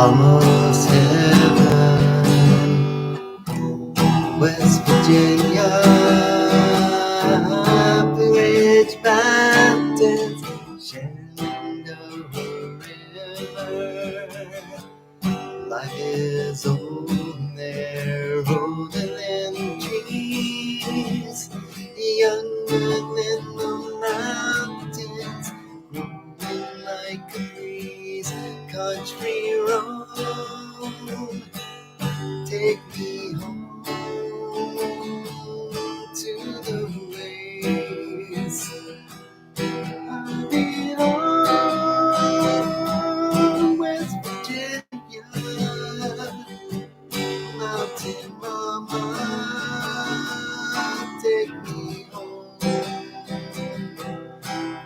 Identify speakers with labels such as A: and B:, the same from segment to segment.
A: almost heaven. West Virginia, Blue Ridge Mountains, Shenandoah River. Life is old there, older than trees, younger than the mountains, growing like a breeze. Country road, take me home to the ways I belong. West Virginia, mountain mama, take me home.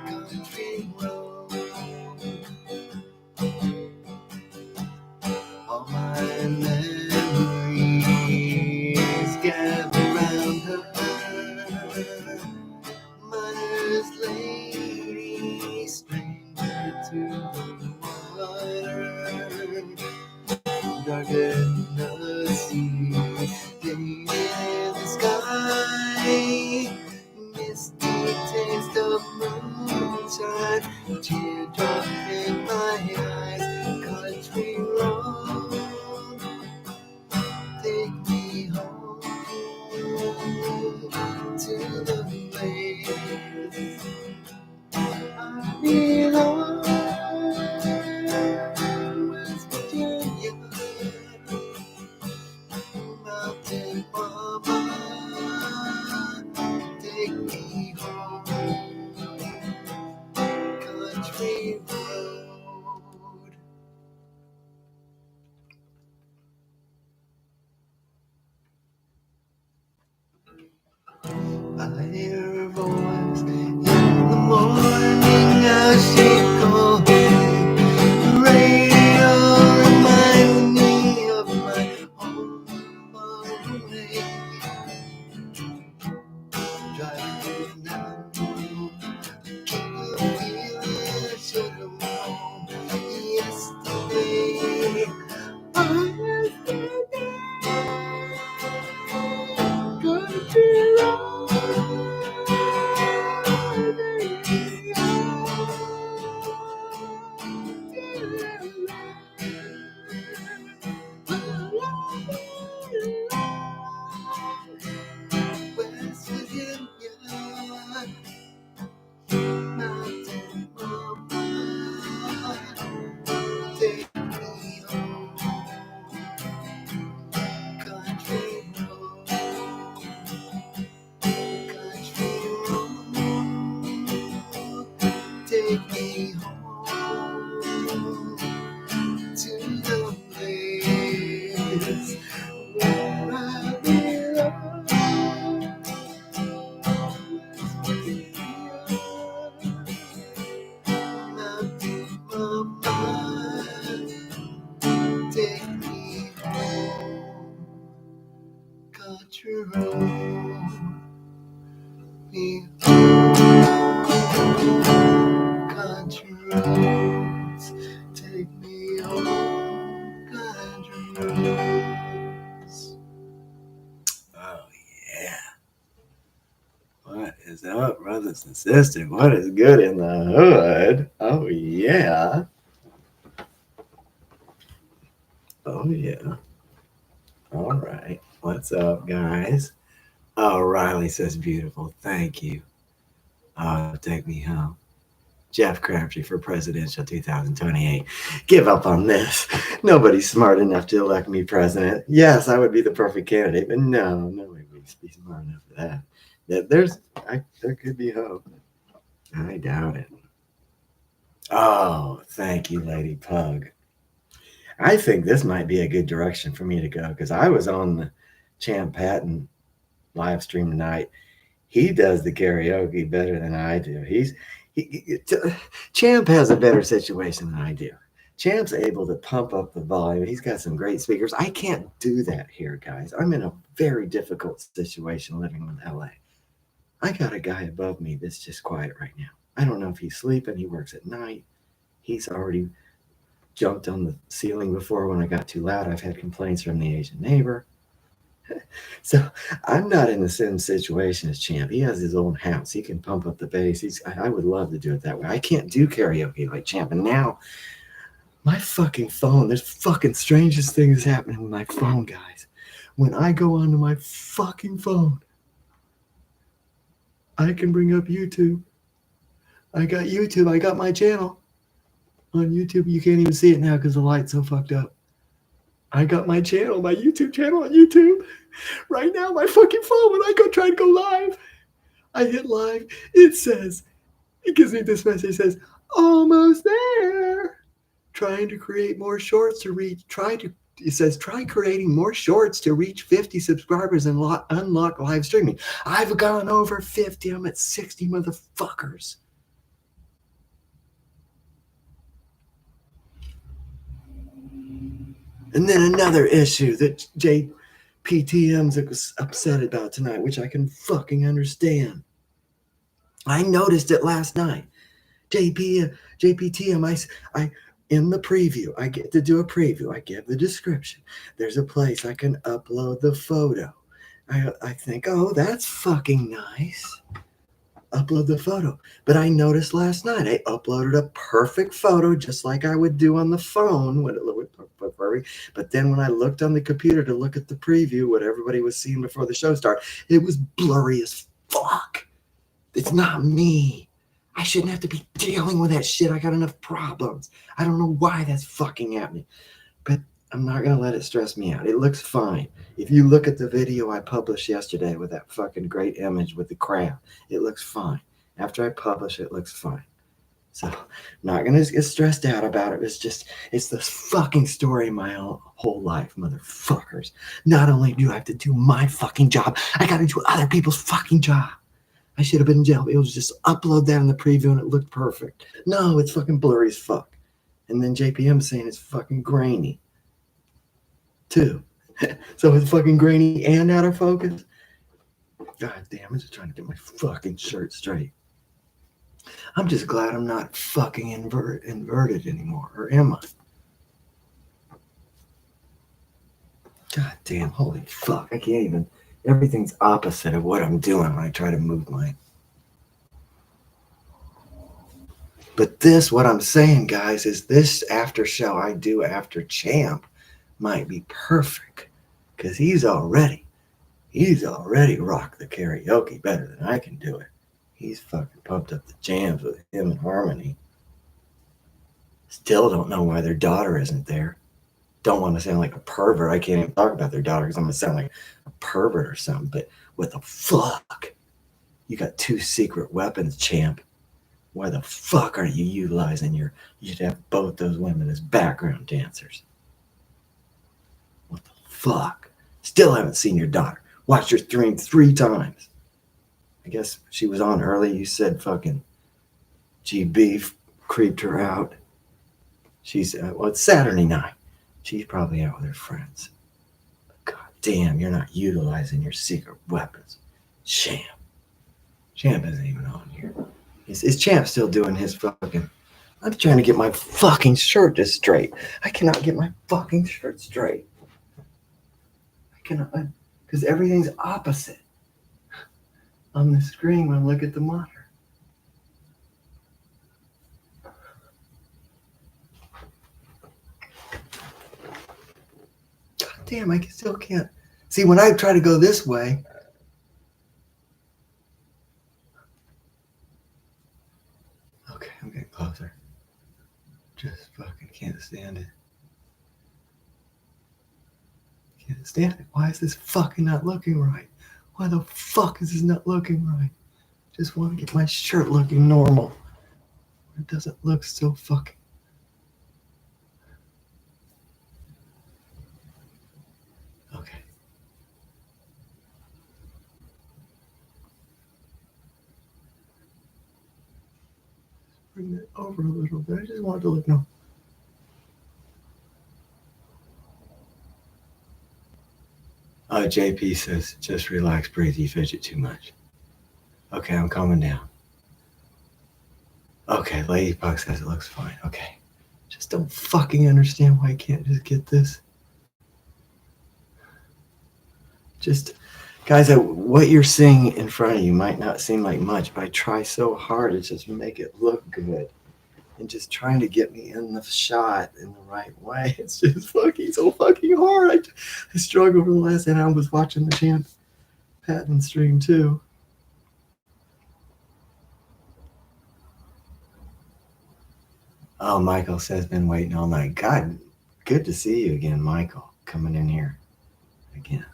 A: Country road, all my memories gather round her. Mother's lady, stranger to the water, darker than the sea, faded in the sky, misty taste of moonshine, teardrop in my eyes. Country road, take me home to the place I belong. West Virginia, mountain mama, take me home. Country road. I hear her voice in the morning as she calls. The radio reminds me of my home far away. Driving down the road, keep the feeling should have known yesterday. Oh, yesterday, country road. West Virginia, mountain mama, take me home. Country road, country road, take me home to the place where I belong. West Virginia, mountain mama, take me home. Country road, me home. Country roads, take me home. Country roads. Oh yeah. What is up, brothers and sisters? What is good in the hood? Oh yeah. Oh yeah. All right. What's up, guys? Oh, Riley says beautiful. Thank you. Oh, take me home. Jeff Crabtree for presidential 2028. Give up on this. Nobody's smart enough to elect me president. Yes, I would be the perfect candidate, but no, nobody would be smart enough for that. There could be hope. I doubt it. Oh, thank you, Lady Pug. I think this might be a good direction for me to go because I was on the Champ Patton live stream tonight. He does the karaoke better than I do. Champ has a better situation than I do. Champ's able to pump up the volume. He's got some great speakers. I can't do that here, guys. I'm in a very difficult situation living in LA. I got a guy above me that's just quiet right now. I don't know if he's sleeping. He works at night. He's already jumped on the ceiling before when I got too loud. I've had complaints from the Asian neighbor. So I'm not in the same situation as Champ. He has his own house. He can pump up the bass. I would love to do it that way. I can't do karaoke like Champ. And now my fucking phone, there's fucking strangest things happening with my phone, guys. When I go onto my fucking phone, I can bring up YouTube. I got YouTube. I got my channel on YouTube. You can't even see it now because the light's so fucked up. I got my channel, my YouTube channel on YouTube. Right now, my fucking phone, when I go try to go live, I hit live. It gives me this message. It says, almost there. Trying to create more shorts to reach, it says, try creating more shorts to reach 50 subscribers and unlock live streaming. I've gone over 50. I'm at 60 motherfuckers. And then another issue that JPTM's upset about tonight, which I can fucking understand. I noticed it last night. JPTM, I in the preview, I get to do a preview. I give the description. There's a place I can upload the photo. I think, oh, that's fucking nice. Upload the photo. But I noticed last night I uploaded a perfect photo just like I would do on the phone when it would perfect. But then when I looked on the computer to look at the preview, what everybody was seeing before the show started, it was blurry as fuck. It's not me. I shouldn't have to be dealing with that shit. I got enough problems. I don't know why that's fucking happening. But I'm not going to let it stress me out. It looks fine. If you look at the video I published yesterday with that fucking great image with the crab, it looks fine. After I publish it, it looks fine. So I'm not going to get stressed out about it. It's this fucking story of my whole life, motherfuckers. Not only do I have to do my fucking job, I got to do other people's fucking job. I should have been in jail. It was just upload that in the preview and it looked perfect. No, it's fucking blurry as fuck. And then JPM saying it's fucking grainy too. So it's fucking grainy and out of focus. God damn, I'm just trying to get my fucking shirt straight. I'm just glad I'm not fucking inverted anymore. Or am I? God damn, holy fuck. I can't even. Everything's opposite of what I'm doing when I try to move mine. But what I'm saying, guys, is this after show I do after Champ might be perfect. Because he's already rocked the karaoke better than I can do it. He's fucking pumped up the jams with him and Harmony. Still don't know why their daughter isn't there. Don't want to sound like a pervert. I can't even talk about their daughter because I'm going to sound like a pervert or something. But what the fuck? You got 2 secret weapons, Champ. Why the fuck are you utilizing you should have both those women as background dancers. What the fuck? Still haven't seen your daughter. Watched her stream 3 times. I guess she was on early. You said fucking GB creeped her out. She's, it's Saturday night. She's probably out with her friends. But God damn, you're not utilizing your secret weapons. Champ isn't even on here. Is Champ still doing his fucking... I'm trying to get my fucking shirt just straight. I cannot get my fucking shirt straight. I cannot... Because everything's opposite on the screen when I look at the monitor. God damn, I still can't. See, when I try to go this way, okay, I'm getting closer. Just fucking can't stand it. Can't stand it. Why is this fucking not looking right? Why the fuck is this not looking right? Just want to get my shirt looking normal. It doesn't look so fucking... Okay. Bring that over a little bit. I just want it to look normal. JP says, just relax, breathe, you fidget too much. Okay, I'm calming down. Okay, Lady Puck says it looks fine. Okay. Just don't fucking understand why I can't just get this. Just, guys, what you're seeing in front of you might not seem like much, but I try so hard to just make it look good. And just trying to get me in the shot in the right way. It's just fucking so fucking hard. I struggled for the last, and I was watching the Champ Patton stream too. Oh, Michael says, been waiting all night. God, good to see you again, Michael, coming in here again.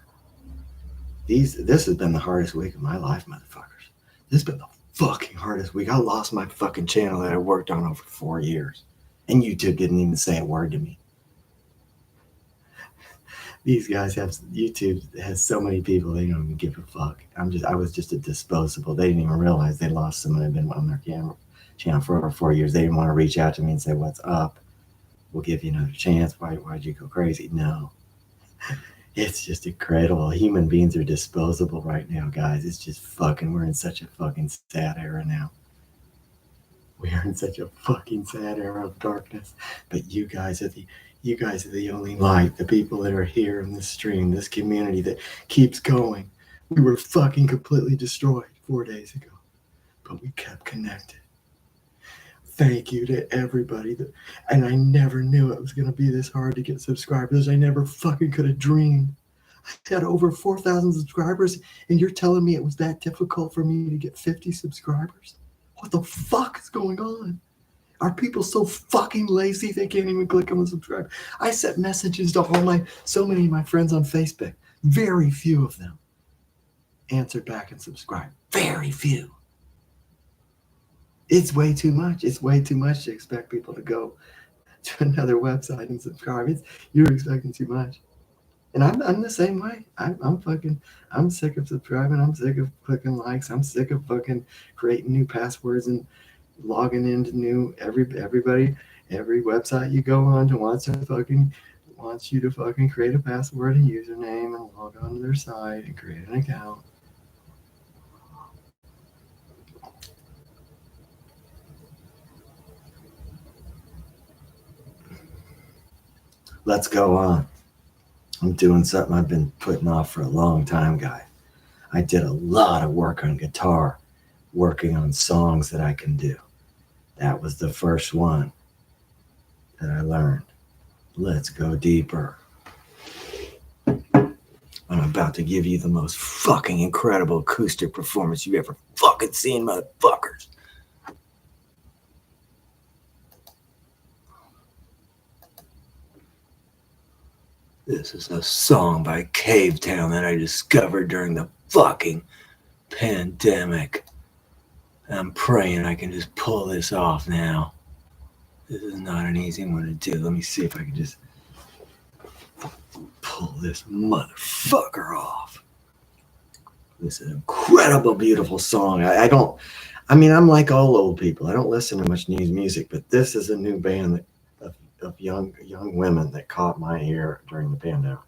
A: This has been the hardest week of my life, motherfuckers. This has been the fucking hardest week. I lost my fucking channel that I worked on over 4 years. And YouTube didn't even say a word to me. These guys have, YouTube has so many people, they don't even give a fuck. I was just a disposable. They didn't even realize they lost someone that had been on their channel for over 4 years. They didn't want to reach out to me and say, what's up? We'll give you another chance. Why'd you go crazy? No. It's just incredible. Human beings are disposable right now, guys. It's just fucking, we're in such a fucking sad era now. We are in such a fucking sad era of darkness. But you guys are the only light, the people that are here in this stream, this community that keeps going. We were fucking completely destroyed 4 days ago, but we kept connected. Thank you to everybody and I never knew it was going to be this hard to get subscribers. I never fucking could have dreamed. I had over 4,000 subscribers, and you're telling me it was that difficult for me to get 50 subscribers? What the fuck is going on? Are people so fucking lazy they can't even click on the subscribe? I sent messages to so many of my friends on Facebook. Very few of them answered back and subscribed. Very few. It's way too much. It's way too much to expect people to go to another website and subscribe. You're expecting too much. And I'm the same way. I'm sick of subscribing. I'm sick of clicking likes. I'm sick of fucking creating new passwords and logging into every website you go on to wants you to fucking create a password and username and log on to their site and create an account. Let's go on. I'm doing something I've been putting off for a long time, guys. I did a lot of work on guitar, working on songs that I can do. That was the first one that I learned. Let's go deeper. I'm about to give you the most fucking incredible acoustic performance you've ever fucking seen, motherfuckers. This is a song by Cave Town that I discovered during the fucking pandemic. I'm praying I can just pull this off now. This is not an easy one to do. Let me see if I can just pull this motherfucker off. This is an incredible, beautiful song. I'm like all old people. I don't listen to much new music, but this is a new band of young women that caught my ear during the pandemic.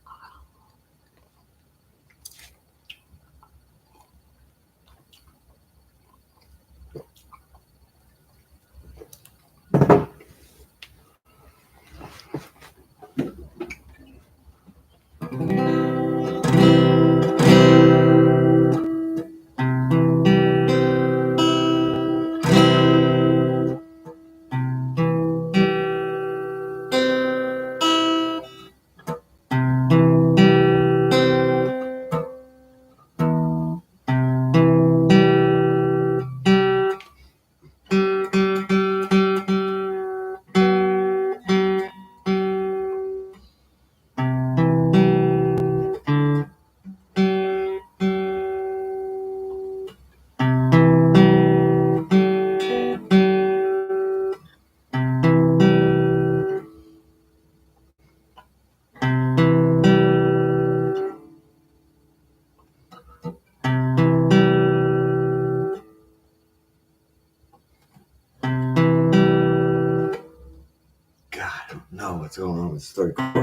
A: What's going on with this third chord?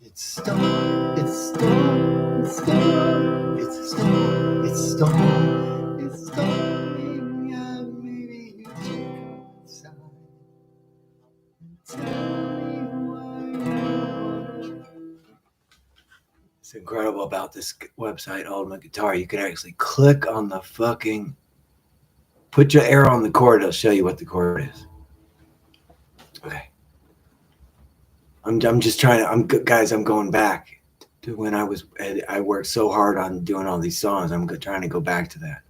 A: It's It's incredible about this website, Ultimate Guitar. You can actually click on the fucking, put your arrow on the chord. It'll show you what the chord is. Okay. I'm just trying to, guys, I'm going back to when I worked so hard on doing all these songs. I'm trying to go back to that.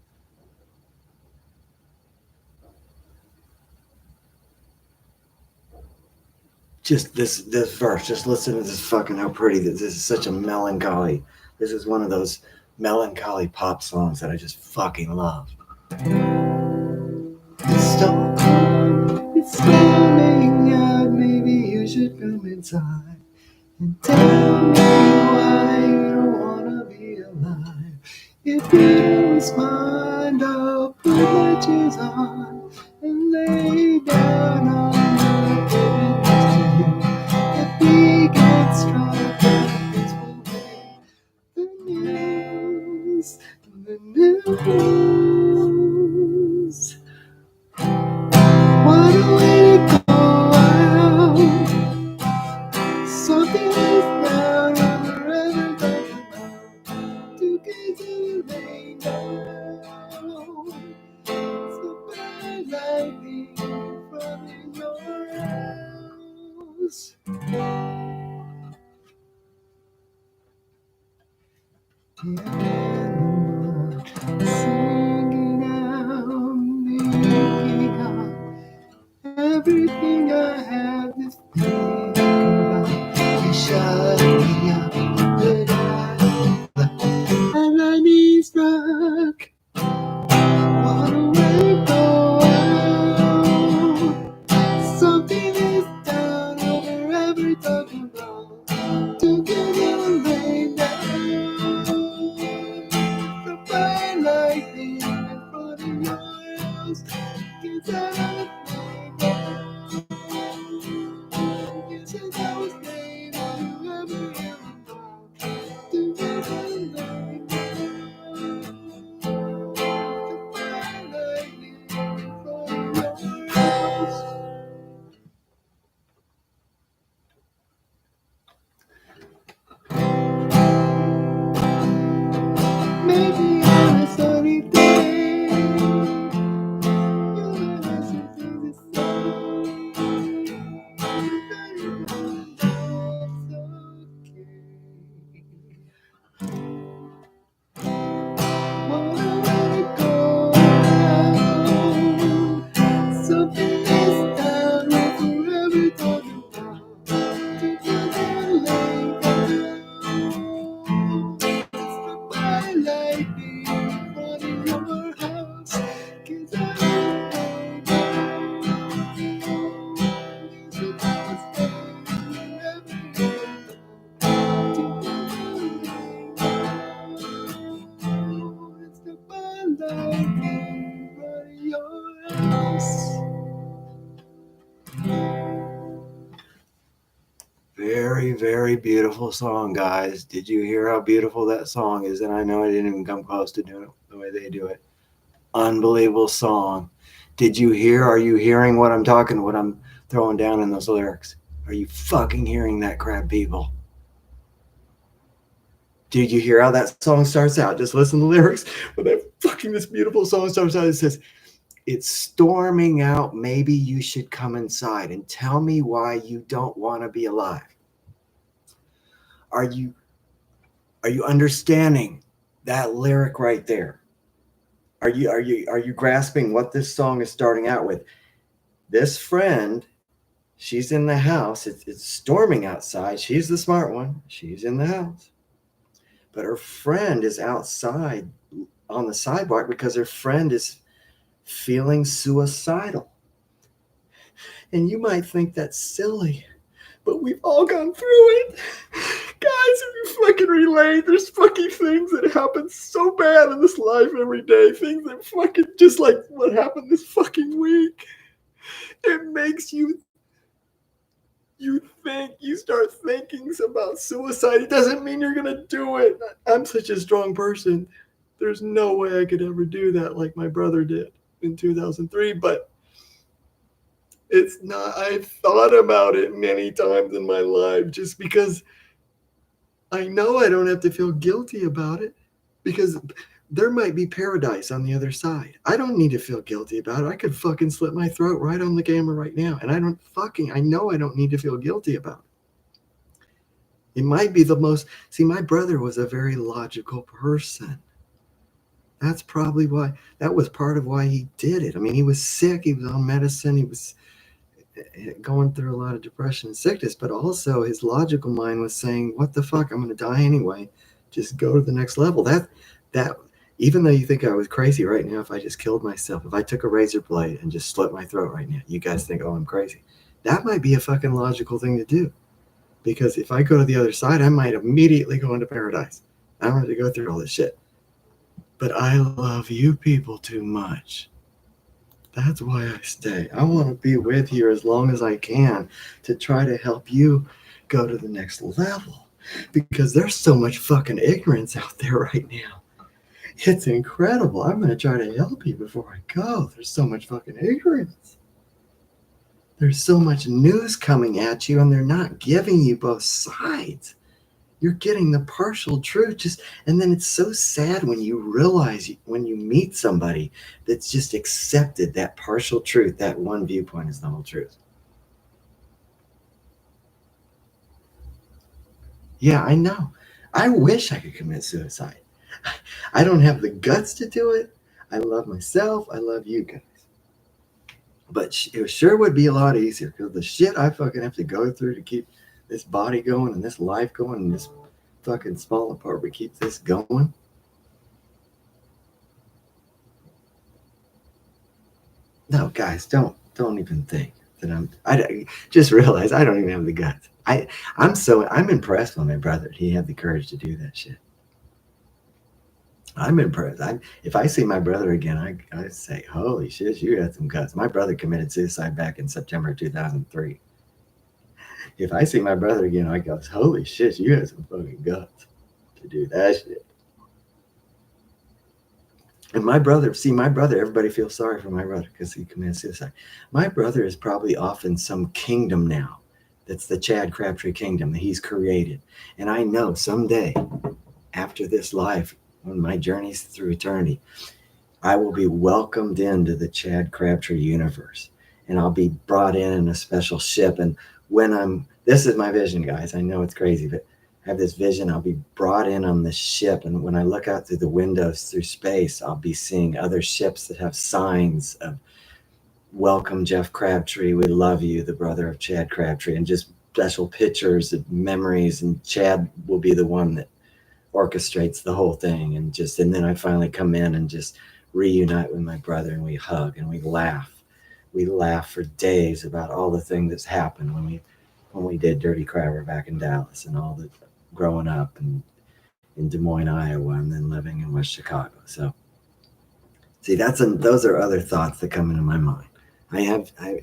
A: Just this verse, just listen to this fucking, how pretty this is. Such a melancholy. This is one of those melancholy pop songs that I just fucking love. It's storming out, maybe you should come inside and tell me why you don't wanna be alive. If you was mine, I'll put my shoes on and lay down on the bed next to you. If we get struck, this will make the news, the news. What a way to go out. Something is down forever talking about. To get to lay down. So bad lightning from your house. Yeah, singing out, making up everything I have to think about. You shut me up, but and I need struck. What a way to go out. Something is down over every talking about. To get you laid down. The fire lightning in front of your house. Gets out of the down. Yes, and I was laid on whoever you want. To get you laid down. The fire lightning in front of your house. Maybe on a sunny day, you'll listen to this song. That's okay. What a way to go out. Something is down with forever talking about. Together lay down. It's the twilight in front of your house. 'Cause I lay down. You should just stay wherever you are. Together lay down. It's the twilight in front of your house. Very, very beautiful song, guys. Did you hear how beautiful that song is? And I know I didn't even come close to doing it the way they do it. Unbelievable song. Did you hear? Are you hearing what I'm talking, what I'm throwing down in those lyrics? Are you fucking hearing that, crab people? Did you hear how that song starts out? Just listen to the lyrics. When that fucking this beautiful song starts out, it says, "It's storming out. Maybe you should come inside and tell me why you don't want to be alive." Are you understanding that lyric right there? Are you grasping what this song is starting out with? This friend, she's in the house. It's storming outside. She's the smart one. She's in the house. But her friend is outside on the sidewalk because her friend is feeling suicidal. And you might think that's silly, but we've all gone through it. Guys, if you fucking relate, there's fucking things that happen so bad in this life every day. Things that fucking, just like what happened this fucking week. It makes you think, you start thinking about suicide. It doesn't mean you're going to do it. I'm such a strong person. There's no way I could ever do that like my brother did in 2003, but it's not. I've thought about it many times in my life just because I know I don't have to feel guilty about it because there might be paradise on the other side. I don't need to feel guilty about it. I could fucking slit my throat right on the camera right now. And I know I don't need to feel guilty about it. It might be the most, see, my brother was a very logical person. That's probably why, that was part of why he did it. I mean, he was sick, he was on medicine, he was going through a lot of depression and sickness, but also his logical mind was saying, "What the fuck? I'm going to die anyway. Just go to the next level." That even though you think I was crazy right now, if I just killed myself, if I took a razor blade and just slit my throat right now, you guys think, "Oh, I'm crazy." That might be a fucking logical thing to do, because if I go to the other side, I might immediately go into paradise. I don't have to go through all this shit. But I love you people too much. That's why I stay. I want to be with you as long as I can to try to help you go to the next level. Because there's so much fucking ignorance out there right now. It's incredible. I'm going to try to help you before I go. There's so much fucking ignorance. There's so much news coming at you, and they're not giving you both sides. You're getting the partial truth, and then it's so sad when you realize, when you meet somebody that's just accepted that partial truth, that one viewpoint is the whole truth. Yeah, I know. I wish I could commit suicide. I don't have the guts to do it. I love myself. I love you guys. But it sure would be a lot easier, because the shit I fucking have to go through to keep this body going and this life going and this fucking small apartment keeps this going. No, guys, don't even think that I just realize I don't even have the guts. I'm impressed with my brother. He had the courage to do that shit. I'm impressed. If I see my brother again, I say, holy shit, you had some guts. My brother committed suicide back in September 2003. If I see my brother again, I go, holy shit, you had some fucking guts to do that shit. And my brother, everybody feels sorry for my brother because he committed suicide. My brother is probably off in some kingdom now. That's the Chad Crabtree kingdom that he's created. And I know someday, after this life, when my journey's through eternity, I will be welcomed into the Chad Crabtree universe. And I'll be brought in a special ship. And this is my vision, guys. I know it's crazy, but I have this vision. I'll be brought in on this ship. And when I look out through the windows through space, I'll be seeing other ships that have signs of "Welcome, Jeff Crabtree. We love you, the brother of Chad Crabtree," and just special pictures and memories. And Chad will be the one that orchestrates the whole thing. And then I finally come in and just reunite with my brother, and we hug and we laugh. We laugh for days about all the things that's happened when we did Dirty Crabber back in Dallas, and all the growing up and in Des Moines, Iowa, and then living in West Chicago. So see, those are other thoughts that come into my mind.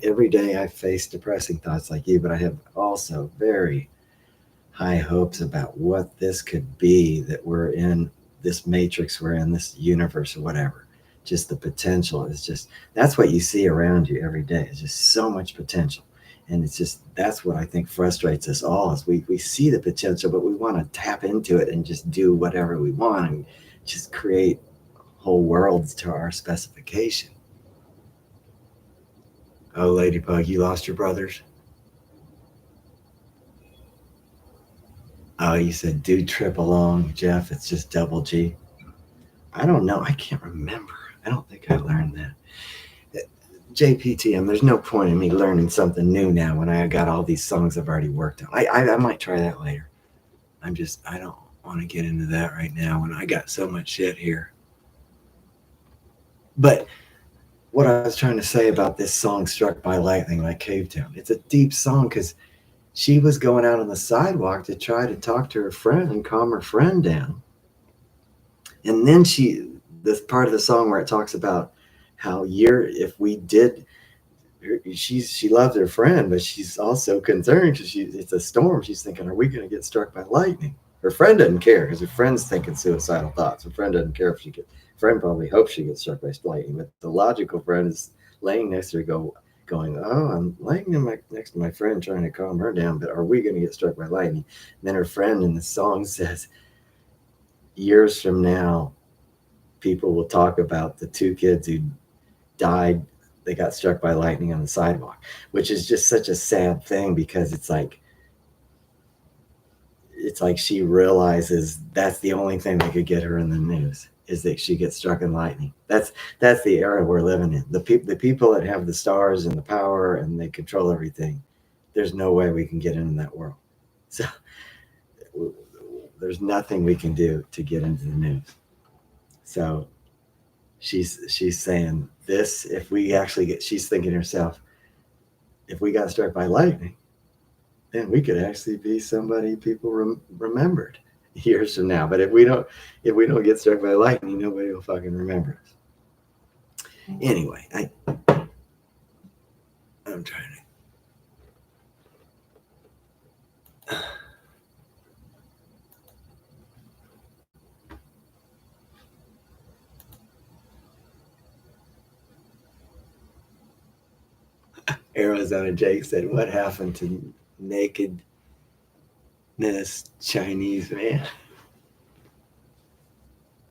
A: Every day I face depressing thoughts like you, but I have also very high hopes about what this could be, that we're in this matrix, we're in this universe or whatever. Just the potential is that's what you see around you every day. It's just so much potential. And that's what I think frustrates us all, is we see the potential, but we want to tap into it and just do whatever we want and just create whole worlds to our specification. Oh, Ladybug, you lost your brothers? Oh, you said do trip along, Jeff. It's just double G. I don't know. I can't remember. I don't think I learned that. JPTM, there's no point in me learning something new now when I got all these songs I've already worked on. I might try that later. I don't want to get into that right now when I got so much shit here. But what I was trying to say about this song, Struck by Lightning by Cave Town, it's a deep song because she was going out on the sidewalk to try to talk to her friend and calm her friend down. And then this part of the song where it talks about how if we did, she loved her friend, but she's also concerned because it's a storm. She's thinking, are we going to get struck by lightning? Her friend doesn't care because her friend's thinking suicidal thoughts. Her friend doesn't care if friend probably hopes she gets struck by lightning, but the logical friend is laying next to her, going, oh, I'm laying next to my friend trying to calm her down, but are we going to get struck by lightning? And then her friend in the song says, years from now, people will talk about the two kids who died. They got struck by lightning on the sidewalk, which is just such a sad thing because it's like she realizes that's the only thing that could get her in the news is that she gets struck in lightning. That's the era we're living in. The people that have the stars and the power and they control everything. There's no way we can get into that world. So there's nothing we can do to get into the news. So she's saying this. If we actually get, she's thinking to herself, if we got struck by lightning, then we could actually be somebody people remembered years from now. But if we don't get struck by lightning, nobody will fucking remember us. Anyway, I'm trying to. Arizona Jake said, "What happened to nakedness, Chinese man?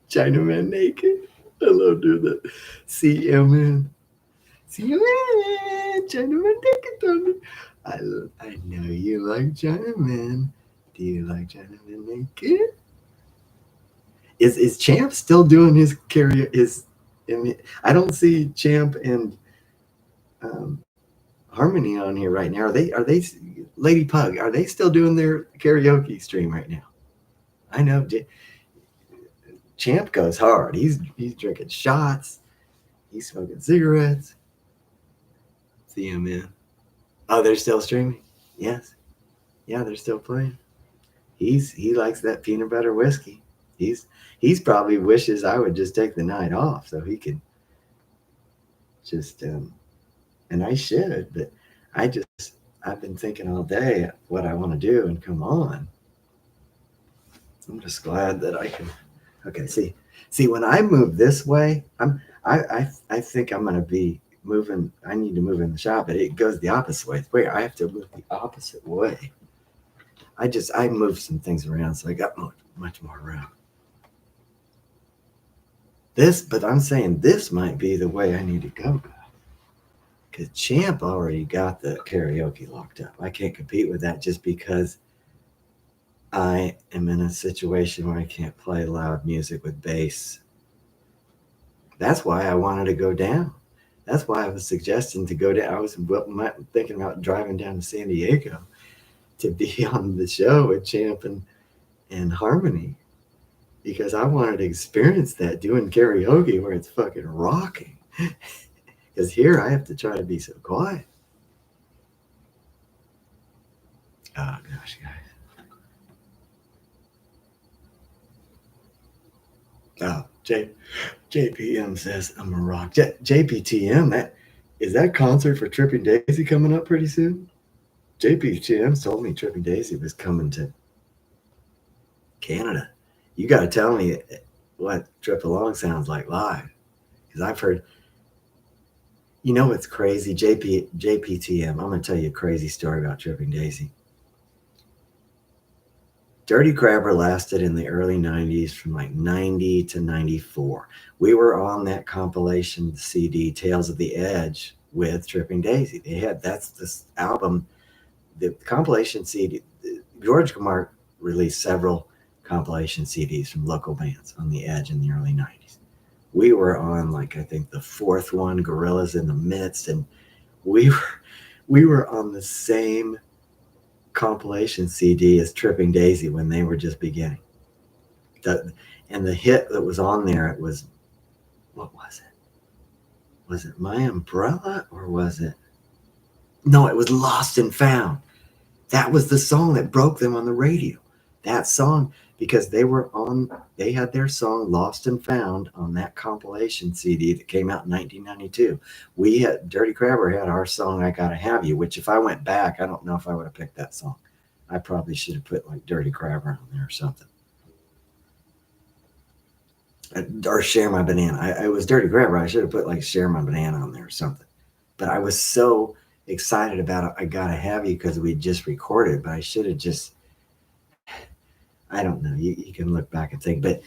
A: Chinaman naked? I love doing that. CMN, CMN, Chinaman naked. I know you like Chinaman. Do you like Chinaman naked? Is Champ still doing his karaoke? I don't see Champ and um, Harmony on here right now. Are they Lady Pug? Are they still doing their karaoke stream right now? I know Champ goes hard. He's drinking shots. He's smoking cigarettes. See him in. Oh, they're still streaming. Yes, yeah, they're still playing. He likes that peanut butter whiskey. He's probably wishes I would just take the night off so he could just and I should, but I've been thinking all day what I want to do and come on. I'm just glad that I can. Okay, see when I move this way, I think I'm gonna be moving. I need to move in the shop, but it goes the opposite way. Wait, I have to move the opposite way. I moved some things around, so I got much more room. But I'm saying this might be the way I need to go. Because Champ already got the karaoke locked up. I can't compete with that just because I am in a situation where I can't play loud music with bass. That's why I wanted to go down. That's why I was suggesting to go down. I was thinking about driving down to San Diego to be on the show with Champ and Harmony because I wanted to experience that doing karaoke where it's fucking rocking. Because here I have to try to be so quiet. Oh gosh, guys. Oh, JPM says I'm a rock. JPTM, is that concert for Tripping Daisy coming up pretty soon? JPTM told me Tripping Daisy was coming to Canada. You got to tell me what Trip Along sounds like live, because I've heard. You know what's crazy? JPTM, I'm going to tell you a crazy story about Tripping Daisy. Dirty Crabber lasted in the early 90s from like 90 to 94. We were on that compilation CD, Tales of the Edge, with Tripping Daisy. That's this album, the compilation CD. George Mark released several compilation CDs from local bands on the Edge in the early 90s. We were on like I think the fourth one, Gorillas in the Midst, and we were on the same compilation CD as Tripping Daisy when they were just beginning. And the hit that was on there, it was, what was it? Was it My Umbrella or was it? No, it was Lost and Found. That was the song that broke them on the radio. That song, because they had their song Lost and Found on that compilation CD that came out in 1992. Dirty Crabber had our song I Gotta Have You, which if I went back, I don't know if I would have picked that song. I probably should have put like Dirty Crabber on there or something. Or Share My Banana. It was Dirty Crabber. I should have put like Share My Banana on there or something. But I was so excited about it. I Gotta Have You because we just recorded, but I should have just, I don't know. You can look back and think, but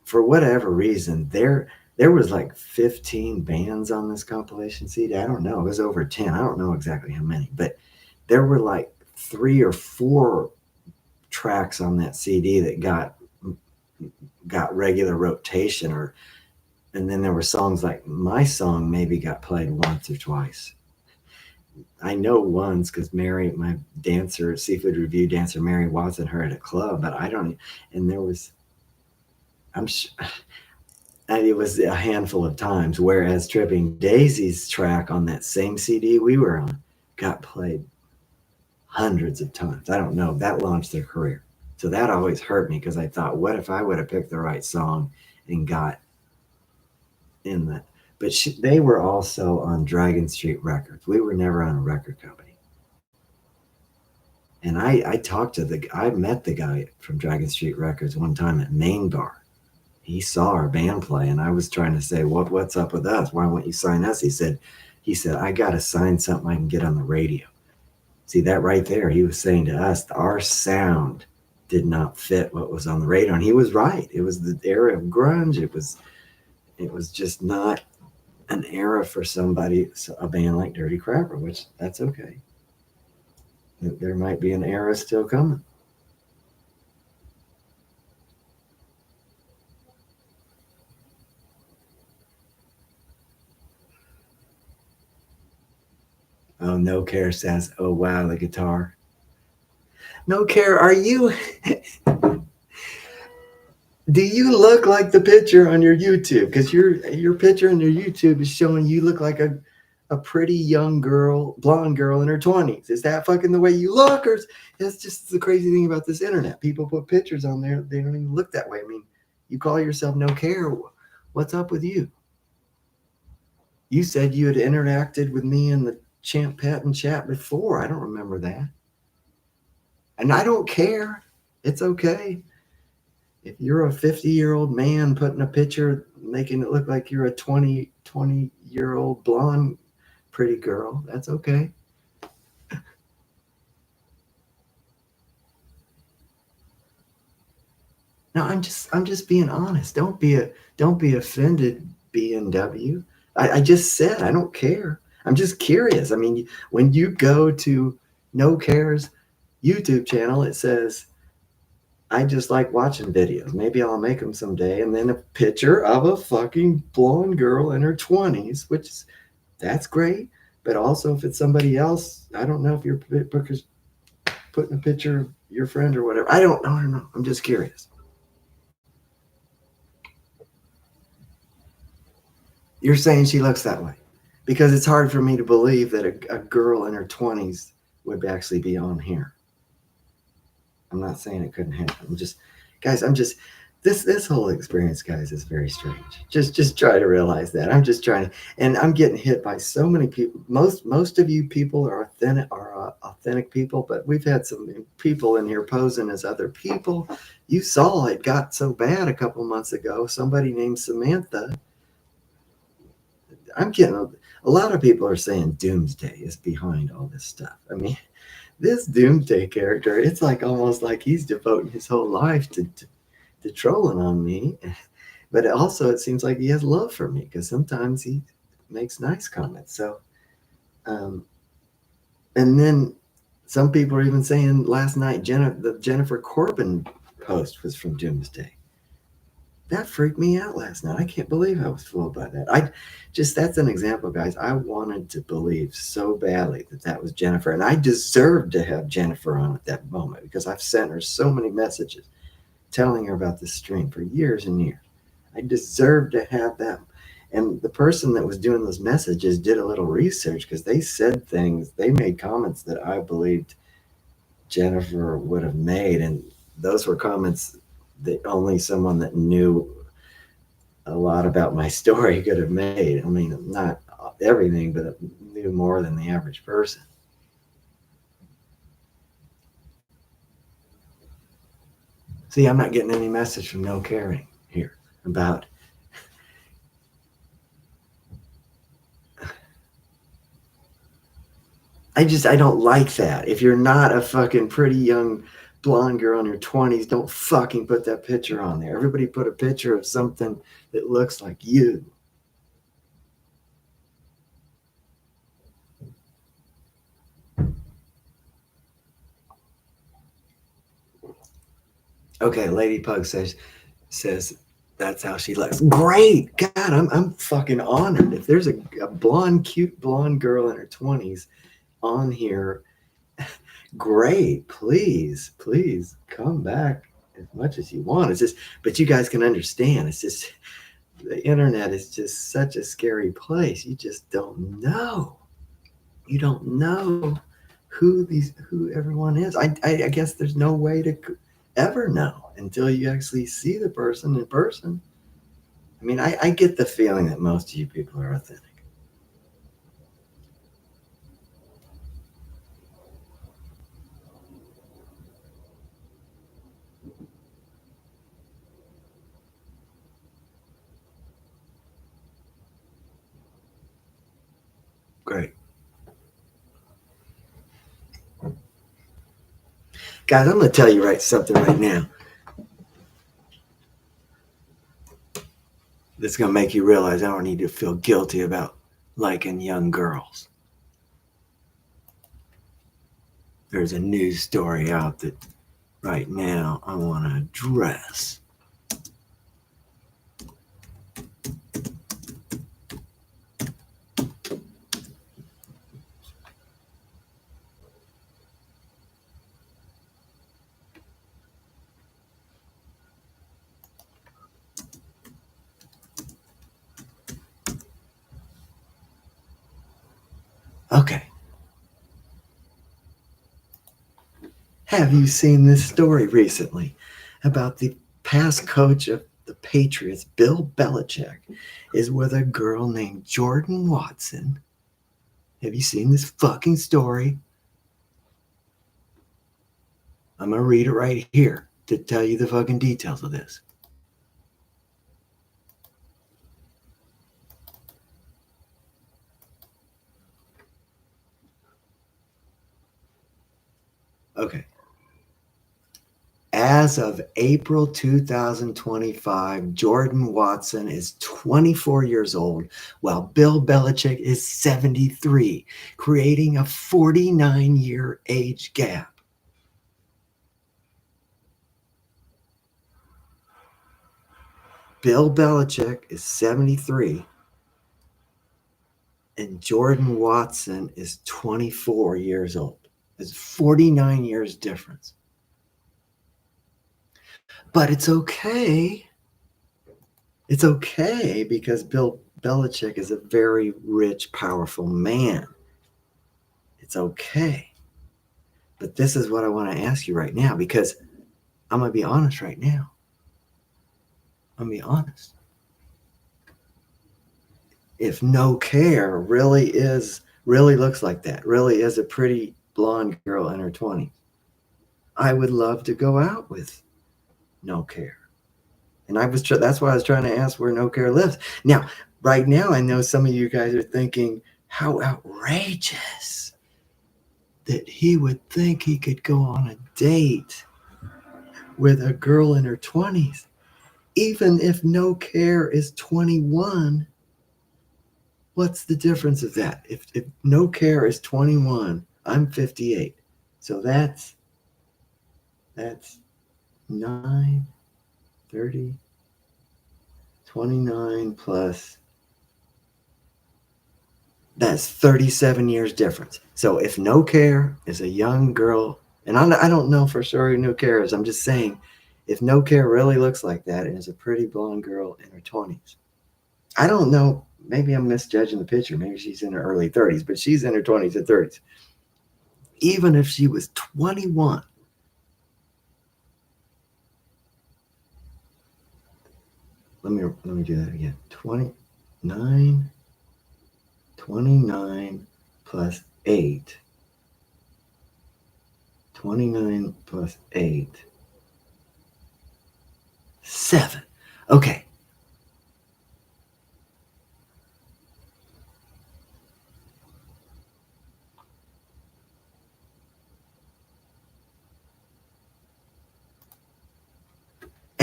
A: for whatever reason, there was like 15 bands on this compilation CD. I don't know. It was over 10. I don't know exactly how many, but there were like 3 or 4 tracks on that CD that got regular rotation, or and then there were songs like my song maybe got played once or twice. I know once because Mary, my dancer, seafood review dancer Mary Watson, her at a club, but I don't. And there was, I'm sure, it was a handful of times. Whereas Tripping Daisy's track on that same CD we were on got played hundreds of times. I don't know. That launched their career. So that always hurt me because I thought, what if I would have picked the right song and got in that? But they were also on Dragon Street Records. We were never on a record company. And I met the guy from Dragon Street Records one time at Main Bar. He saw our band play, and I was trying to say, what's up with us? Why won't you sign us? He said, I got to sign something I can get on the radio. See that right there? He was saying to us, our sound did not fit what was on the radio, and he was right. It was the era of grunge. It was just not an era for a band like Dirty Crapper, which that's okay. There might be an era still coming. Oh, No Care says, oh, wow, the guitar. No Care, are you? Do you look like the picture on your YouTube? Because your picture on your YouTube is showing you look like a pretty young girl, blonde girl in her 20s. Is that fucking the way you look? Or that's just the crazy thing about this internet. People put pictures on there. They don't even look that way. I mean, you call yourself No Care. What's up with you? You said you had interacted with me in the Champ Patton chat before. I don't remember that. And I don't care. It's okay. If you're a 50-year-old man putting a picture, making it look like you're a 20-year-old blonde pretty girl, that's okay. No, I'm just being honest. Don't be offended, BMW. I just said I don't care. I'm just curious. I mean, when you go to No Care's YouTube channel, it says, I just like watching videos. Maybe I'll make them someday. And then a picture of a fucking blonde girl in her 20s, that's great. But also, if it's somebody else, I don't know if you're putting a picture of your friend or whatever. I don't know. I'm just curious. You're saying she looks that way because it's hard for me to believe that a girl in her 20s would actually be on here. I'm not saying it couldn't happen. This whole experience, guys, is very strange. Just try to realize that. I'm just trying to, and I'm getting hit by so many people. Most of you people are authentic people, but we've had some people in here posing as other people. You saw it got so bad a couple months ago. Somebody named Samantha. I'm getting a lot of people are saying Doomsday is behind all this stuff. I mean, this Doomsday character, it's like almost like he's devoting his whole life to trolling on me. But it seems like he has love for me because sometimes he makes nice comments. So, and then some people are even saying last night the Jennifer Corbin post was from Doomsday. That freaked me out last night. I can't believe I was fooled by that. That's an example, guys. I wanted to believe so badly that was Jennifer, and I deserved to have Jennifer on at that moment because I've sent her so many messages telling her about this stream for years and years. I deserved to have them. And the person that was doing those messages did a little research because they said things, they made comments that I believed Jennifer would have made, and those were comments that only someone that knew a lot about my story could have made. I mean, not everything, but knew more than the average person. See, I'm not getting any message from No Caring here about I don't like that. If you're not a fucking pretty young blonde girl in your 20s, don't fucking put that picture on there. Everybody put a picture of something that looks like you. Okay, Lady Pug says that's how she looks. Great. God, I'm fucking honored. If there's a blonde, cute blonde girl in her 20s on here, great. Please come back as much as you want. It's just, but you guys can understand. It's just the internet is just such a scary place. You just don't know. You don't know who everyone is. I guess there's no way to ever know until you actually see the person in person. I mean, I get the feeling that most of you people are authentic. Great. Guys, I'm going to tell you something right now that's going to make you realize I don't need to feel guilty about liking young girls. There's a news story out that right now I want to address. Okay. Have you seen this story recently about the past coach of the Patriots, Bill Belichick, is with a girl named Jordan Watson? Have you seen this fucking story? I'm going to read it right here to tell you the fucking details of this. Okay. As of April 2025, Jordan Watson is 24 years old, while Bill Belichick is 73, creating a 49-year age gap. Bill Belichick is 73, and Jordan Watson is 24 years old. It's 49 years difference. But it's okay. It's okay because Bill Belichick is a very rich, powerful man. It's okay. But this is what I want to ask you right now, because I'm going to be honest right now. I'm going to be honest. If no care really looks like that, really is a pretty blonde girl in her 20s, I would love to go out with no care. And that's why I was trying to ask where no care lives. Now, right now, I know some of you guys are thinking, how outrageous that he would think he could go on a date with a girl in her 20s. Even if no care is 21, what's the difference of that? If no care is 21, I'm 58. So that's 9, 30, 29 plus, that's 37 years difference. So if no care is a young girl, and I don't know for sure who no care is, I'm just saying, if no care really looks like that and is a pretty blonde girl in her 20s, I don't know, maybe I'm misjudging the picture. Maybe she's in her early 30s, but she's in her 20s and 30s. Even if she was 21, let me do that again. 29 plus 8. 29 plus 8. 7. Okay.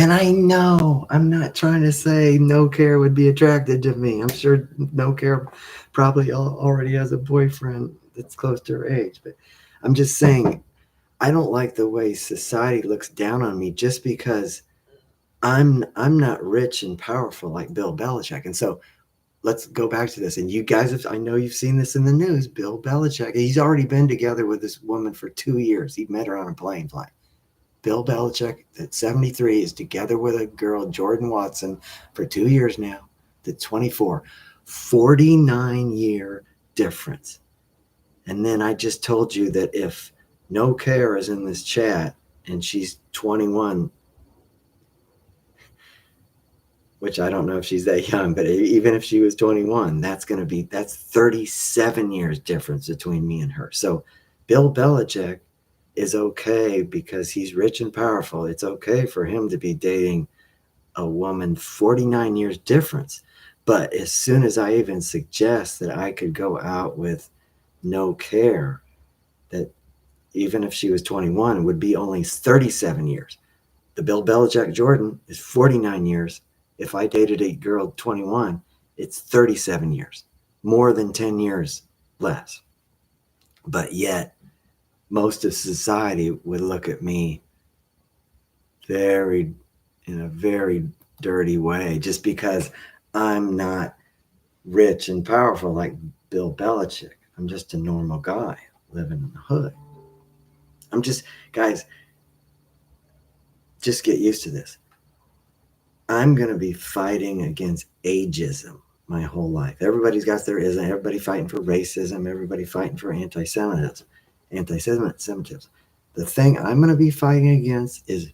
A: And I know I'm not trying to say No Care would be attracted to me. I'm sure No Care probably already has a boyfriend that's close to her age. But I'm just saying, I don't like the way society looks down on me just because I'm not rich and powerful like Bill Belichick. And so let's go back to this. And you guys have, I know you've seen this in the news. Bill Belichick, he's already been together with this woman for 2 years. He met her on a plane flight. Bill Belichick at 73 is together with a girl, Jordan Watson, for 2 years now. At 24, 49-year difference. And then I just told you that if No Care is in this chat and she's 21, which I don't know if she's that young, but even if she was 21, that's 37 years difference between me and her. So Bill Belichick is okay because he's rich and powerful. It's okay for him to be dating a woman 49 years difference. But as soon as I even suggest that I could go out with No Care, that even if she was 21, it would be only 37 years. The Bill Belichick Jordan is 49 years. If I dated a girl 21, it's 37 years, more than 10 years less. But yet, most of society would look at me in a very dirty way just because I'm not rich and powerful like Bill Belichick. I'm just a normal guy living in the hood. Guys, just get used to this. I'm going to be fighting against ageism my whole life. Everybody's got their ism. Everybody fighting for racism. Everybody fighting for anti-Semitism. The thing I'm going to be fighting against is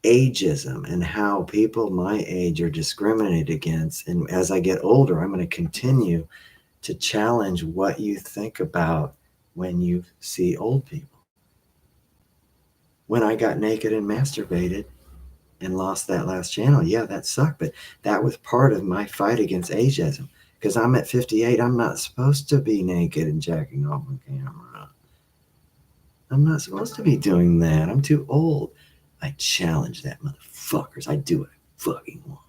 A: ageism and how people my age are discriminated against. And as I get older, I'm going to continue to challenge what you think about when you see old people. When I got naked and masturbated and lost that last channel, yeah, that sucked. But that was part of my fight against ageism. Because I'm at 58, I'm not supposed to be naked and jacking off on camera. I'm not supposed to be doing that. I'm too old. I challenge that, motherfuckers. I do what I fucking want.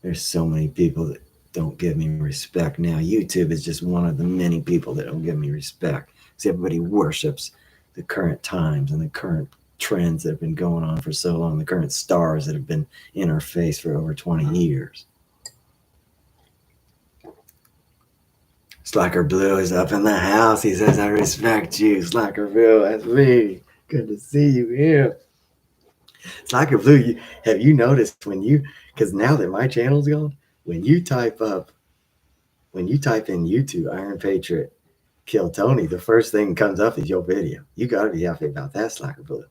A: There's so many people that don't give me respect now. YouTube is just one of the many people that don't give me respect. Because everybody worships the current times and the current trends that have been going on for so long, the current stars that have been in our face for over 20 years. Slacker Blue is up in the house. He says, I respect you. Slacker Blue, that's me. Good to see you here. Slacker Blue, have you noticed because now that my channel's gone, when you type in YouTube, Iron Patriot, Kill Tony, the first thing that comes up is your video. You got to be happy about that, Slacker Blue.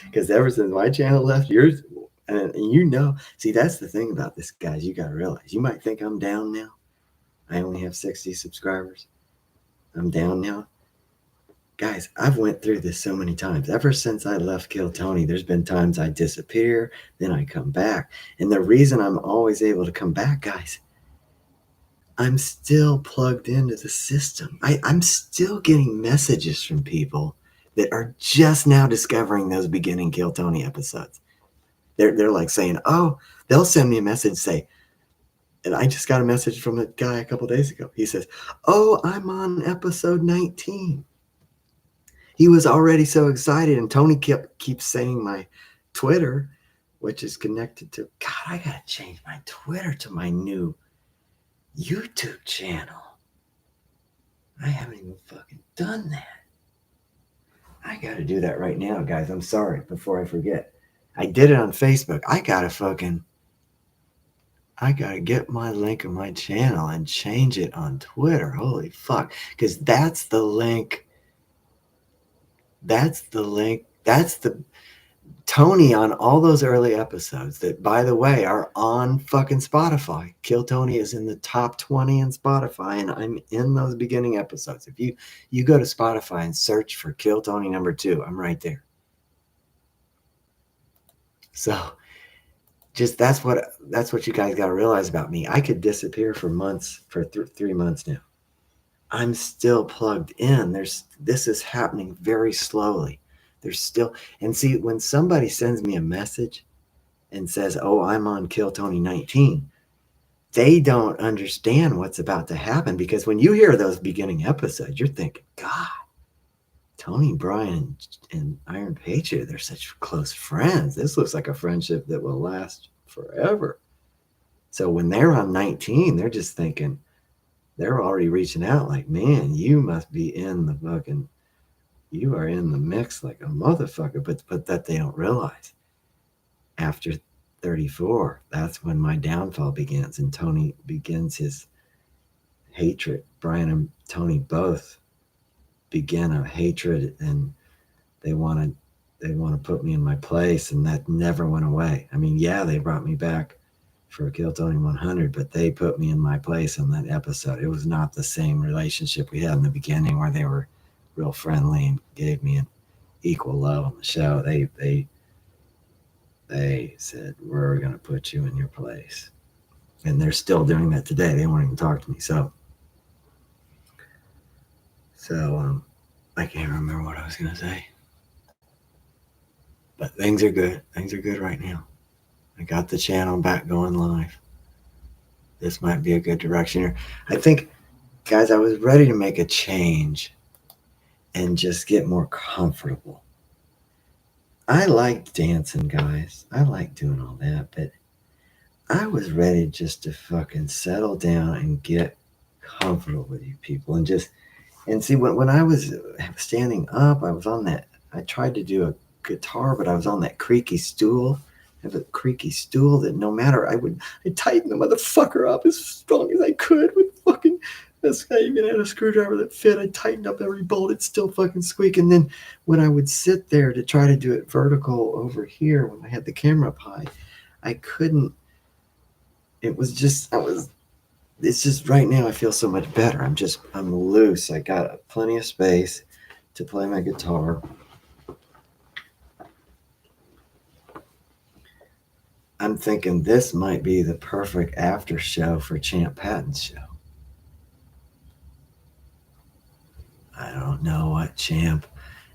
A: Because ever since my channel left, yours, and see, that's the thing about this, guys. You got to realize, you might think I'm down now. I only have 60 subscribers. I'm down now. Guys, I've went through this so many times. Ever since I left Kill Tony, there's been times I disappear, then I come back. And the reason I'm always able to come back, guys, I'm still plugged into the system. I'm still getting messages from people that are just now discovering those beginning Kill Tony episodes. They're like saying, oh, they'll send me a message, say, and I just got a message from a guy a couple days ago. He says, oh, I'm on episode 19. He was already so excited, and Tony keeps saying my Twitter, which is connected to, God, I got to change my Twitter to my new YouTube channel. I haven't even fucking done that. I got to do that right now, guys. I'm sorry, before I forget. I did it on Facebook. I got to get my link of my channel and change it on Twitter. Holy fuck. Because that's the link. That's the Tony on all those early episodes that, by the way, are on fucking Spotify. Kill Tony is in the top 20 in Spotify, and I'm in those beginning episodes. If you go to Spotify and search for Kill Tony #2, I'm right there. So just that's what you guys got to realize about me. I could disappear for months, for 3 months now. I'm still plugged in. This is happening very slowly. There's still, and see, when somebody sends me a message and says, "Oh, I'm on Kill Tony 19," they don't understand what's about to happen, because when you hear those beginning episodes, you're thinking, God, Tony, Brian, and Iron Patriot, they're such close friends. This looks like a friendship that will last forever. So when they're on 19, they're just thinking, they're already reaching out like, man, you must be in the fucking, you are in the mix like a motherfucker. But that they don't realize. After 34, that's when my downfall begins, and Tony begins his hatred. Brian and Tony both begin a hatred, and they want to put me in my place, and that never went away. I mean, yeah, they brought me back for Kill Tony 100, but they put me in my place in that episode. It was not the same relationship we had in the beginning, where they were real friendly and gave me an equal love on the show. They said, we're going to put you in your place, and they're still doing that today. They won't even talk to me. So I can't remember what I was going to say. But things are good. Things are good right now. I got the channel back going live. This might be a good direction here. I think, guys, I was ready to make a change and just get more comfortable. I like dancing, guys. I like doing all that, but I was ready just to fucking settle down and get comfortable with you people, and see, when I was standing up, I was on that. I tried to do a guitar, but I was on that creaky stool. I have a creaky stool that no matter, I'd tighten the motherfucker up as strong as I could with fucking, this guy even had a screwdriver that fit. I tightened up every bolt. It'd still fucking squeak. And then when I would sit there to try to do it vertical over here, when I had the camera up high, I couldn't. It was just, it's just right now I feel so much better. I'm loose. I got plenty of space to play my guitar. I'm thinking this might be the perfect after show for Champ Patton's show. I don't know what Champ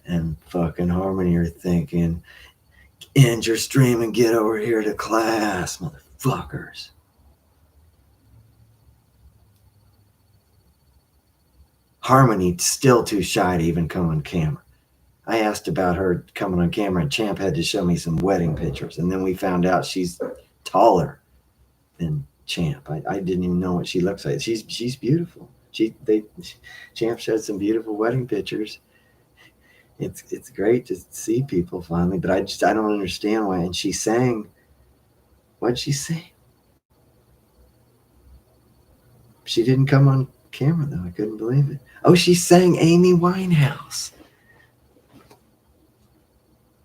A: and fucking Harmony are thinking. End your stream and get over here to class, motherfuckers. Harmony still too shy to even come on camera. I asked about her coming on camera, and Champ had to show me some wedding pictures, and then we found out she's taller than Champ. I didn't even know what she looks like. She's beautiful. Champ showed some beautiful wedding pictures. It's great to see people finally, but I don't understand why. And she sang. What'd she say? She didn't come on camera though. I couldn't believe it. Oh, she sang Amy Winehouse.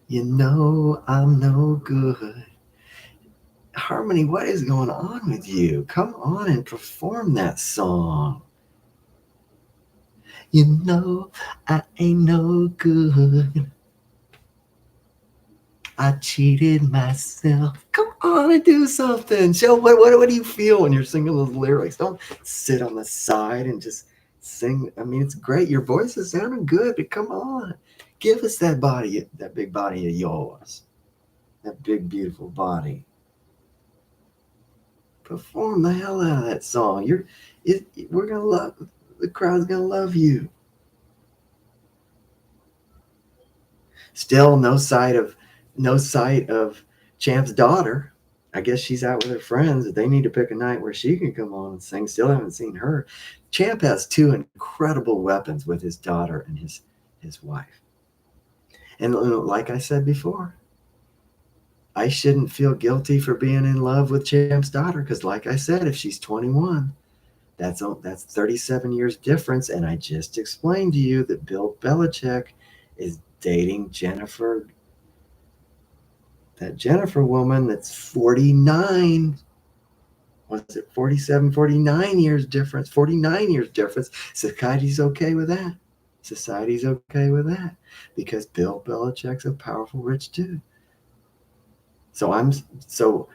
A: You know I'm no good. Harmony, what is going on with you? Come on and perform that song. You know I ain't no good. I cheated myself. Come on and do something. Show what do you feel when you're singing those lyrics? Don't sit on the side and just sing. I mean, it's great. Your voice is sounding good, but come on. Give us that body, that big body of yours. That big, beautiful body. Perform the hell out of that song. We're gonna love, the crowd's gonna love you. Still no sight of Champ's daughter. I guess she's out with her friends. They need to pick a night where she can come on and sing. Still haven't seen her. Champ has two incredible weapons with his daughter and his wife. And like I said before, I shouldn't feel guilty for being in love with Champ's daughter, because like I said, if she's 21, that's 37 years difference. And I just explained to you that Bill Belichick is dating Jennifer. That Jennifer woman that's 49. Was it 47, 49 years difference? 49 years difference. Society's okay with that. Society's okay with that, because Bill Belichick's a powerful rich dude. So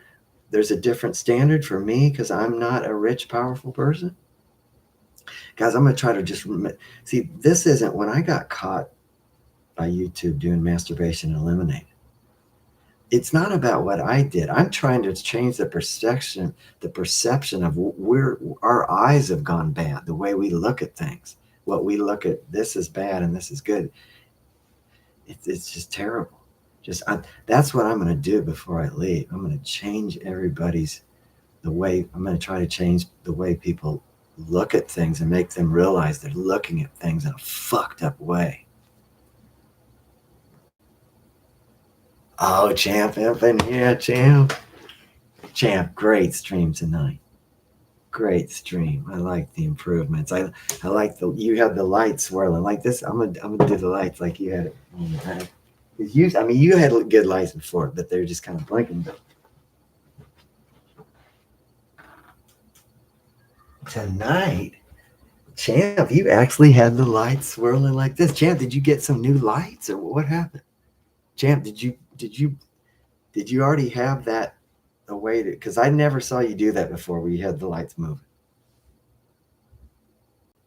A: there's a different standard for me because I'm not a rich, powerful person. Guys, I'm going to try to just see, this isn't when I got caught by YouTube doing masturbation eliminated. It's not about what I did. I'm trying to change the perception of where our eyes have gone bad, the way we look at things, what we look at, this is bad and this is good. It's just terrible. That's what I'm going to do before I leave. I'm going to change everybody's the way. I'm going to try to change the way people look at things and make them realize they're looking at things in a fucked up way. Oh, Champ up in here, Champ. Champ, great stream tonight. Great stream. I like the improvements. I like you have the lights swirling like this. I'm gonna do the lights like you had it. You had good lights before, but they're just kind of blinking. Tonight, Champ, you actually had the lights swirling like this. Champ, did you get some new lights or what happened? Champ, did you already have that a way to? Because I never saw you do that before, where you had the lights moving.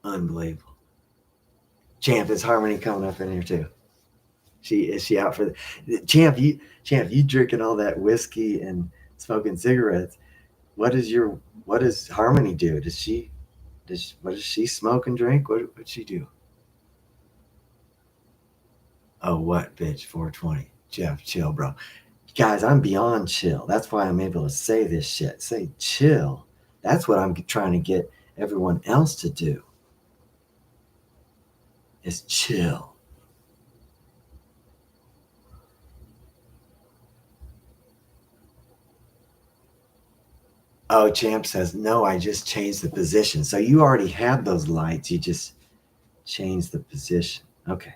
A: Unbelievable. Champ, is Harmony coming up in here too? Is she out for the Champ? You drinking all that whiskey and smoking cigarettes? What does Harmony do? What does she smoke and drink? What'd she do? Oh, what bitch? 420. Jeff, chill, bro. Guys, I'm beyond chill. That's why I'm able to say this shit. Say chill. That's what I'm trying to get everyone else to do. Is chill. Oh, Champ says, no, I just changed the position. So you already had those lights. You just changed the position. Okay.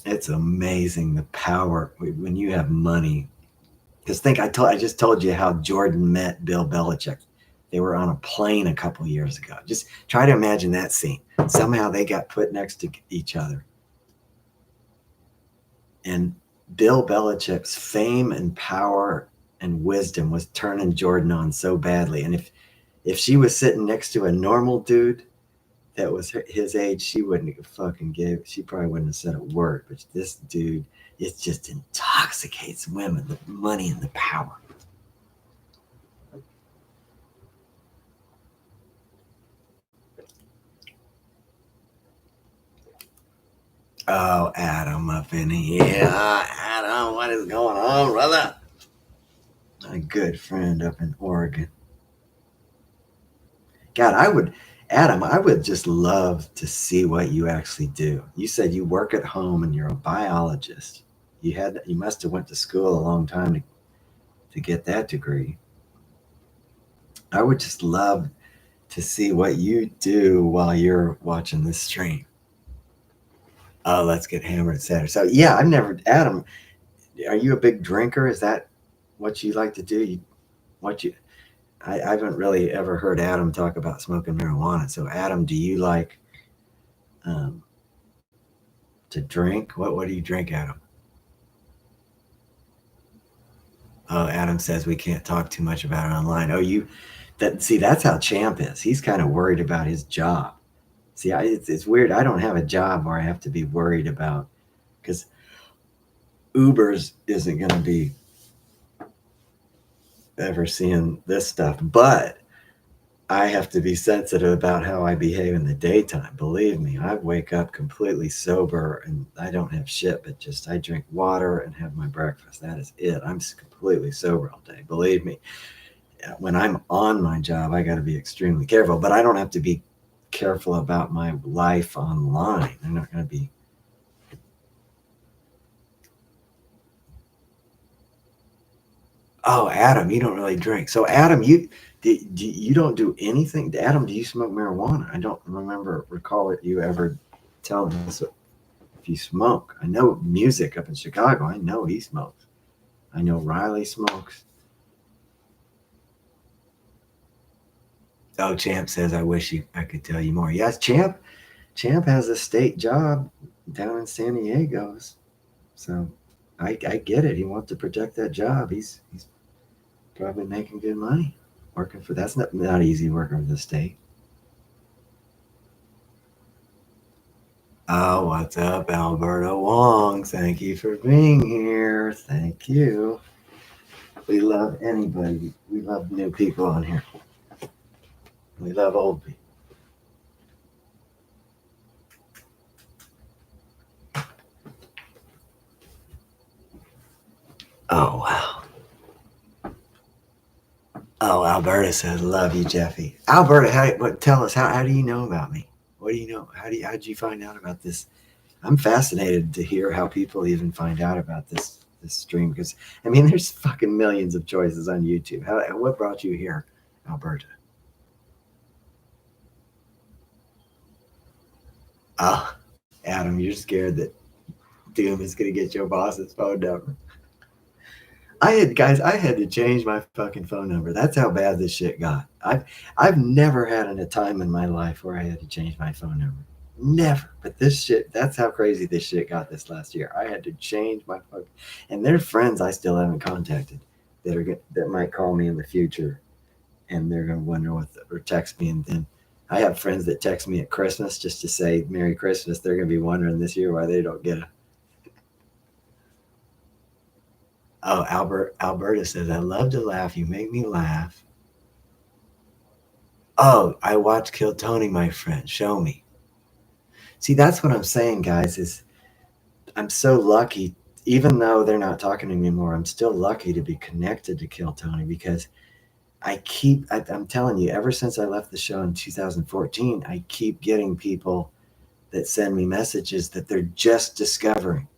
A: It's amazing the power when you have money. Because I just told you how Jordan met Bill Belichick. They were on a plane a couple years ago. Just try to imagine that scene. Somehow they got put next to each other. And Bill Belichick's fame and power and wisdom was turning Jordan on so badly. And if she was sitting next to a normal dude that was his age, she wouldn't have fucking she probably wouldn't have said a word. But this dude, it just intoxicates women, the money and the power. Oh, Adam up in here. Adam, what is going on, brother? My good friend up in Oregon. God, Adam, I would just love to see what you actually do. You said you work at home and you're a biologist. You must have went to school a long time to get that degree. I would just love to see what you do while you're watching this stream. Oh, let's get hammered, etc. So yeah, Adam, are you a big drinker? Is that what you like to do? I haven't really ever heard Adam talk about smoking marijuana. So Adam, do you like to drink? What do you drink, Adam? Oh, Adam says we can't talk too much about it online. Oh, that's how Champ is. He's kind of worried about his job. See, it's weird. I don't have a job where I have to be worried about, because Uber's isn't going to be ever seeing this stuff, but I have to be sensitive about how I behave in the daytime. Believe me, I wake up completely sober and I don't have shit, but just I drink water and have my breakfast. That is it. I'm completely sober all day. Believe me, when I'm on my job, I got to be extremely careful, but I don't have to be careful about my life online. I'm not going to be. Oh, Adam, you don't really drink. So Adam, you don't do anything. Adam, do you smoke marijuana? I don't recall it you ever telling us if you smoke. I know music up in Chicago. I know he smokes. I know Riley smokes. Oh, Champ says, I wish I could tell you more. Yes, Champ has a state job down in San Diego. So I get it. He wants to protect that job. He's probably making good money working for that's not easy working for the state. Oh, what's up, Alberta Wong? Thank you for being here. Thank you. We love anybody. We love new people on here. We love old people. Oh, wow. Oh, Alberta says, love you, Jeffy. Alberta, tell us, how do you know about me? What do you know? How did you find out about this? I'm fascinated to hear how people even find out about this stream, because I mean, there's fucking millions of choices on YouTube. What brought you here, Alberta? Oh, Adam, you're scared that Doom is gonna get your boss's phone number. I had to change my fucking phone number. That's how bad this shit got. I've never had a time in my life where I had to change my phone number. Never. But this shit, that's how crazy this shit got this last year. I had to change my phone. And there's friends I still haven't contacted that might call me in the future, and they're gonna wonder or text me, and then I have friends that text me at Christmas just to say Merry Christmas. They're gonna be wondering this year why they don't get a. Oh, Alberta says, I love to laugh. You make me laugh. Oh, I watched Kill Tony, my friend. Show me. See, that's what I'm saying, guys, is I'm so lucky, even though they're not talking to me anymore, I'm still lucky to be connected to Kill Tony, because I'm telling you, ever since I left the show in 2014, I keep getting people that send me messages that they're just discovering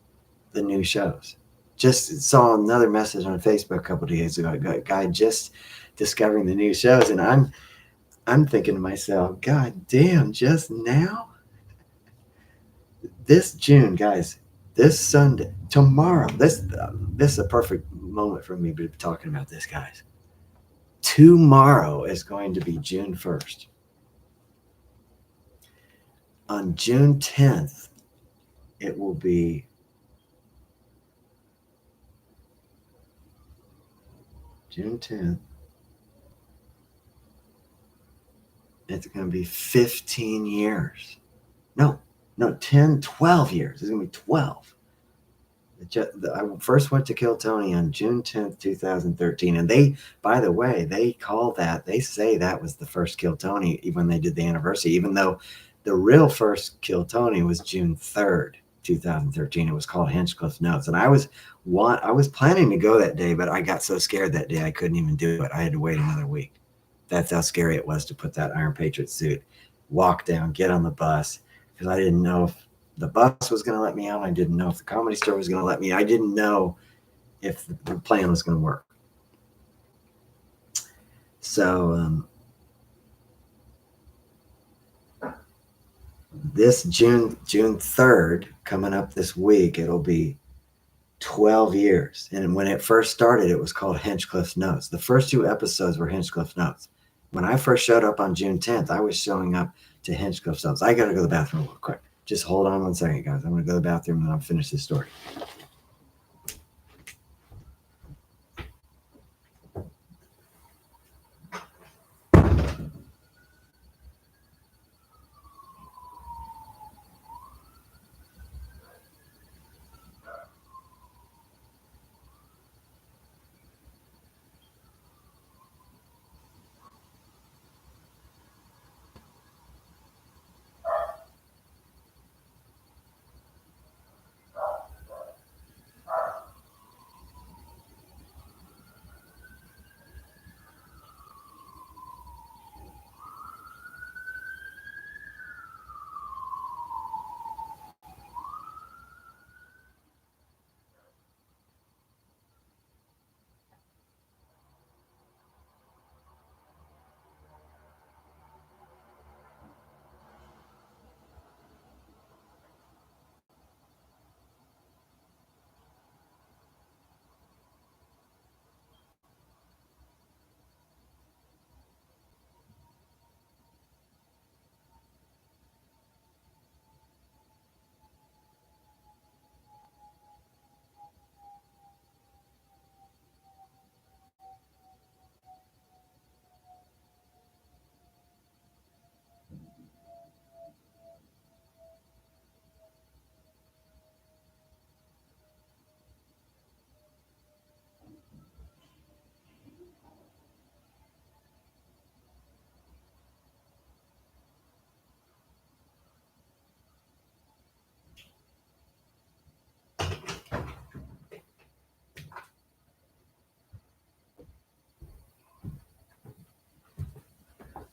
A: the new shows. Just saw another message on Facebook a couple of days ago. A guy just discovering the new shows, and I'm thinking to myself, God damn, just now? This June, guys, this Sunday, tomorrow, this is a perfect moment for me to be talking about this, guys. Tomorrow is going to be June 1st. On June 10th, it will be June 10th. It's going to be 15 years. No, 10, 12 years. It's going to be 12. I first went to Kill Tony on June 10th, 2013. And by the way, they say that was the first Kill Tony when they did the anniversary, even though the real first Kill Tony was June 3rd, 2013. It was called Hinchcliffe Notes. And I was planning to go that day, but I got so scared that day I couldn't even do it. I had to wait another week. That's how scary it was to put that Iron Patriot suit, walk down, get on the bus, because I didn't know if the bus was going to let me out. I didn't know if the Comedy Store was going to let me. I didn't know if the plan was going to work. So this June 3rd, coming up this week, it'll be 12 years. And when it first started, it was called Hinchcliffe's Notes. The first 2 episodes were Hinchcliffe's Notes. When I first showed up on June 10th, I was showing up to Hinchcliffe's Notes. I got to go to the bathroom real quick. Just hold on one second, guys. I'm going to go to the bathroom and I'll finish this story.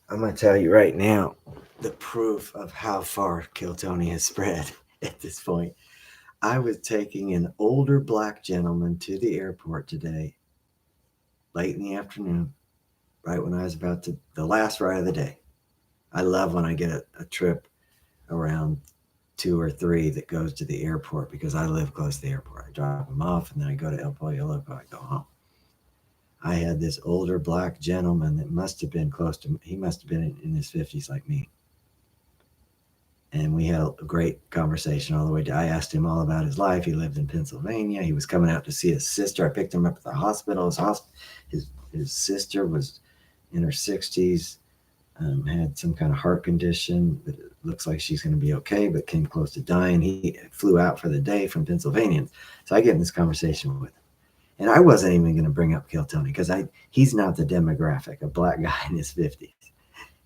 A: I'm going to tell you right now the proof of how far Kill Tony has spread at this point. I was taking an older black gentleman to the airport today, late in the afternoon, right when I was about to, the last ride of the day. I love when I get a trip around 2 or 3 that goes to the airport because I live close to the airport. I drop him off and then I go to El Pollo Loco. I go home. I had this older black gentleman that must have been close to, he must have been in his 50s like me. And we had a great conversation all the way. I asked him all about his life. He lived in Pennsylvania. He was coming out to see his sister. I picked him up at the hospital. His sister was in her 60s, had some kind of heart condition, but it looks like she's going to be okay, but came close to dying. He flew out for the day from Pennsylvania. So I get in this conversation with him. And I wasn't even going to bring up Kill Tony because he's not the demographic, a black guy in his 50s.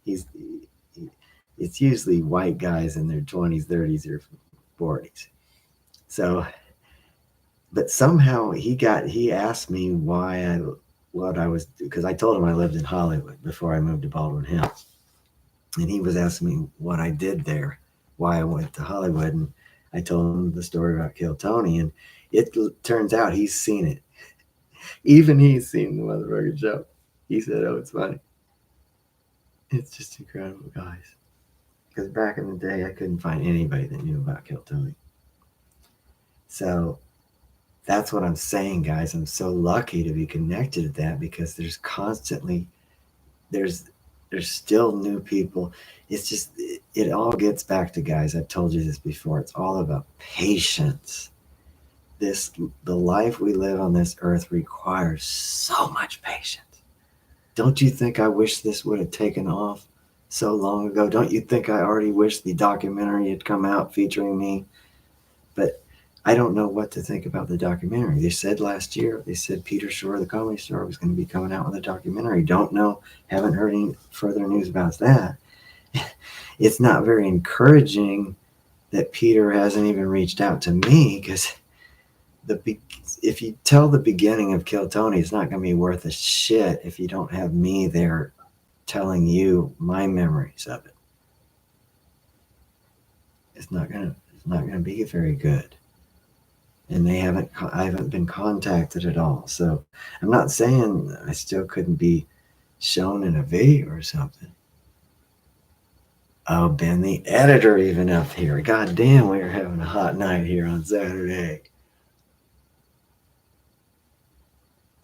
A: He's it's usually white guys in their 20s, 30s, or 40s. So, but somehow he asked me what I was, because I told him I lived in Hollywood before I moved to Baldwin Hills. And he was asking me what I did there, why I went to Hollywood. And I told him the story about Kill Tony. And it turns out he's seen it. Even he's seen the motherfucking show. He said, oh, it's funny. It's just incredible, guys. Because back in the day, I couldn't find anybody that knew about Kill Tony. So that's what I'm saying, guys. I'm so lucky to be connected to that because there's constantly, there's still new people. It's just, it all gets back to, guys, I've told you this before, it's all about patience. The life we live on this earth requires so much patience. Don't you think I wish this would have taken off so long ago? Don't you think I already wish the documentary had come out featuring me? But I don't know what to think about the documentary. They said last year, they said Peter Shore, the Comedy Store, was going to be coming out with a documentary. Don't know, haven't heard any further news about that. It's not very encouraging that Peter hasn't even reached out to me because if you tell the beginning of Kill Tony, it's not going to be worth a shit if you don't have me there telling you my memories of it. It's not gonna be very good. And I haven't been contacted at all. So I'm not saying I still couldn't be shown in a video or something. Oh, Ben, the editor, even up here. God damn, we are having a hot night here on Saturday.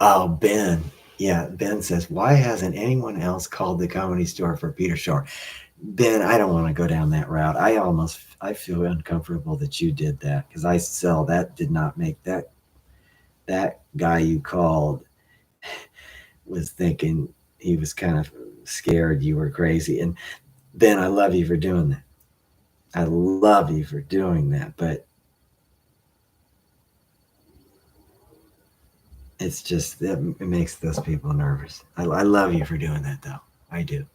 A: Oh, Ben. Yeah, Ben says, why hasn't anyone else called the Comedy Store for Peter Shore? Ben, I don't want to go down that route. I feel uncomfortable that you did that because that did not make that guy you called was thinking he was kind of scared you were crazy. And Ben, I love you for doing that. I love you for doing that, but it's just, it makes those people nervous. I love you for doing that, though. I do.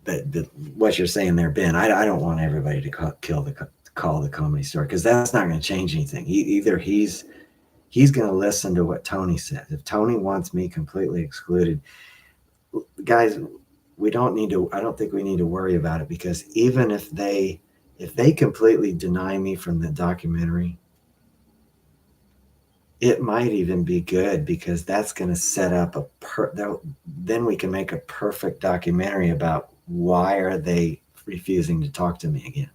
A: But what you're saying there, Ben, I don't want everybody to call the Comedy Store because that's not going to change anything. Either he's going to listen to what Tony says. If Tony wants me completely excluded, guys, I don't think we need to worry about it because even if they completely deny me from the documentary, it might even be good because that's going to set up then we can make a perfect documentary about why are they refusing to talk to me again.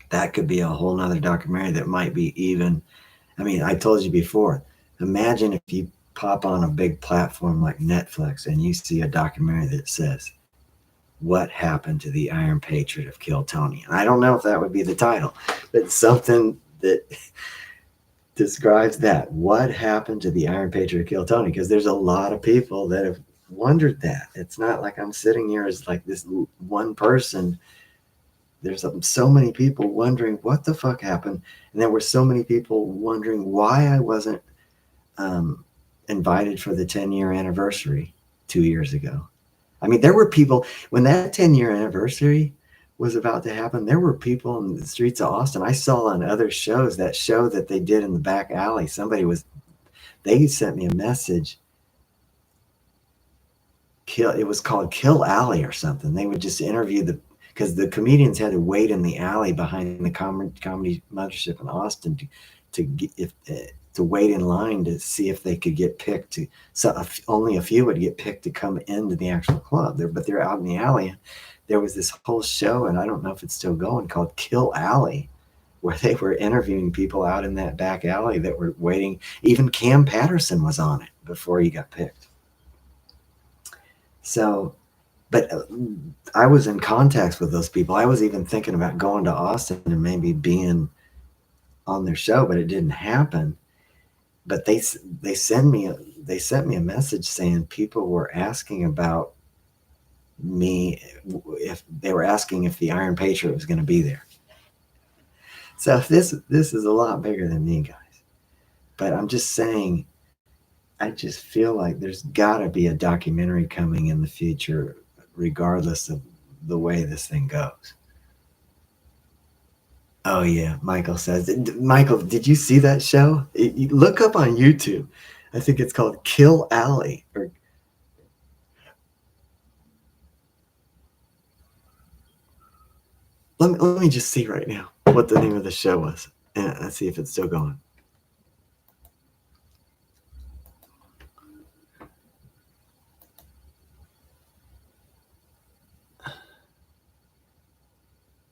A: That could be a whole nother documentary that might be even, I mean, I told you before, imagine if you pop on a big platform like Netflix and you see a documentary that says, what happened to the Iron Patriot of Kill Tony? And I don't know if that would be the title, but something that describes that. What happened to the Iron Patriot of Kill Tony? Because there's a lot of people that have wondered that. It's not like I'm sitting here as like this one person. There's so many people wondering what the fuck happened. And there were so many people wondering why I wasn't invited for the 10-year anniversary 2 years ago. I mean, there were people, when that 10-year anniversary was about to happen, there were people in the streets of Austin. I saw on other shows, that show that they did in the back alley, they sent me a message. It was called Kill Alley or something. They would just interview because the comedians had to wait in the alley behind the comedy mothership in Austin to wait in line to see if they could get picked to. So only a few would get picked to come into the actual club there, but they're out in the alley. There was this whole show, and I don't know if it's still going, called Kill Alley, where they were interviewing people out in that back alley that were waiting. Even Cam Patterson was on it before he got picked. So, but I was in contacts with those people. I was even thinking about going to Austin and maybe being on their show, but it didn't happen. But they sent me a message saying people were asking about me, if they were asking if the Iron Patriot was going to be there. So this is a lot bigger than me, guys. But I'm just saying, I just feel like there's got to be a documentary coming in the future, regardless of the way this thing goes. Oh yeah, Michael says. Michael, did you see that show? Look up on YouTube. I think it's called Kill Alley. Let me just see right now what the name of the show was, and let's see if it's still going.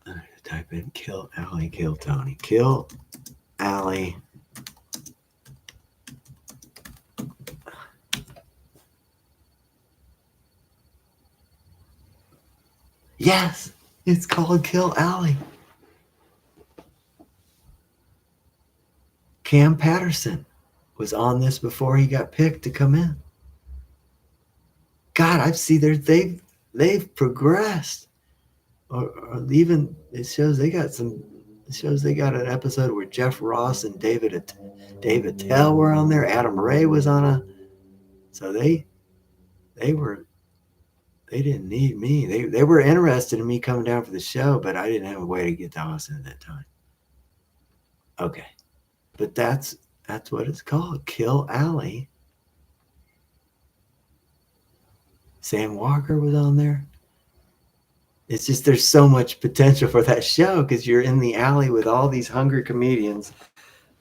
A: I'm going to type in Kill Alley, Kill Tony. Kill Alley. Yes, it's called Kill Alley. Cam Patterson was on this before he got picked to come in. God, I've seen they've progressed. Or even it shows they got an episode where Jeff Ross and David Attell were on there. Adam Ray was on a. So they didn't need me. They were interested in me coming down for the show, but I didn't have a way to get to Austin at that time. Okay, but that's what it's called, Kill Alley. Sam Walker was on there. It's just there's so much potential for that show because you're in the alley with all these hungry comedians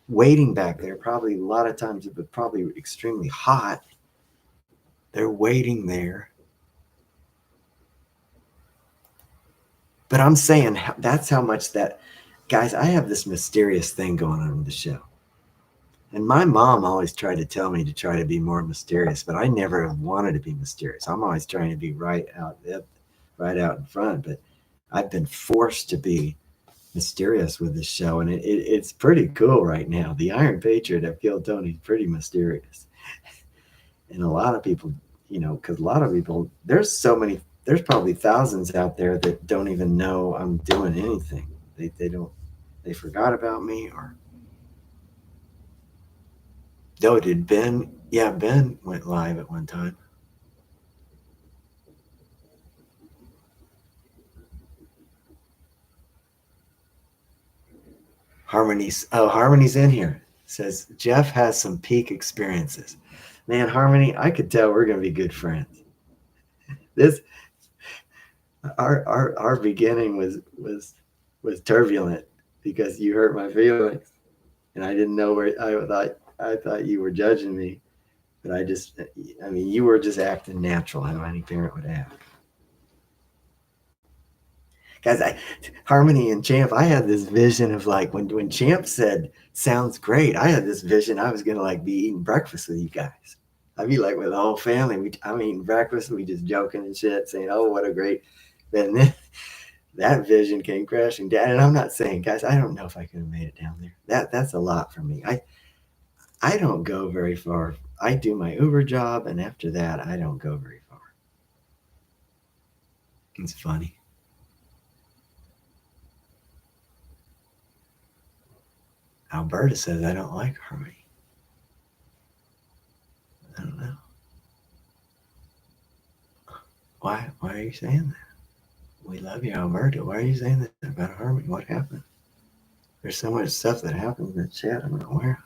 A: waiting back there. Probably a lot of times it was probably extremely hot. They're waiting there. But I'm saying that's how much that, guys, I have this mysterious thing going on with the show. And my mom always tried to tell me to try to be more mysterious, but I never wanted to be mysterious. I'm always trying to be right out in front. But I've been forced to be mysterious with this show, and it's pretty cool right now. The Iron Patriot of Kill Tony is pretty mysterious. And a lot of people, because a lot of people, there's probably thousands out there that don't even know I'm doing anything. They forgot about me, or did Ben? Yeah, Ben went live at one time. Harmony's in here. Says Jeff has some peak experiences. Man, Harmony, I could tell we're gonna be good friends. Our beginning was turbulent because you hurt my feelings, and I didn't know where I thought you were judging me, but you were just acting natural how any parent would act. Guys, Harmony and Champ, I had this vision of like when Champ said sounds great, I had this vision I was gonna like be eating breakfast with you guys. I'd be like with the whole family. I'm eating breakfast, we just joking and shit, saying, "Oh, what a great." And then that vision came crashing down. And I'm not saying, guys, I don't know if I could have made it down there. That's a lot for me. I don't go very far. I do my Uber job, and after that, I don't go very far. It's funny. Alberta says I don't like Harmony. I don't know. Why are you saying that? We love you, Alberta. Why are you saying that about Harmony? What happened? There's so much stuff that happens in the chat I'm not aware of.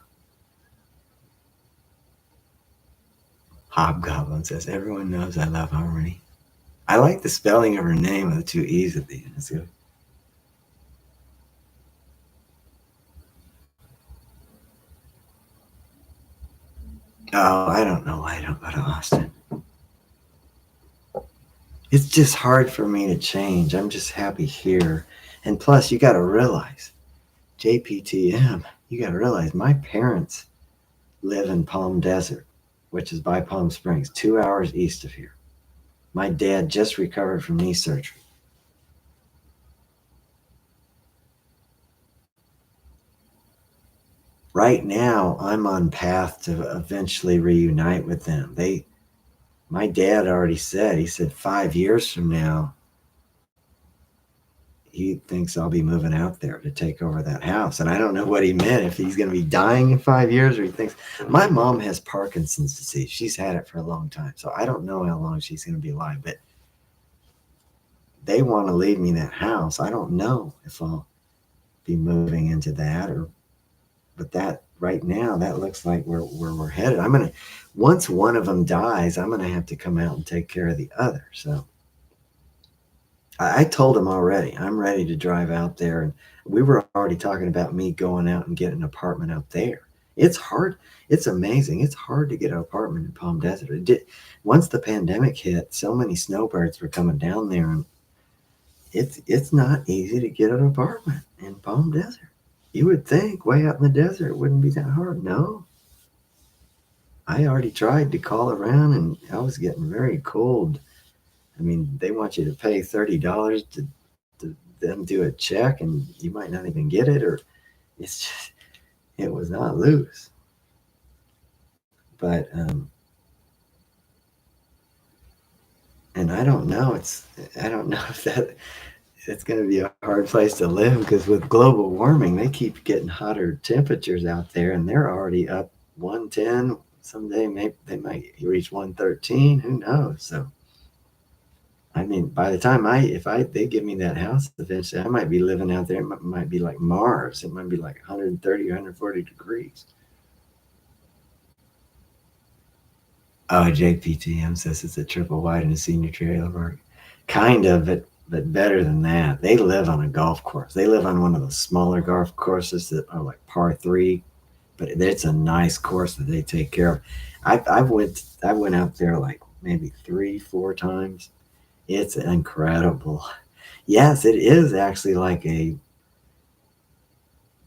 A: Hobgoblin says, everyone knows I love Harmony. I like the spelling of her name with the two E's at the end. It's good. Oh, I don't know why I don't go to Austin. It's just hard for me to change. I'm just happy here. And plus, you got to realize, JPTM, you got to realize my parents live in Palm Desert, which is by Palm Springs, 2 hours east of here. My dad just recovered from knee surgery. Right now, I'm on path to eventually reunite with them. My dad already said, he said 5 years from now, he thinks I'll be moving out there to take over that house. And I don't know what he meant, if he's going to be dying in 5 years, or he thinks. My mom has Parkinson's disease. She's had it for a long time. So I don't know how long she's going to be alive, but they want to leave me that house. I don't know if I'll be moving into that, but that right now, that looks like where we're headed. Once one of them dies, I'm going to have to come out and take care of the other. So I told him already, I'm ready to drive out there. And we were already talking about me going out and getting an apartment out there. It's hard. It's amazing. It's hard to get an apartment in Palm Desert. Once the pandemic hit, so many snowbirds were coming down there, and it's not easy to get an apartment in Palm Desert. You would think way out in the desert it wouldn't be that hard. No. I already tried to call around, and I was getting very cold. I mean, they want you to pay $30 to them do a check, and you might not even get it, or it was not loose. But and I don't know. I don't know if it's going to be a hard place to live, because with global warming, they keep getting hotter temperatures out there, and they're already up 110. Someday maybe they might reach 113. Who knows? So, I mean, by the time they give me that house eventually, I might be living out there. It might be like Mars. It might be like 130 or 140 degrees. Oh, JPTM says it's a triple wide and a senior trailer park. Kind of, but better than that. They live on a golf course. They live on one of the smaller golf courses that are like par three, but it's a nice course that they take care of. I went out there like maybe 3-4 times. It's incredible. Yes, it is actually like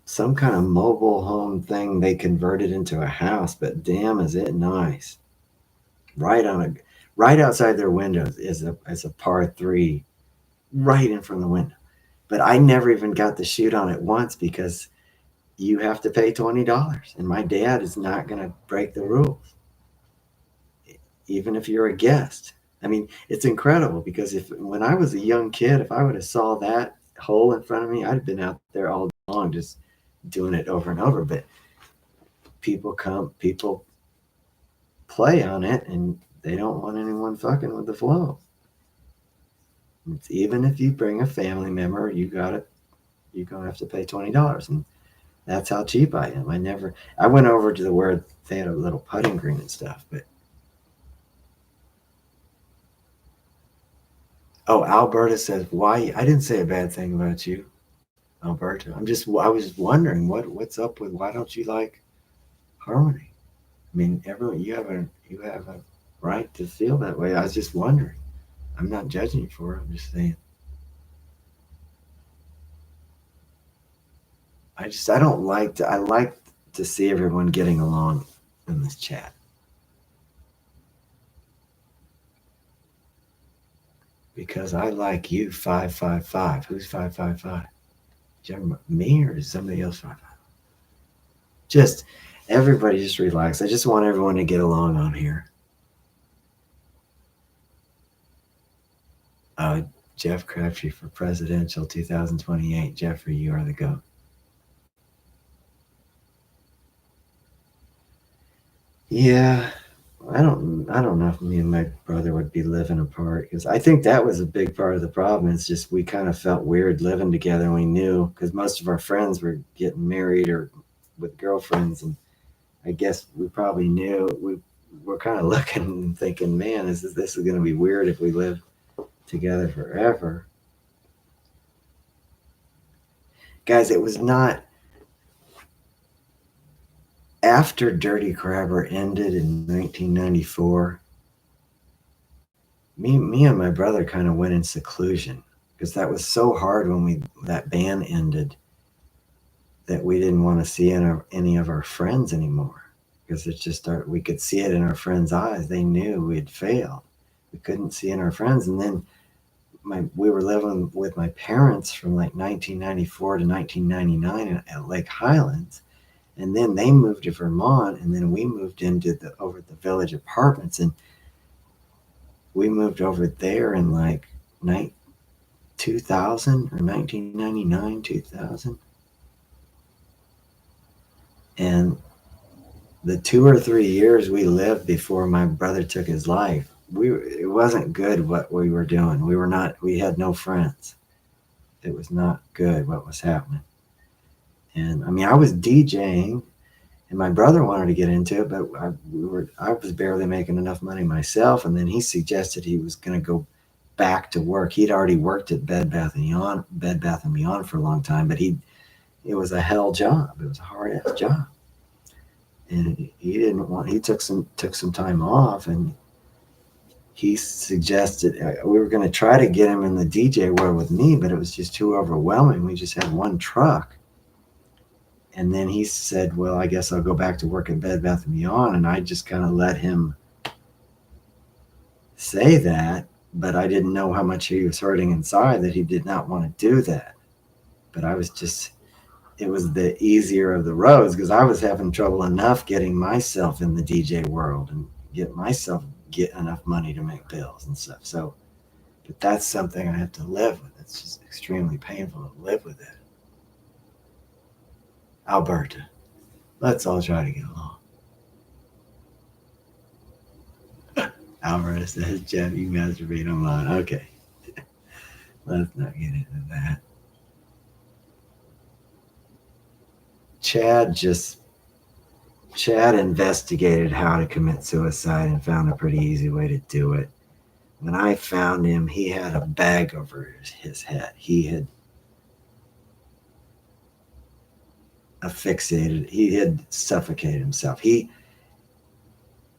A: some kind of mobile home thing they converted into a house, but damn, is it nice. Right outside their windows is a par three, right in front of the window. But I never even got to shoot on it once, because you have to pay $20, and my dad is not going to break the rules, even if you're a guest. I mean, it's incredible, because when I was a young kid, if I would have saw that hole in front of me, I'd have been out there all day long just doing it over and over. But people play on it, and they don't want anyone fucking with the flow. Even if you bring a family member, you're gonna have to pay $20, and that's how cheap I am. I went over to where they had a little putting green and stuff, but oh, Alberta says, why? I didn't say a bad thing about you, Alberta. I was wondering what's up with, why don't you like Harmony? I mean, everyone, you have a right to feel that way. I was just wondering. I'm not judging you for it. I'm just saying. I don't like to. I like to see everyone getting along in this chat, because I like you 555. Who's 555? Me, or is somebody else 555? Just everybody, just relax. I just want everyone to get along on here. Jeff Crabtree for presidential 2028. Jeffrey, you are the GOAT. Yeah, I don't know if me and my brother would be living apart, because I think that was a big part of the problem. It's just we kind of felt weird living together, and we knew, because most of our friends were getting married or with girlfriends, and I guess we probably knew we're kind of looking and thinking, man, this is going to be weird if we live together forever. Guys, it was not after Dirty Crabber ended in 1994. Me and my brother kind of went in seclusion because that was so hard when that band ended that we didn't want to see any of our friends anymore because it's just we could see it in our friends' eyes. They knew we had failed. We couldn't see in our friends, and then we were living with my parents from like 1994 to 1999 at Lake Highlands, and then they moved to Vermont, and then we moved into over at the Village Apartments, and we moved over there in like 2000 or 1999, 2000. And the 2 or 3 years we lived before my brother took his life, it wasn't good what we were doing. We had no friends. It was not good what was happening. And I mean, I was DJing, and my brother wanted to get into it, but I was barely making enough money myself. And then he suggested he was going to go back to work. He'd already worked at Bed Bath and Beyond for a long time, but it was a hell job. It was a hard ass job. And he took some time off, and he suggested we were going to try to get him in the DJ world with me, but it was just too overwhelming. We just had one truck. And then he said, well, I guess I'll go back to work at Bed Bath & Beyond. And I just kind of let him say that, but I didn't know how much he was hurting inside that he did not want to do that. But it was the easier of the roads because I was having trouble enough getting myself in the DJ world and get enough money to make bills and stuff. So, but that's something I have to live with. It's just extremely painful to live with it. Alberta, let's all try to get along. Alberta says, Jeff, you masturbate online. Okay. Let's not get into that. Chad investigated how to commit suicide and found a pretty easy way to do it. When I found him, he had a bag over his head. He had asphyxiated. He had suffocated himself.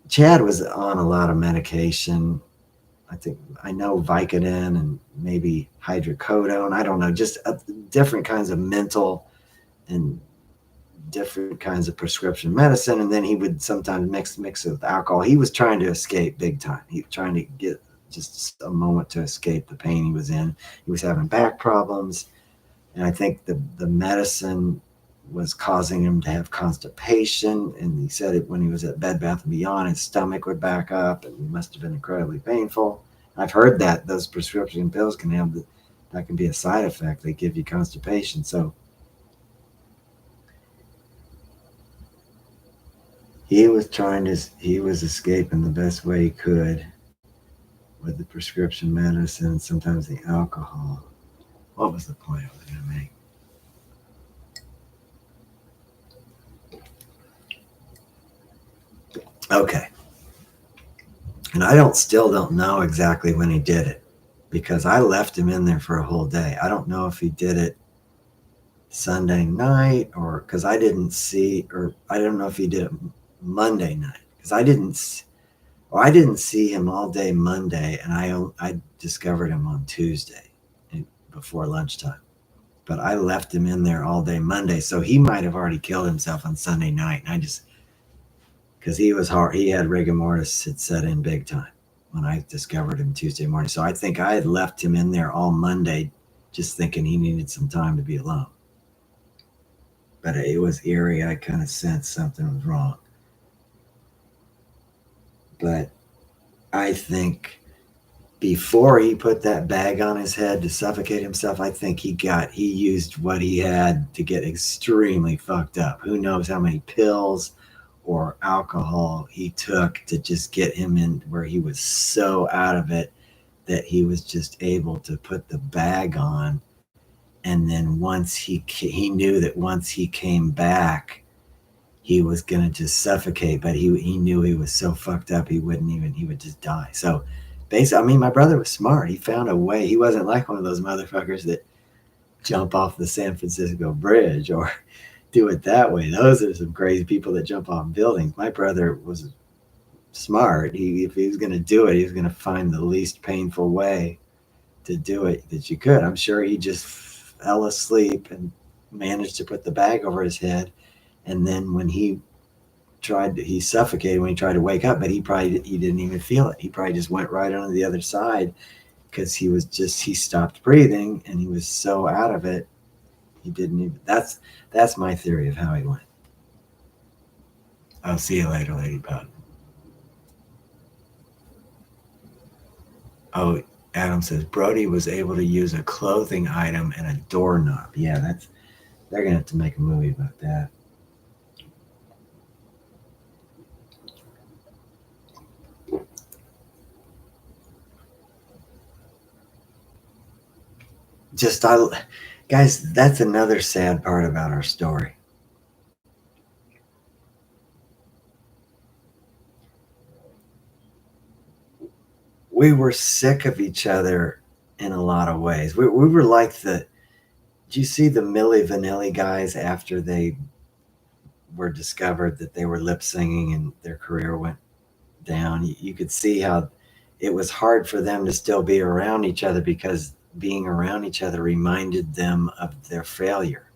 A: Chad was on a lot of medication. I know Vicodin and maybe hydrocodone. I don't know, just different kinds of mental and different kinds of prescription medicine. And then he would sometimes mix it with alcohol. He was trying to escape big time. He was trying to get just a moment to escape the pain he was in. He was having back problems. And I think the medicine was causing him to have constipation, and he said it when he was at Bed Bath & Beyond, his stomach would back up, and it must have been incredibly painful. I've heard that those prescription pills that can be a side effect. They give you constipation. So he was escaping the best way he could with the prescription medicine, sometimes the alcohol. What was the point I was going to make? Okay. And I still don't know exactly when he did it because I left him in there for a whole day. I don't know if he did it Sunday night or because I didn't see, or I don't know if he did it Monday night because I didn't see him all day Monday, and I discovered him on Tuesday before lunchtime. But I left him in there all day Monday, so he might have already killed himself on Sunday night, and because he was hard, he had rigor mortis had set in big time when I discovered him Tuesday morning. So I think I had left him in there all Monday, just thinking he needed some time to be alone. But it was eerie. I kind of sensed something was wrong. But I think before he put that bag on his head to suffocate himself, I think he used what he had to get extremely fucked up. Who knows how many pills or alcohol he took to just get him in where he was so out of it that he was just able to put the bag on. And then once he knew that once he came back, he was going to just suffocate, but he knew he was so fucked up he would just die. So basically, I mean, my brother was smart. He found a way. He wasn't like one of those motherfuckers that jump off the San Francisco Bridge or do it that way. Those are some crazy people that jump off buildings. My brother was smart. If he was going to do it, he was going to find the least painful way to do it that you could. I'm sure he just fell asleep and managed to put the bag over his head. And then when he suffocated when he tried to wake up, but he didn't even feel it. He probably just went right on the other side because he stopped breathing and he was so out of it. He didn't even, that's my theory of how he went. I'll see you later, Ladybug. Oh, Adam says Brody was able to use a clothing item and a doorknob. Yeah, they're gonna have to make a movie about that. Guys, that's another sad part about our story. We were sick of each other in a lot of ways. We were like did you see the Milli Vanilli guys after they were discovered that they were lip singing and their career went down? You could see how it was hard for them to still be around each other because being around each other reminded them of their failure.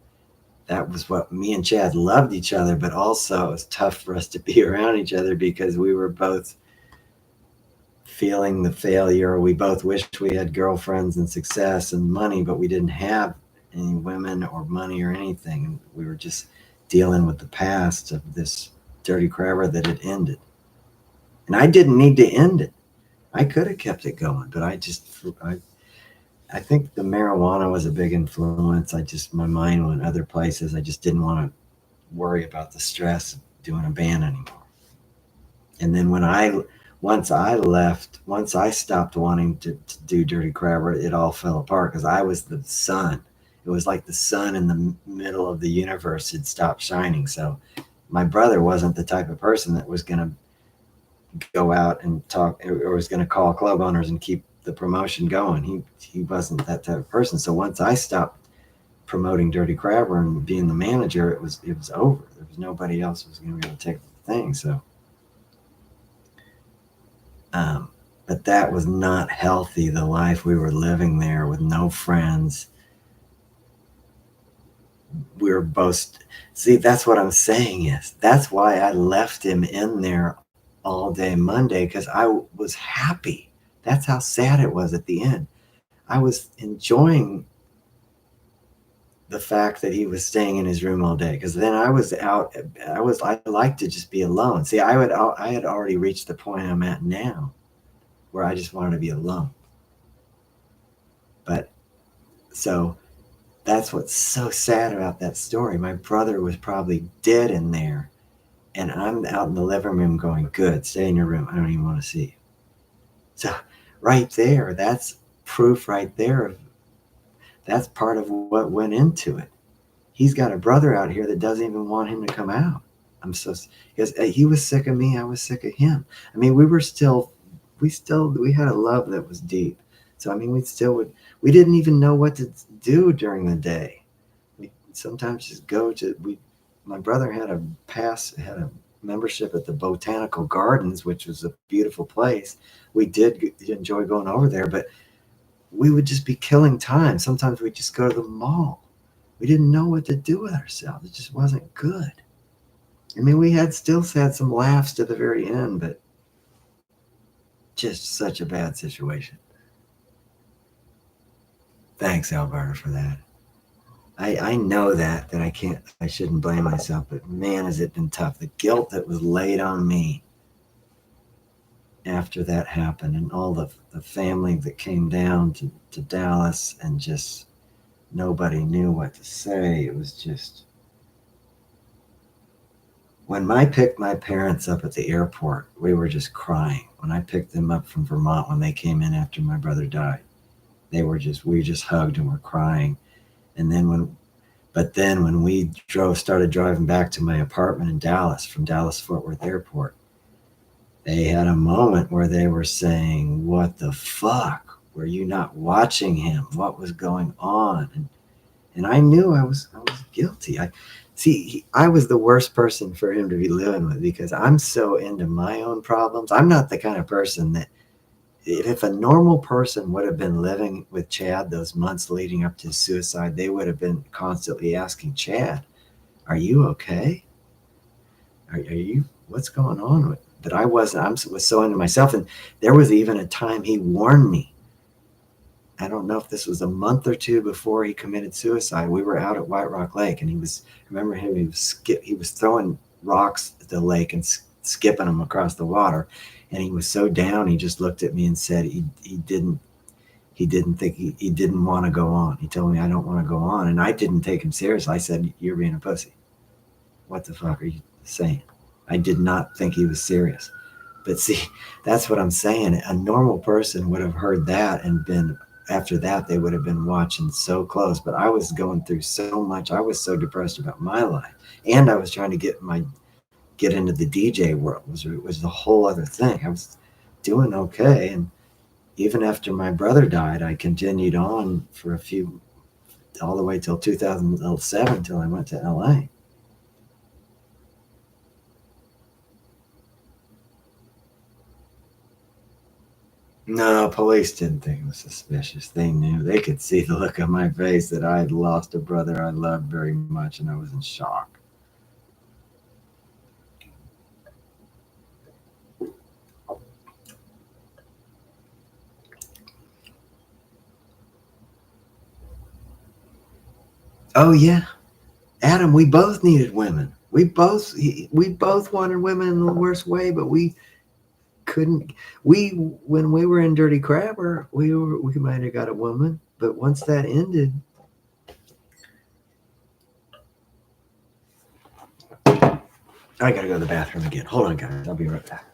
A: That was what me and Chad loved each other, but also it was tough for us to be around each other because we were both feeling the failure. We both wished we had girlfriends and success and money, but we didn't have any women or money or anything. We were just dealing with the past of this dirty crabber that had ended. And I didn't need to end it. I could have kept it going, but I think the marijuana was a big influence. My mind went other places. I just didn't want to worry about the stress of doing a band anymore. And then once I stopped wanting to do Dirty Crabber, it all fell apart because I was the sun. It was like the sun in the middle of the universe had stopped shining. So my brother wasn't the type of person that was going to go out and talk or was going to call club owners and keep the promotion going. He wasn't that type of person. So once I stopped promoting Dirty Crabber and being the manager, it was over. There was nobody else who was going to be able to take the thing. So but that was not healthy, the life we were living there with no friends. We were both, see, that's what I'm saying that's why I left him in there all day Monday, because I was happy. That's how sad it was at the end. I was enjoying the fact that he was staying in his room all day, because then I was out. I like to just be alone. See, I had already reached the point I'm at now where I just wanted to be alone. But so that's what's so sad about that story. My brother was probably dead in there, and I'm out in the living room going, good, stay in your room. I don't even want to see you. So right there, that's proof right there. That's part of what went into it. He's got a brother out here that doesn't even want him to come out. Because he was sick of me, I was sick of him. I mean, we had a love that was deep. So, I mean, we didn't even know what to do during the day. We sometimes just my brother had a membership at the Botanical Gardens, which was a beautiful place. We did enjoy going over there, but we would just be killing time. Sometimes we'd just go to the mall. We didn't know what to do with ourselves. It just wasn't good. I mean, we still had some laughs to the very end, but just such a bad situation. Thanks, Alberta, for that. I know that I shouldn't blame myself, but man, has it been tough. The guilt that was laid on me after that happened, and all the family that came down to Dallas, and just nobody knew what to say. It was just, when I picked my parents up at the airport, we were just crying. When I picked them up from Vermont, when they came in after my brother died, we just hugged and were crying. And then But then when we started driving back to my apartment in Dallas from Dallas Fort Worth Airport, they had a moment where they were saying, "What the fuck? Were you not watching him? What was going on?" And I knew I was guilty. I was the worst person for him to be living with because I'm so into my own problems. I'm not the kind of person that, if a normal person would have been living with Chad those months leading up to his suicide, they would have been constantly asking Chad, "Are you okay? Are you? What's going on with?" But I wasn't. Was so into myself, and there was even a time he warned me. I don't know if this was a month or two before he committed suicide. We were out at White Rock Lake, and remember him. He was throwing rocks at the lake and skipping them across the water, and he was so down. He just looked at me and said he didn't want to go on. He told me, "I don't want to go on," and I didn't take him serious. I said, "You're being a pussy. What the fuck are you saying?" I did not think he was serious. But see, that's what I'm saying. A normal person would have heard that and been, after that, they would have been watching so close. But I was going through so much. I was so depressed about my life. And I was trying to get into the DJ world. It was the whole other thing. I was doing okay. And even after my brother died, I continued on for all the way till 2007, till I went to LA. No, police didn't think it was suspicious. They knew. They could see the look on my face that I had lost a brother I loved very much, and I was in shock. Oh yeah, Adam. We both needed women. We both wanted women in the worst way, but we couldn't. When we were in Dirty Crabber, we might have got a woman, but once that ended, I gotta go to the bathroom again. Hold on, guys. I'll be right back.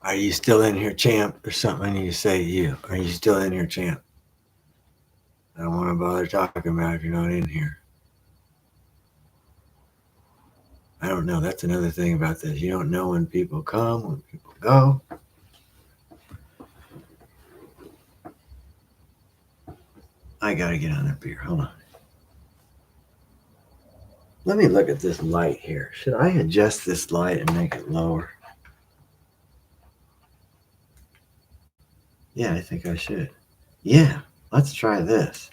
A: Are you still in here, champ? There's something I need to say to you. Are you still in here, champ? I don't want to bother talking about it if you're not in here. I don't know. That's another thing about this. You don't know when people come, when people go. I got to get on that beer. Hold on. Let me look at this light here. Should I adjust this light and make it lower? Yeah, I think I should. Yeah, let's try this.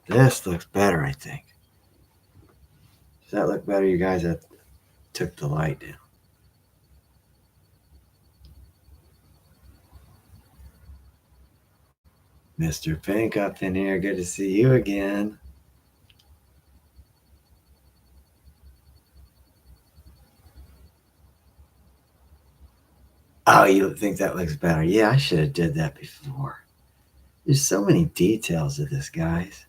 A: This looks better, I think. Does that look better, you guys? I took the light down. Mr. Pink up in here. Good to see you again. Oh, you think that looks better? Yeah, I should have did that before. There's so many details of this, guys.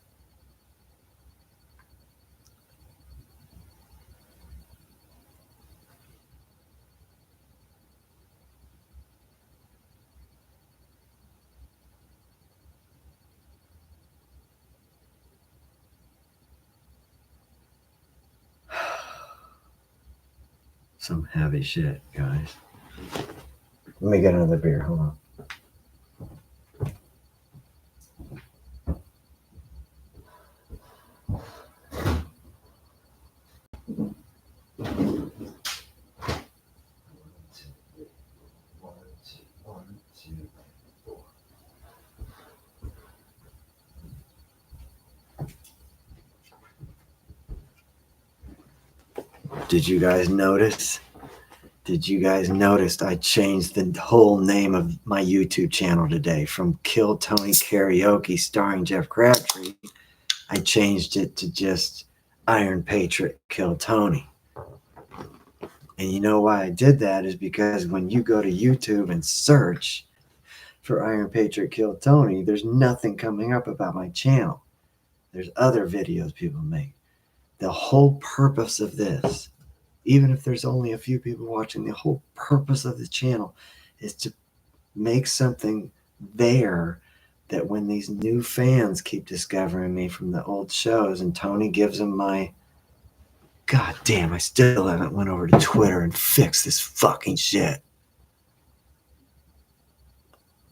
A: Some heavy shit, guys. Let me get another beer. Hold on. Did you guys notice? Did you guys notice I changed the whole name of my YouTube channel today from Kill Tony Karaoke starring Jeff Crabtree? I changed it to just Iron Patriot Kill Tony. And you know why I did that is because when you go to YouTube and search for Iron Patriot Kill Tony, there's nothing coming up about my channel. There's other videos people make. The whole purpose of this, even if there's only a few people watching, the whole purpose of the channel is to make something there that when these new fans keep discovering me from the old shows and Tony gives them my, God damn, I still haven't went over to Twitter and fixed this fucking shit.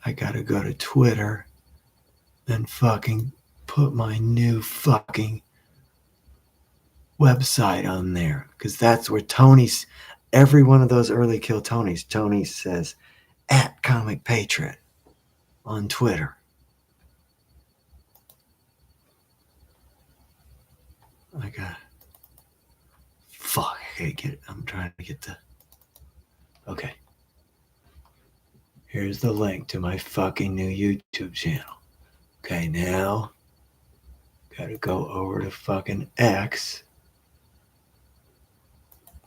A: I gotta go to Twitter and fucking put my new fucking website on there, because that's where Tony's, every one of those early Kill Tonys, Tony says @ComicPatriot on Twitter. I got, fuck, I gotta get it. I'm trying to get the, okay. Here's the link to my fucking new YouTube channel. Okay, now gotta go over to fucking X,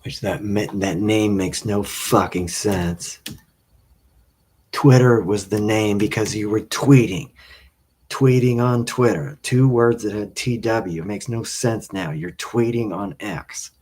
A: which that name makes no fucking sense. Twitter was the name because you were tweeting on Twitter. 2 words that had TW. It makes no sense now. You're tweeting on X.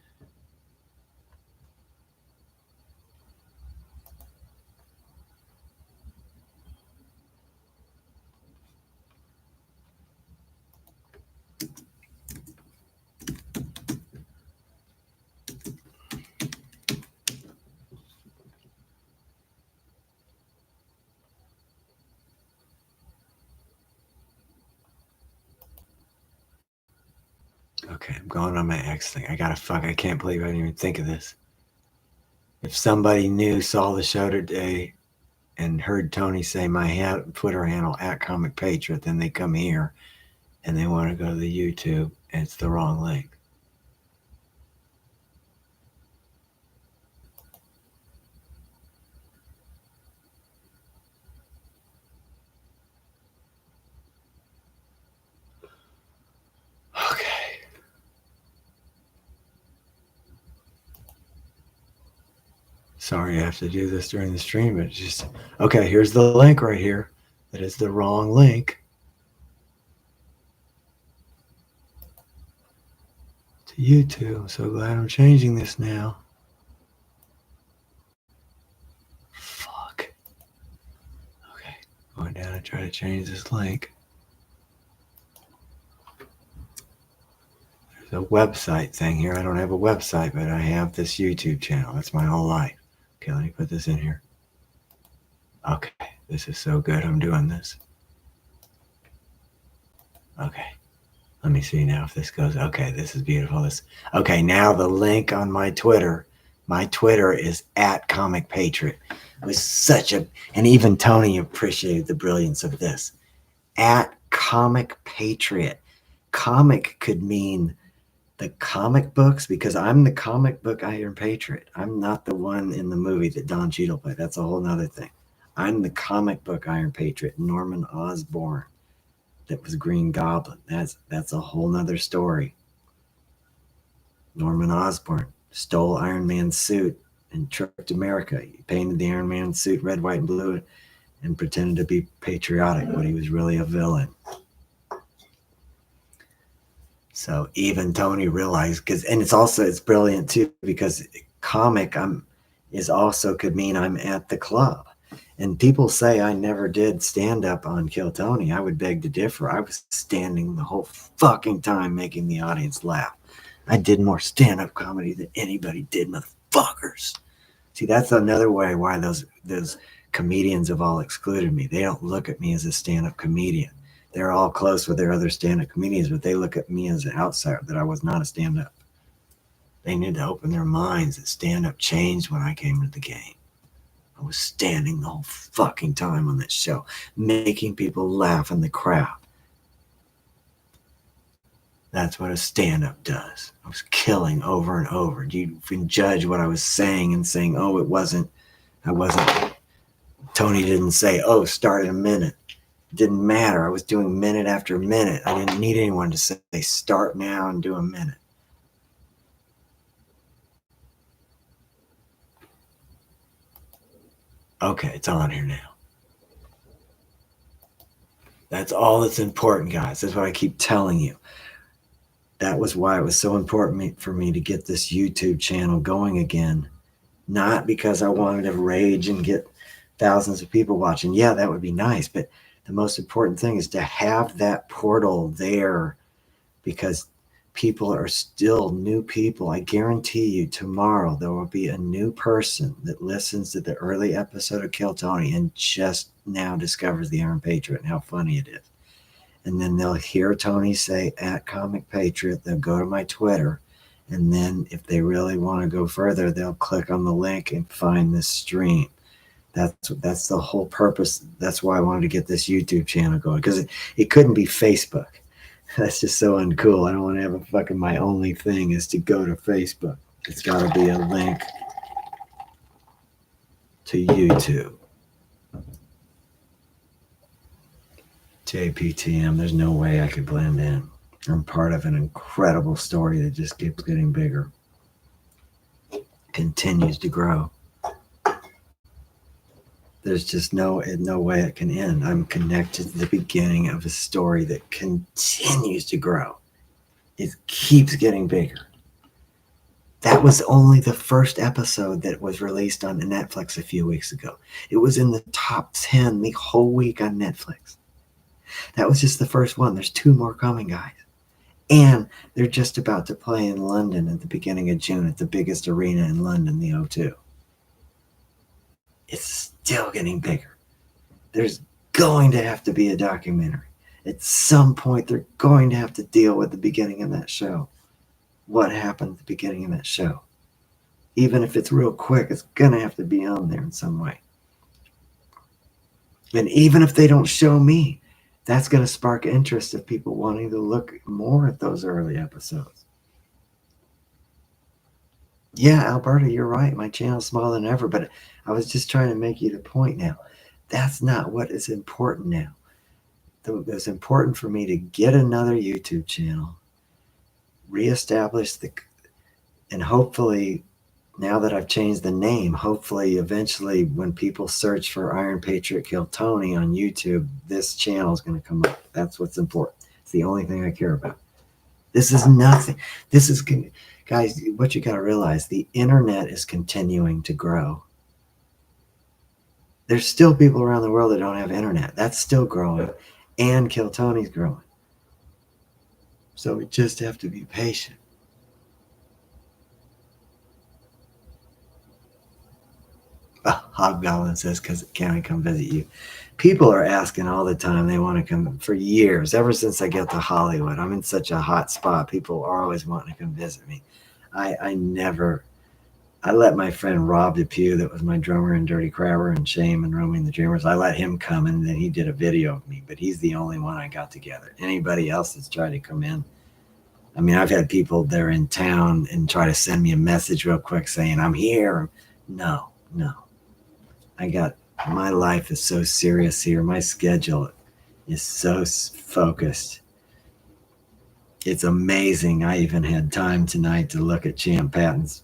A: Okay, I'm going on my X thing. I can't believe I didn't even think of this. If somebody new saw the show today and heard Tony say my Twitter handle @ComicPatriot, then they come here and they want to go to the YouTube and it's the wrong link. Okay. Sorry I have to do this during the stream, but it's just, okay, here's the link right here. That is the wrong link to YouTube. I'm so glad I'm changing this now. down and try to change this link. There's a website thing here. I don't have a website, but I have this YouTube channel. That's my whole life. Okay, let me put this in here. Okay, this is so good. I'm doing this. Okay, let me see now if this goes. Okay, this is beautiful. Okay, now the link on my Twitter. My Twitter is @ComicPatriot. It was and even Tony appreciated the brilliance of this. @ComicPatriot. Comic could mean the comic books, because I'm the comic book Iron Patriot. I'm not the one in the movie that Don Cheadle played. That's a whole nother thing. I'm the comic book Iron Patriot, Norman Osborn, that was Green Goblin. That's a whole nother story. Norman Osborn stole Iron Man's suit and tricked America. He painted the Iron Man suit red, white, and blue and pretended to be patriotic, but he was really a villain. So even Tony realized, and it's brilliant too, because comic is also could mean I'm at the club. And people say I never did stand up on Kill Tony. I would beg to differ. I was standing the whole fucking time making the audience laugh. I did more stand-up comedy than anybody did, motherfuckers. See, that's another way why those comedians have all excluded me. They don't look at me as a stand-up comedian. They're all close with their other stand-up comedians, but they look at me as an outsider, that I was not a stand-up. They need to open their minds that stand-up changed when I came into the game. I was standing the whole fucking time on that show, making people laugh in the crowd. That's what a stand-up does. I was killing over and over. You can judge what I was saying and saying, oh, I wasn't. Tony didn't say, oh, start in a minute. It didn't matter. I was doing minute after minute. I didn't need anyone to say, start now and do a minute. Okay, it's on here now. That's all that's important, guys. That's what I keep telling you. That was why it was so important for me to get this YouTube channel going again. Not because I wanted to rage and get thousands of people watching. Yeah, that would be nice. But the most important thing is to have that portal there, because people are still new people. I guarantee you tomorrow there will be a new person that listens to the early episode of Kill Tony and just now discovers the Iron Patriot and how funny it is. And then they'll hear Tony say @ComicPatriot. They'll go to my Twitter. And then if they really want to go further, they'll click on the link and find this stream. That's the whole purpose. That's why I wanted to get this YouTube channel going, because it couldn't be Facebook. That's just so uncool. I don't want to have a fucking, my only thing is to go to Facebook. It's got to be a link to YouTube. JPTM, there's no way I could blend in. I'm part of an incredible story that just keeps getting bigger. Continues to grow. There's just no way it can end. I'm connected to the beginning of a story that continues to grow. It keeps getting bigger. That was only the first episode that was released on Netflix a few weeks ago. It was in the top 10 the whole week on Netflix. That was just the first one. There's 2 more coming, guys. And they're just about to play in London at the beginning of June at the biggest arena in London, the O2. It's still getting bigger. There's going to have to be a documentary. At some point, they're going to have to deal with the beginning of that show. What happened at the beginning of that show? Even if it's real quick, it's going to have to be on there in some way. And even if they don't show me, that's going to spark interest of people wanting to look more at those early episodes. Yeah, Alberta, you're right. My channel's smaller than ever, but I was just trying to make you the point now. That's not what is important now. It's important for me to get another YouTube channel, reestablish and hopefully, now that I've changed the name, hopefully eventually when people search for Iron Patriot Kill Tony on YouTube, this channel is going to come up. That's what's important. It's the only thing I care about. This is nothing. This is, guys, what you got to realize, the internet is continuing to grow. There's still people around the world that don't have internet. That's still growing. And Kill Tony's growing. So we just have to be patient. Hobgoblin says, because can I come visit you? People are asking all the time. They want to come for years, ever since I got to Hollywood. I'm in such a hot spot. People are always wanting to come visit me. I let my friend Rob Depew, that was my drummer in Dirty Crabber and Shame and Roaming the Dreamers, I let him come, and then he did a video of me, but he's the only one I got together. Anybody else that's tried to come in, I mean, I've had people there in town and try to send me a message real quick saying, I'm here. No. My life is so serious here. My schedule is so focused. It's amazing. I even had time tonight to look at Champ Patton's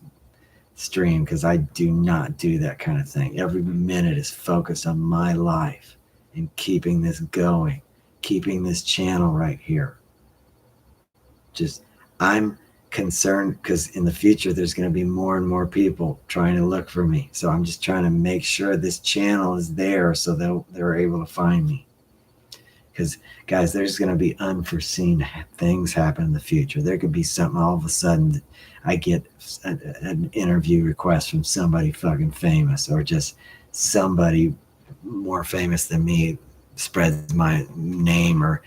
A: stream, because I do not do that kind of thing. Every minute is focused on my life and keeping this going, keeping this channel right here. Just, I'm concerned because in the future there's going to be more and more people trying to look for me. So I'm just trying to make sure this channel is there so they're able to find me. Because, guys, there's going to be unforeseen things happen in the future. There could be something all of a sudden, I get an interview request from somebody fucking famous, or just somebody more famous than me spreads my name, or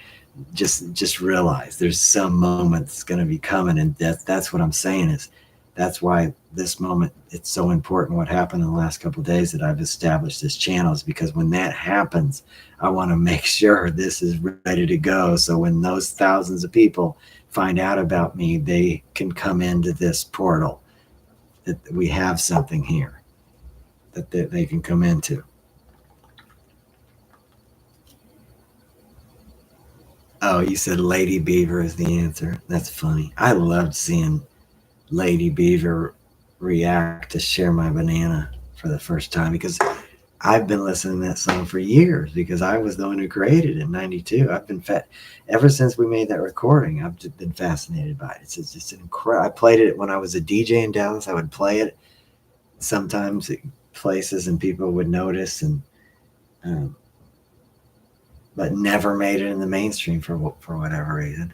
A: just realize there's some moment that's going to be coming. And that's what I'm saying, is that's why this moment, it's so important what happened in the last couple of days that I've established this channel, is because when that happens, I want to make sure this is ready to go. So when those thousands of people find out about me, they can come into this portal, that we have something here that they can come into. Oh, you said Lady Beaver is the answer. That's funny. I loved seeing Lady Beaver react to Share My Banana for the first time, because I've been listening to that song for years, because I was the one who created it in '92. I've been ever since we made that recording. I've just been fascinated by it. It's just an incredible. I played it when I was a DJ in Dallas. I would play it sometimes at places and people would notice, and but never made it in the mainstream for whatever reason.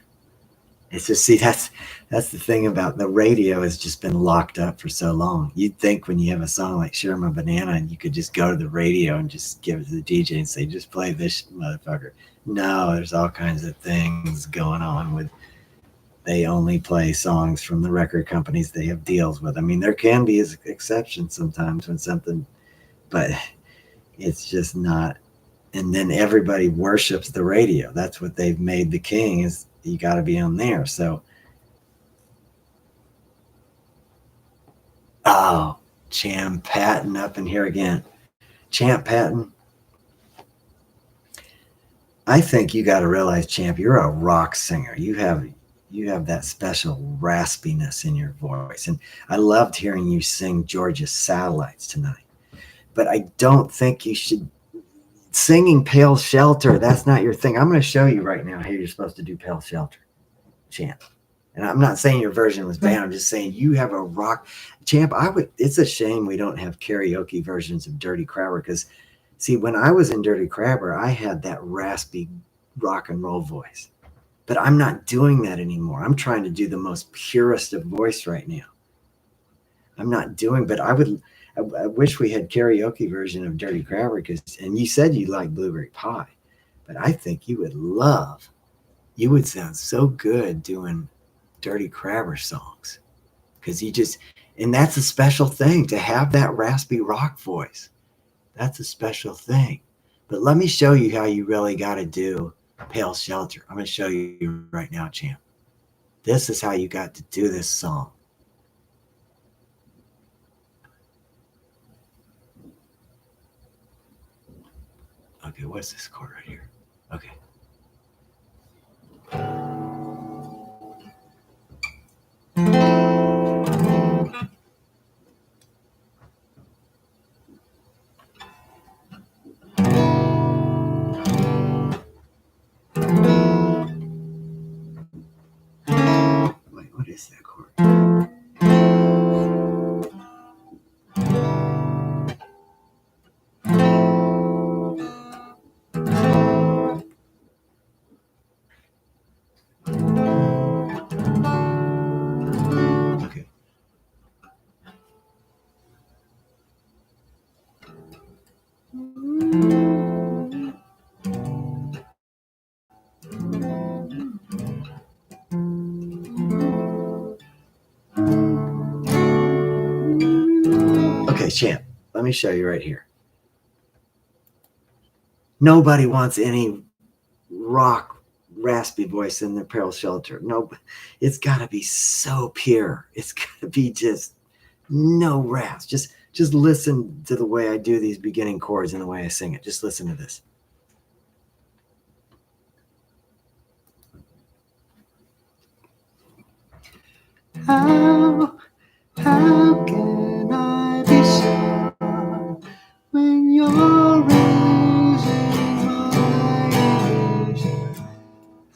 A: It's just, see, that's the thing about the radio, has just been locked up for so long. You'd think when you have a song like Share My Banana, and you could just go to the radio and just give it to the DJ and say, just play this motherfucker. No, there's all kinds of things going on with, they only play songs from the record companies they have deals with. I mean, there can be exceptions sometimes when something, but it's just not. And then everybody worships the radio. That's what they've made the king, is you got to be on there. So, oh, Champ Patton up in here again. Champ Patton, I think you got to realize, Champ, you're a rock singer. You have that special raspiness in your voice. And I loved hearing you sing Georgia's Satellites tonight. But I don't think you should, singing Pale Shelter, that's not your thing. I'm going to show you right now how you're supposed to do Pale Shelter, Champ. And I'm not saying your version was bad. I'm just saying you have a rock. Champ, it's a shame we don't have karaoke versions of Dirty Crabber, because, see, when I was in Dirty Crabber, I had that raspy rock and roll voice. But I'm not doing that anymore. I'm trying to do the most purest of voice right now. I'm not doing, but I wish we had karaoke version of Dirty Crabber, and you said you like Blueberry Pie, but I think you would sound so good doing Dirty Crabber songs, because and that's a special thing, to have that raspy rock voice. That's a special thing. But let me show you how you really got to do Pale Shelter. I'm going to show you right now, Champ. This is how you got to do this song. Okay, what's this chord right here? Okay. Wait, what is that chord? Okay, champ, let me show you right here. Nobody wants any rock raspy voice in their peril shelter. No, it's got to be so pure. It's got to be just no rasp. Just listen to the way I do these beginning chords and the way I sing it. Just listen to this. How can I be sure when you're raising my illusion?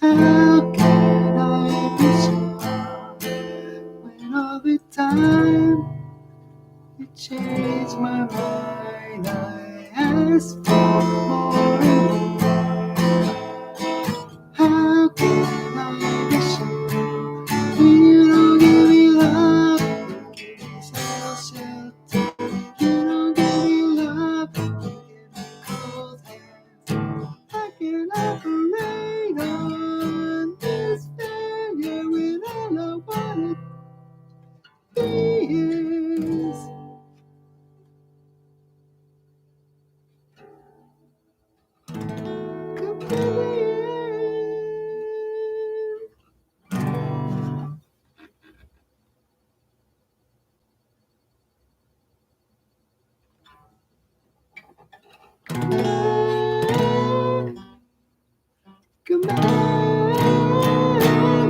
A: How can I be sure when all the time you change my mind? I ask for more and more. How can I be sure when you don't give me love? You don't give me love, you give me cold hands. I can operate on this failure when all I wanna be is completely.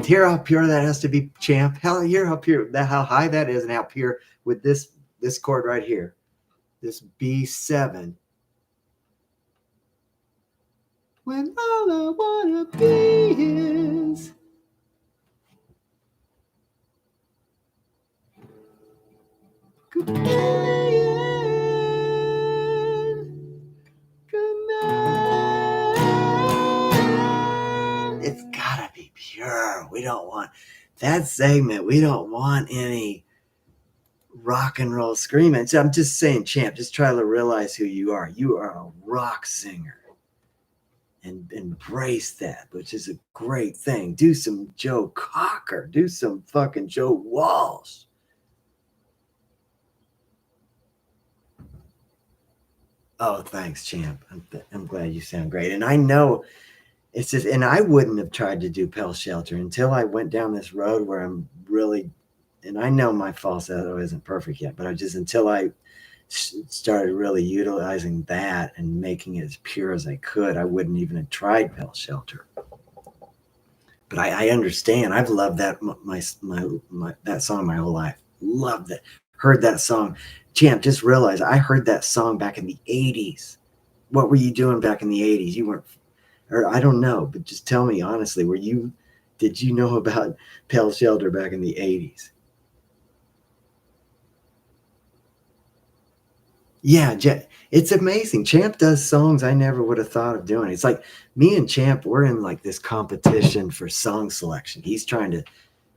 A: Hear how pure that has to be, champ. Hear how pure that, how high that is, and how pure with this chord right here, this B7. When all I wanna be is it's gotta be pure. We don't want that segment. We don't want any rock and roll screaming. So I'm just saying, champ, just try to realize who you are. You are a rock singer. And embrace that, which is a great thing. Do some Joe Cocker. Do some fucking Joe Walsh. Oh, thanks, champ. I'm glad you sound great. And I know it's just, and I wouldn't have tried to do Pell Shelter until I went down this road where I'm really, and I know my falsetto isn't perfect yet, but until I started really utilizing that and making it as pure as I could, I wouldn't even have tried Pell Shelter. But I understand. I've loved that that song my whole life. Loved it. Heard that song. Champ, just realize I heard that song back in the 80s. What were you doing back in the 80s? You weren't, or I don't know, but just tell me honestly, did you know about Pell Shelter back in the 80s? Yeah, it's amazing. Champ does songs I never would have thought of doing. It's like me and Champ, we're in like this competition for song selection.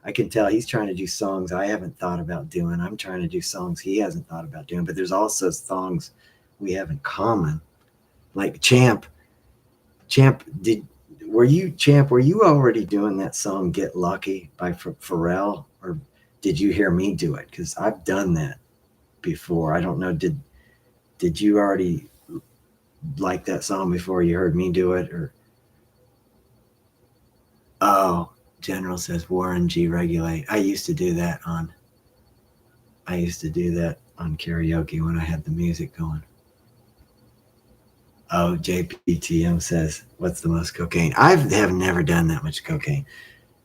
A: I can tell he's trying to do songs I haven't thought about doing. I'm trying to do songs he hasn't thought about doing, but there's also songs we have in common. Like Champ, were you already doing that song Get Lucky by Pharrell, or did you hear me do it? Because I've done that before. I don't know, did you already like that song before you heard me do it? Or oh, General says Warren G Regulate. I used to do that on karaoke when I had the music going. Oh, JPTM says, what's the most cocaine? I have never done that much cocaine.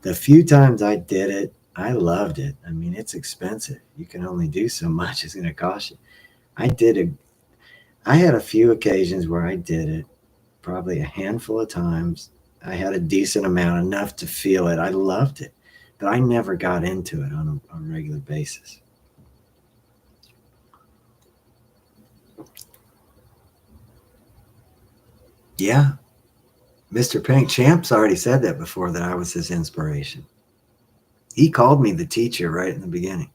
A: The few times I did it, I loved it. I mean, it's expensive. You can only do so much. It's going to cost you. I had a few occasions where I did it, probably a handful of times. I had a decent amount, enough to feel it. I loved it, but I never got into it on a regular basis. Yeah. Mr. Pink Champ's already said that before, that I was his inspiration. He called me the teacher right in the beginning.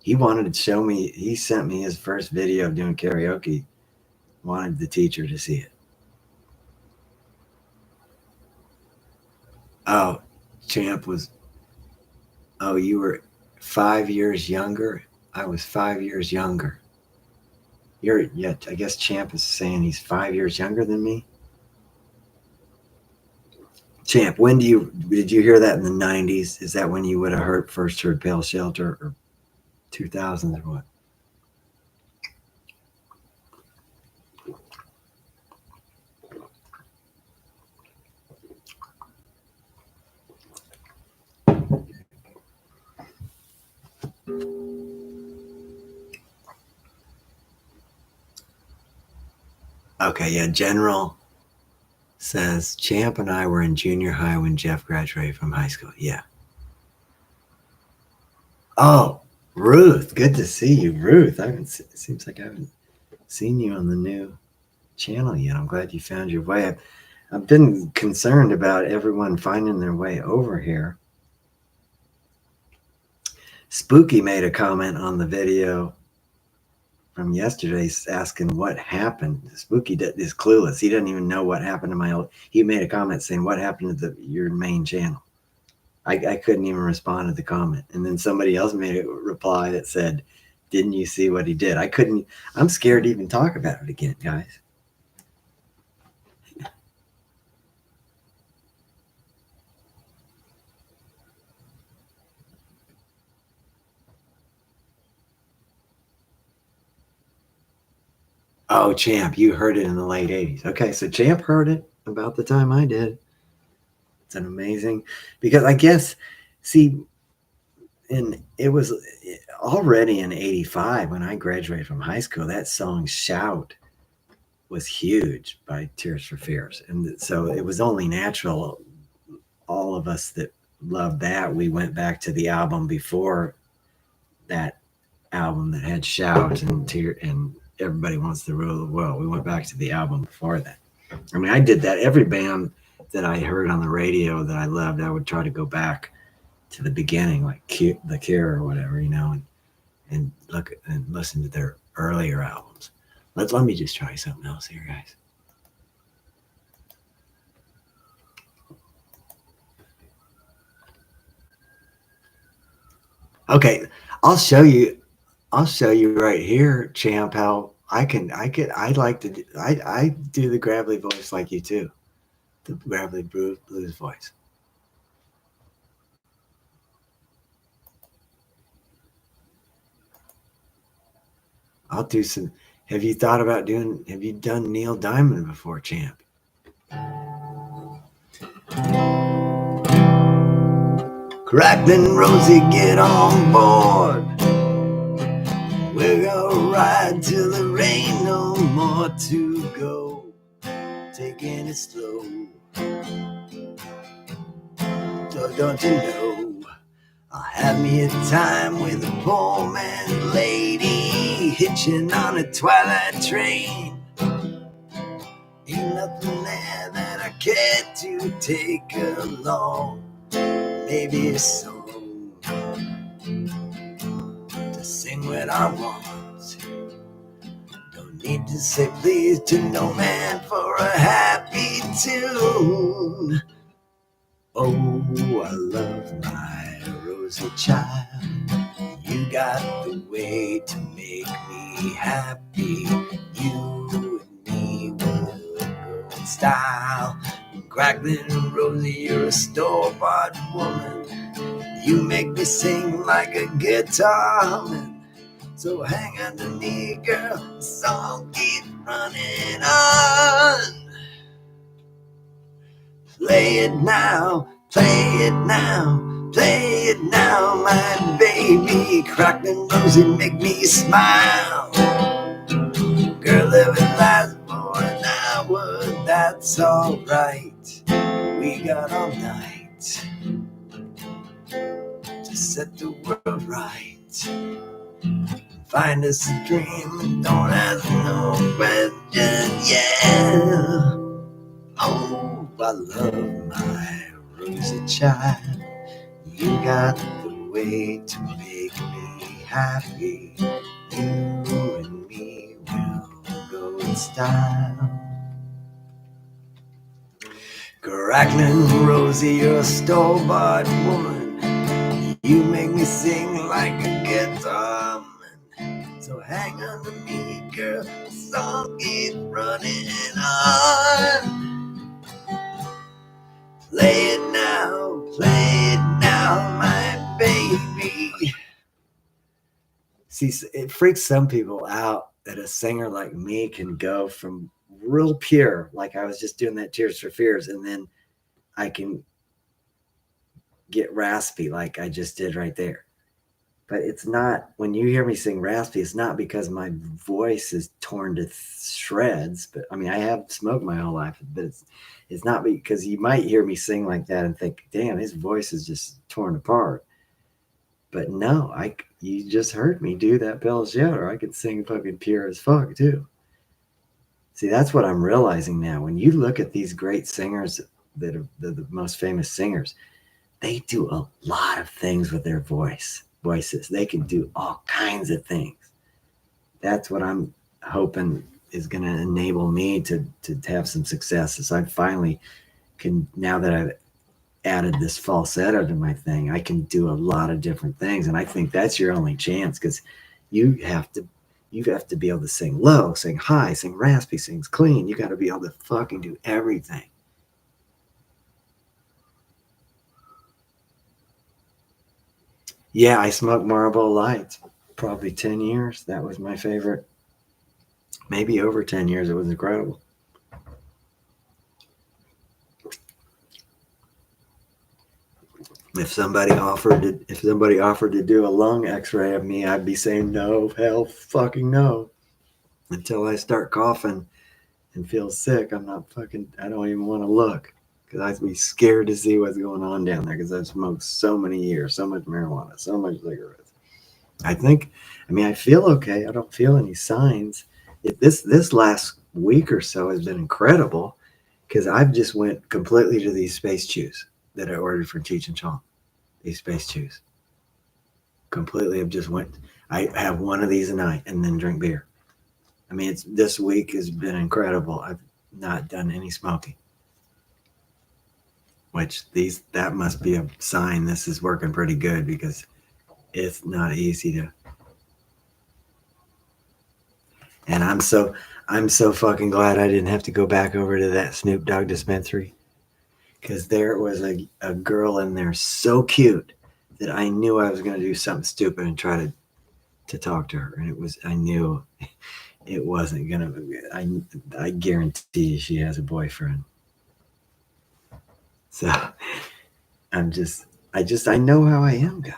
A: He wanted to show me, he sent me his first video of doing karaoke wanted the teacher to see it. Oh, Champ was, oh, you were 5 years younger? I was 5 years younger. Yeah, I guess Champ is saying he's 5 years younger than me. Champ, did you hear that in the 90s? Is that when you would have first heard Pale Shelter, or 2000s or what? Okay, yeah, General says Champ and I were in junior high when Jeff graduated from high school. Yeah. Oh, Ruth, good to see you, Ruth. It seems like I haven't seen you on the new channel yet. I'm glad you found your way. I've been concerned about everyone finding their way over here. Spooky made a comment on the video from yesterday asking what happened. Spooky is clueless. He doesn't even know what happened to my old. He made a comment saying, "What happened to your main channel?" I couldn't even respond to the comment. And then somebody else made a reply that said, "Didn't you see what he did?" I couldn't. I'm scared to even talk about it again, guys. Oh, Champ, you heard it in the late 80s. Okay, so Champ heard it about the time I did. It's an amazing, because I guess, see, and it was already in 85 when I graduated from high school. That song Shout was huge by Tears for Fears. And so it was only natural, all of us that loved that, we went back to the album before that album that had Shout and Everybody Wants to Rule the World. We went back to the album before that. I mean, I did that. Every band that I heard on the radio that I loved, I would try to go back to the beginning, like The Cure or whatever, and look and listen to their earlier albums. Let me just try something else here, guys. Okay, I'll show you right here, Champ, how I do the gravelly voice like you too. The gravelly blues voice. I'll do some. Have you done Neil Diamond before, Champ? Crackling Rosie, get on board. We're gonna ride till there ain't no more to go. Taking it slow. So don't you know, I'll have me a time with a poor man lady hitching on a twilight train. Ain't nothing there that I care to take along. Maybe a song to sing when I want. Don't need to say please to no man for a happy tune. Oh, I love my Rosie child. You got the way to make me happy. You and me will go in style. Crackling Rosie, you're a store-bought woman. You make me sing like a guitar humming. So hang on to me, girl, the song keeps running on. Play it now, play it now, play it now, my baby. Crackling Rosie, make me smile. Girl, living lies for an hour, that's alright. We got all night to set the world right. Find us a dream and don't ask no questions, yeah. Oh, I love my Rosie child. You got the way to make me happy. You and me will go in in style. Crackling Rosie, you're a store-bought woman. You make me sing like a guitar man. So hang on to me, girl, the song keeps running on. Play it now, my baby. See, it freaks some people out that a singer like me can go from real pure, like I was just doing that Tears for Fears, and then I can get raspy like I just did right there. But it's not, when you hear me sing raspy, it's not because my voice is torn to shreds. But I mean, I have smoked my whole life, but it's not because you might hear me sing like that and think, damn, his voice is just torn apart. But no, you just heard me do that Bell Shelter. I could sing fucking pure as fuck too. See, that's what I'm realizing now. When you look at these great singers that are the most famous singers, they do a lot of things with their voices. They can do all kinds of things. That's what I'm hoping is going to enable me to have some success. As I finally can, now that I've added this falsetto to my thing, I can do a lot of different things. And I think that's your only chance, because you have to be able to sing low, sing high, sing raspy, sing clean. You got to be able to fucking do everything. Yeah, I smoked Marlboro Lights probably 10 years. That was my favorite. Maybe over 10 years. It was incredible. If somebody offered to do a lung x-ray of me, I'd be saying no, hell fucking no. Until I start coughing and feel sick, I don't even want to look, because I'd be scared to see what's going on down there, because I've smoked so many years, so much marijuana, so much cigarettes. I feel okay. I don't feel any signs. This last week or so has been incredible, because I've just went completely to these space chews that I ordered from Cheech and Chong. These space chews. Completely, I have one of these a night and then drink beer. I mean, this week has been incredible. I've not done any smoking, which that must be a sign this is working pretty good, because it's not easy to. And I'm so fucking glad I didn't have to go back over to that Snoop Dogg dispensary, because there was a girl in there so cute that I knew I was going to do something stupid and try to talk to her. And I knew it wasn't going to, I guarantee you she has a boyfriend. So I know how I am, guys.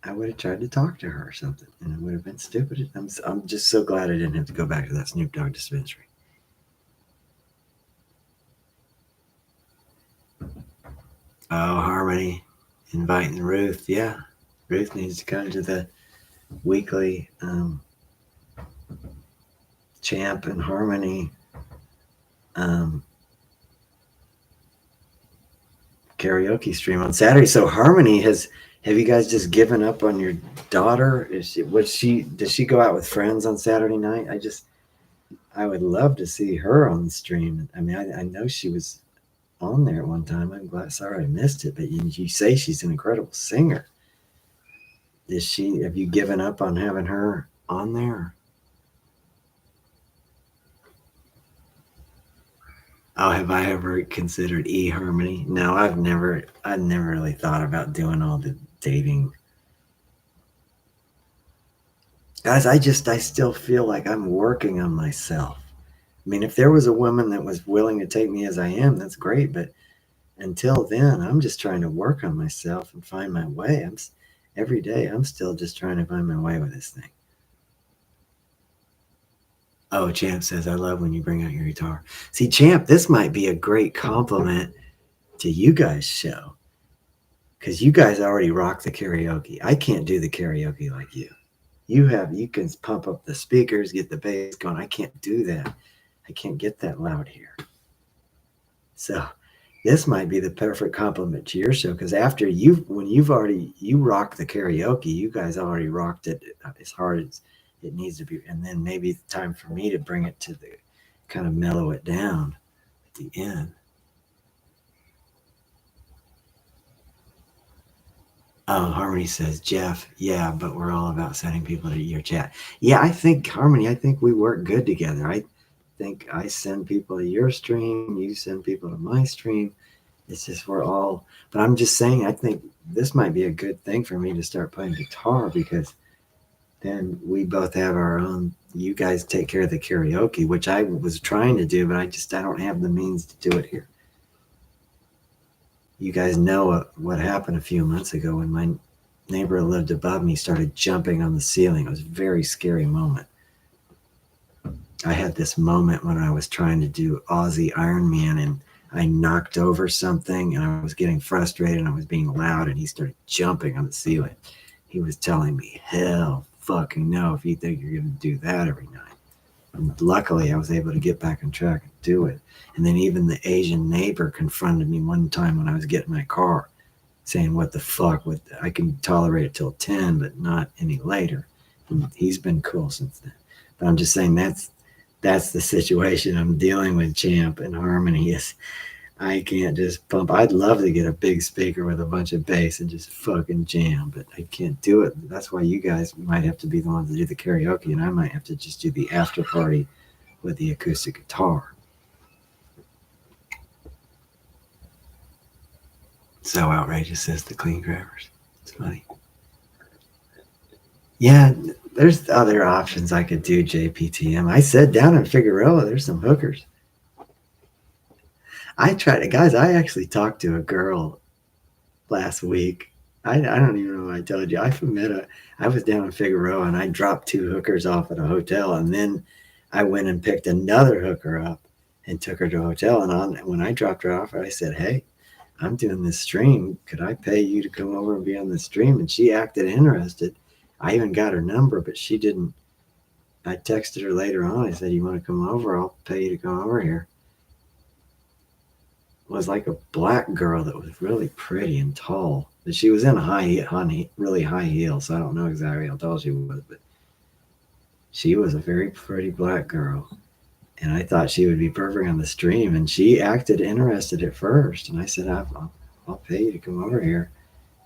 A: I would have tried to talk to her or something, and it would have been stupid. I'm just so glad I didn't have to go back to that Snoop Dogg dispensary. Oh, Harmony inviting Ruth. Yeah, Ruth needs to come to the weekly Champ and Harmony karaoke stream on Saturday. So Harmony have you guys just given up on your daughter? Does she go out with friends on Saturday night? I would love to see her on the stream. I mean, I know she was on there at one time. I'm sorry I missed it, but you say she's an incredible singer. Have you given up on having her on there? Oh, have I ever considered eHarmony? No, I've never really thought about doing all the dating. Guys, I still feel like I'm working on myself. I mean, if there was a woman that was willing to take me as I am, that's great. But until then, I'm just trying to work on myself and find my way. Every day, I'm still just trying to find my way with this thing. Oh, Champ says, I love when you bring out your guitar. See, Champ, this might be a great compliment to you guys' show, because you guys already rock the karaoke. I can't do the karaoke like you. You can pump up the speakers, get the bass going. I can't do that. I can't get that loud here. So this might be the perfect compliment to your show, because after you rock the karaoke, you guys already rocked it as hard as it needs to be, and then maybe it's time for me to bring it to the kind of mellow it down at the end. Oh, Harmony says, Jeff, yeah, but we're all about sending people to your chat. Yeah, I think, Harmony, I think we work good together. I think I send people to your stream, you send people to my stream. It's just we're all, but I'm just saying, I think this might be a good thing for me to start playing guitar, because then we both have our own. You guys take care of the karaoke, which I was trying to do, but I don't have the means to do it here. You guys know what happened a few months ago when my neighbor who lived above me started jumping on the ceiling. It was a very scary moment. I had this moment when I was trying to do Aussie Iron Man, and I knocked over something, and I was getting frustrated, and I was being loud, and he started jumping on the ceiling. He was telling me, hell fucking no, if you think you're going to do that every night. And luckily, I was able to get back on track and do it. And then even the Asian neighbor confronted me one time when I was getting my car, saying, what the fuck, I can tolerate it till 10, but not any later. And he's been cool since then. But I'm just saying that's the situation I'm dealing with, Champ, and Harmony is I can't just pump. I'd love to get a big speaker with a bunch of bass and just fucking jam, but I can't do it. That's why you guys might have to be the ones to do the karaoke, and I might have to just do the after party with the acoustic guitar. So outrageous, says the Clean Grabbers. It's funny. Yeah, there's other options I could do, JPTM. I said down in Figueroa, there's some hookers. I tried it, guys. I actually talked to a girl last week. I don't even know what I told you. I was down in Figueroa, and I dropped 2 hookers off at a hotel, and then I went and picked another hooker up and took her to a hotel. And when I dropped her off, I said, hey, I'm doing this stream. Could I pay you to come over and be on the stream? And she acted interested. I even got her number, but she didn't. I texted her later on. I said, you want to come over? I'll pay you to come over here. It was like a black girl that was really pretty and tall. But she was in a really high heel, so I don't know exactly how tall she was, but she was a very pretty black girl. And I thought she would be perfect on the stream. And she acted interested at first. And I said, I'll pay you to come over here.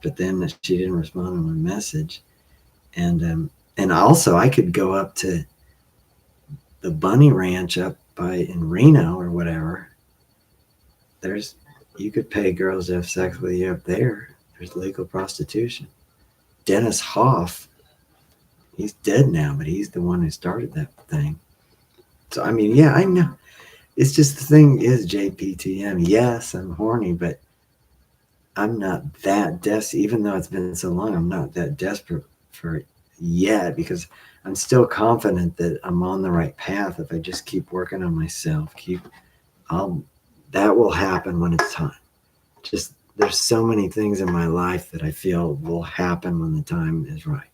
A: But then she didn't respond to my message. And also I could go up to the Bunny Ranch up in Reno or whatever. You could pay girls to have sex with you up there. There's legal prostitution. Dennis Hoff, he's dead now, but he's the one who started that thing. So, I mean, yeah, I know. It's just the thing is, JPTM, yes, I'm horny, but I'm not that desperate. Even though it's been so long, I'm not that desperate for it yet, because I'm still confident that I'm on the right path if I just keep working on myself. That will happen when it's time. Just there's so many things in my life that I feel will happen when the time is right.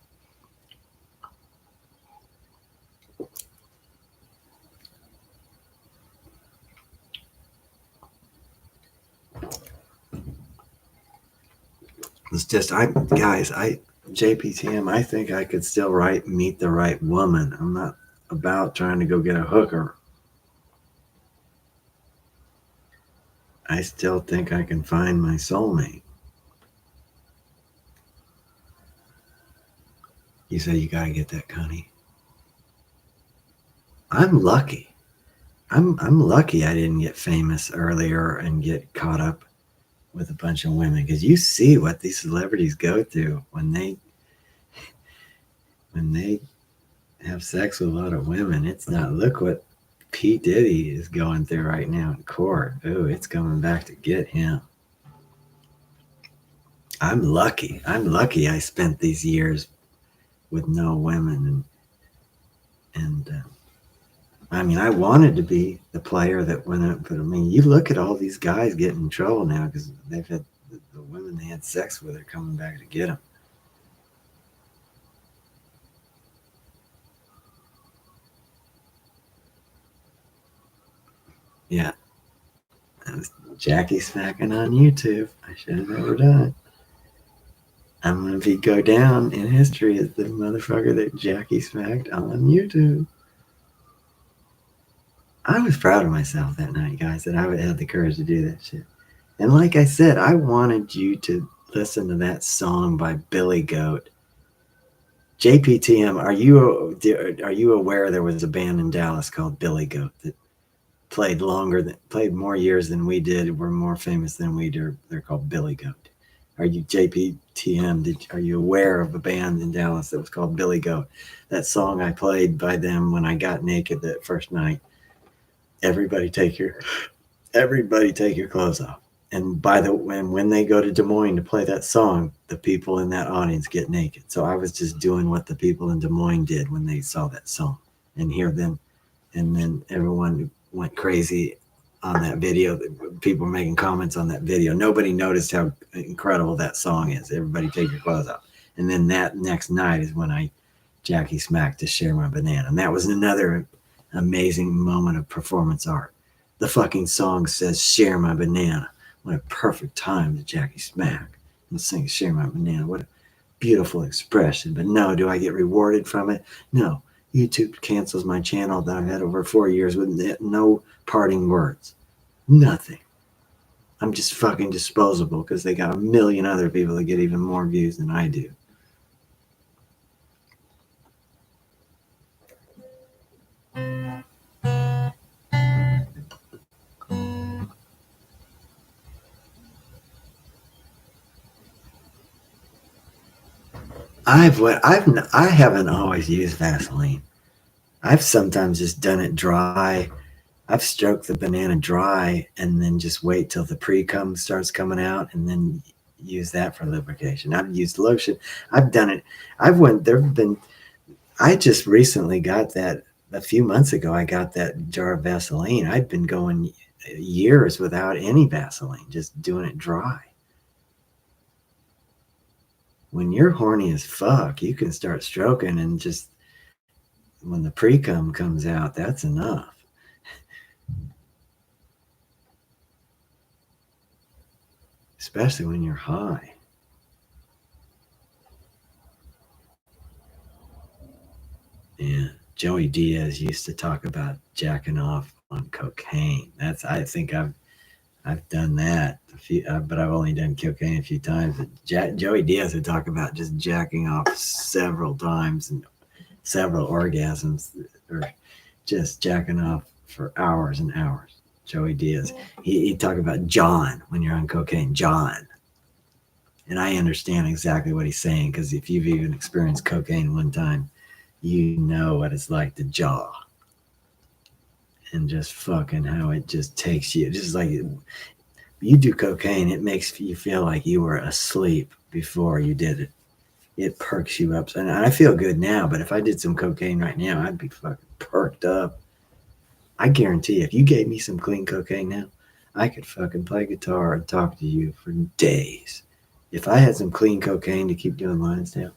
A: It's just JPTM, I think I could still meet the right woman. I'm not about trying to go get a hooker. I still think I can find my soulmate. You say you gotta get that, Connie. I'm lucky. I'm lucky I didn't get famous earlier and get caught up with a bunch of women, because you see what these celebrities go through when they have sex with a lot of women. It's not, look what P. Diddy is going through right now in court. Ooh, it's coming back to get him. I'm lucky I spent these years with no women, and I mean, I wanted to be the player that went up, but I mean, you look at all these guys getting in trouble now because they've had the women they had sex with are coming back to get them. Yeah. That was Jackie smacking on YouTube. I should have never done it. I'm gonna be go down in history as the motherfucker that Jackie smacked on YouTube. I was proud of myself that night, guys, that I had the courage to do that shit. And like I said, I wanted you to listen to that song by Billy Goat. JPTM, are you aware there was a band in Dallas called Billy Goat that played more years than we did, were more famous than we did? They're called Billy Goat. Are you JPTM? Are you aware of a band in Dallas that was called Billy Goat? That song I played by them when I got naked that first night. Everybody take your clothes off. And when they go to Des Moines to play that song, the people in that audience get naked. So I was just doing what the people in Des Moines did when they saw that song, and hear them, and then everyone went crazy on that video. People were making comments on that video. Nobody noticed how incredible that song is. Everybody take your clothes off. And then that next night is when I Jackie smacked to Share My Banana, and that was another amazing moment of performance art. The fucking song says "Share My Banana." What a perfect time to Jackie smack and sing "Share My Banana." What a beautiful expression. But no, do I get rewarded from it? No. YouTube cancels my channel that I've had over 4 years with no parting words. Nothing. I'm just fucking disposable because they got a million other people that get even more views than I do. I haven't always used Vaseline. I've sometimes just done it dry. I've stroked the banana dry and then just wait till the pre-cum starts coming out and then use that for lubrication. I've used lotion. I've done it. I just recently got that a few months ago. I got that jar of Vaseline. I'd been going years without any Vaseline, just doing it dry. When you're horny as fuck, you can start stroking, and just when the pre-cum comes out, that's enough. Especially when you're high. Yeah. Joey Diaz used to talk about jacking off on cocaine. I think I've done that a few, but I've only done cocaine a few times. Joey Diaz would talk about just jacking off several times and several orgasms, or just jacking off for hours and hours. Joey Diaz. He talked about John when you're on cocaine. John. And I understand exactly what he's saying, because if you've even experienced cocaine one time, you know what it's like to jaw. And just fucking how it just takes you. Just like you do cocaine, it makes you feel like you were asleep before you did it. It perks you up. And I feel good now, but if I did some cocaine right now, I'd be fucking perked up. I guarantee if you gave me some clean cocaine now, I could fucking play guitar and talk to you for days. If I had some clean cocaine to keep doing lines down,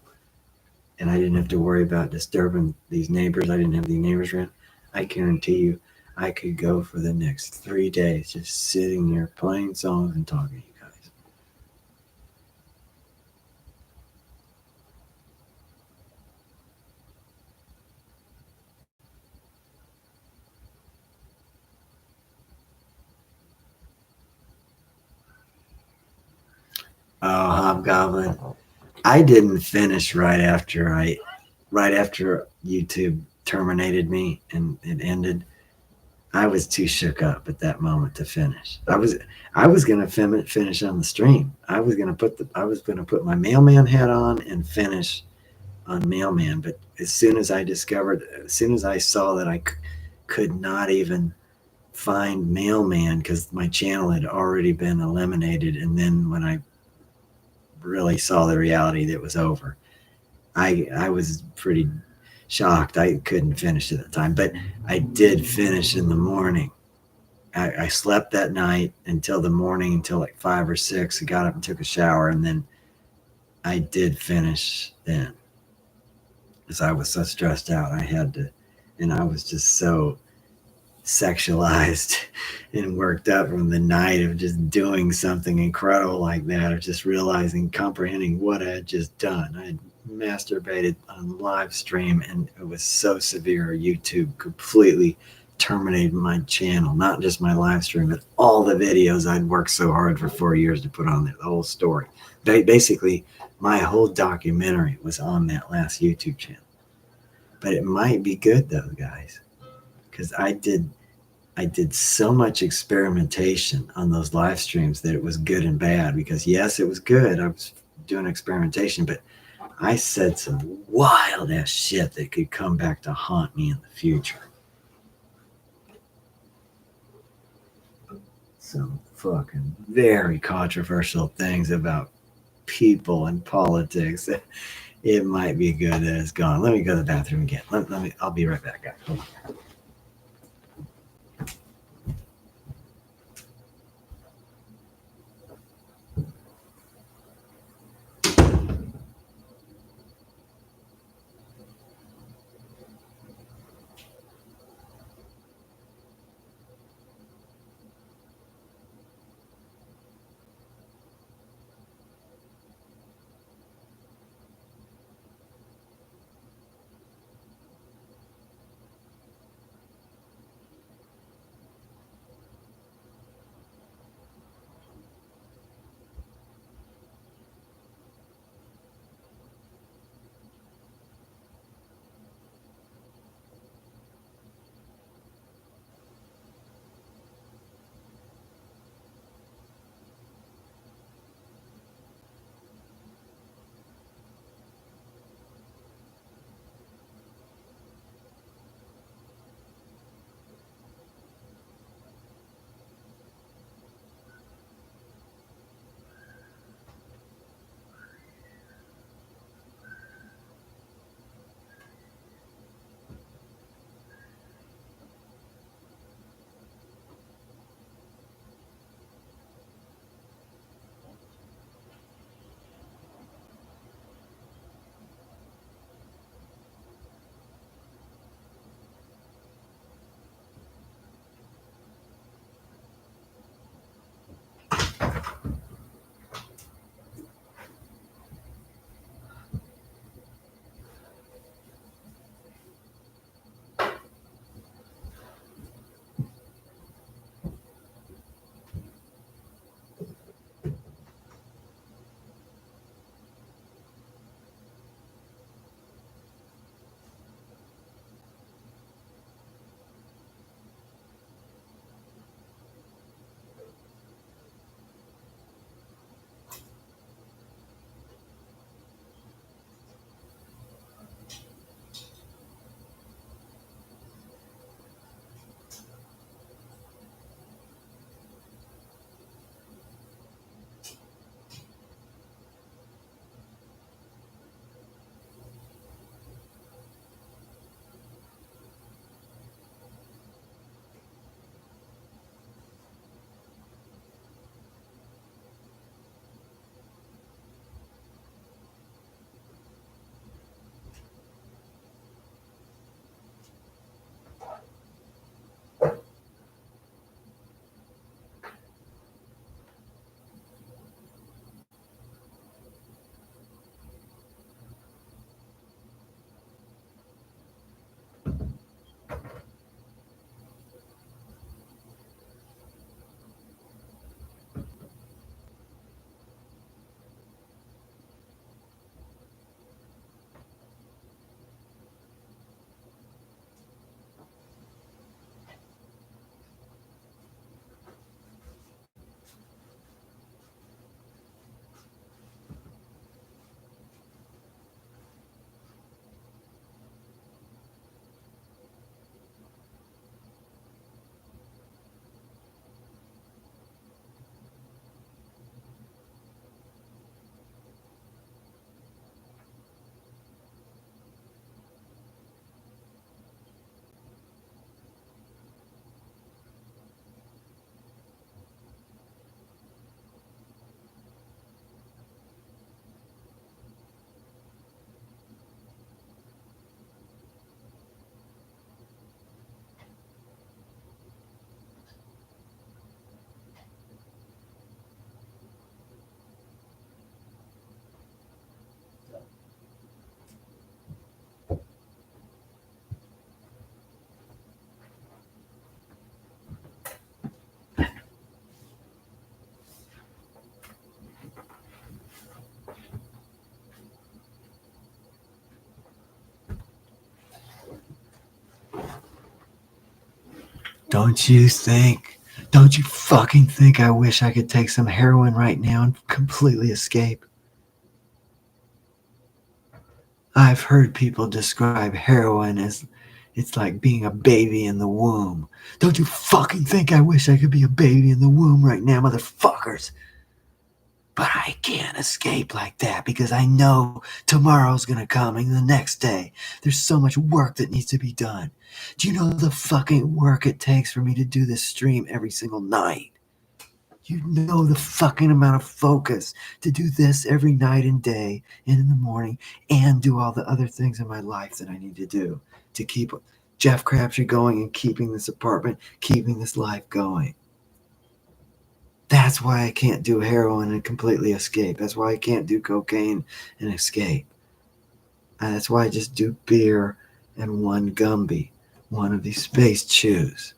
A: and I didn't have to worry about disturbing these neighbors, I didn't have any neighbors around, I guarantee you I could go for the next 3 days just sitting there playing songs and talking to you guys. Oh, Hobgoblin. I didn't finish right after YouTube terminated me and it ended. I was too shook up at that moment to finish. I was gonna finish on the stream. I was gonna put my mailman hat on and finish on mailman. But as soon as I saw that I could not even find mailman because my channel had already been eliminated, and then when I really saw the reality that it was over, I was pretty shocked. I couldn't finish at the time, but I did finish in the morning. I slept that night until the morning, until like 5 or 6. I got up and took a shower, and then I did finish then, because I was so stressed out. I had to, and I was just so sexualized and worked up from the night of just doing something incredible like that, or just realizing, comprehending what I had just done. I had masturbated on live stream, and it was so severe. YouTube completely terminated my channel, not just my live stream, but all the videos I'd worked so hard for 4 years to put on there, the whole story. Basically, my whole documentary was on that last YouTube channel. But it might be good though, guys, because I did so much experimentation on those live streams that it was good and bad. Because yes, it was good. I was doing experimentation, but I said some wild ass shit that could come back to haunt me in the future. Some fucking very controversial things about people and politics. It might be good that it's gone. Let me go to the bathroom again. Let me. I'll be right back, guys. Hold on. Don't you think, don't you fucking think I wish I could take some heroin right now and completely escape? I've heard people describe heroin as it's like being a baby in the womb. Don't you fucking think I wish I could be a baby in the womb right now, motherfuckers? But I can't escape like that because I know tomorrow's gonna come and the next day. There's so much work that needs to be done. Do you know the fucking work it takes for me to do this stream every single night? You know the fucking amount of focus to do this every night and day and in the morning and do all the other things in my life that I need to do to keep Jeff Crabtree going and keeping this apartment, keeping this life going. That's why I can't do heroin and completely escape. That's why I can't do cocaine and escape. That's why I just do beer and one Gumby, one of these space chews.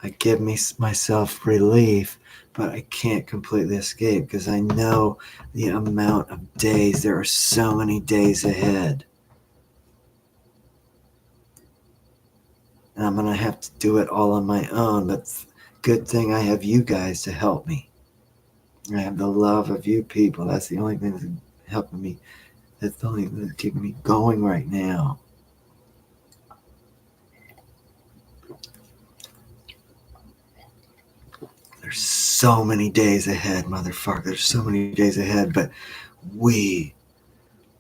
A: I give myself relief, but I can't completely escape because I know the amount of days. There are so many days ahead. And I'm going to have to do it all on my own, but good thing I have you guys to help me. I have the love of you people. That's the only thing that's helping me. That's the only thing that's keeping me going right now. There's so many days ahead, motherfucker. There's so many days ahead, but we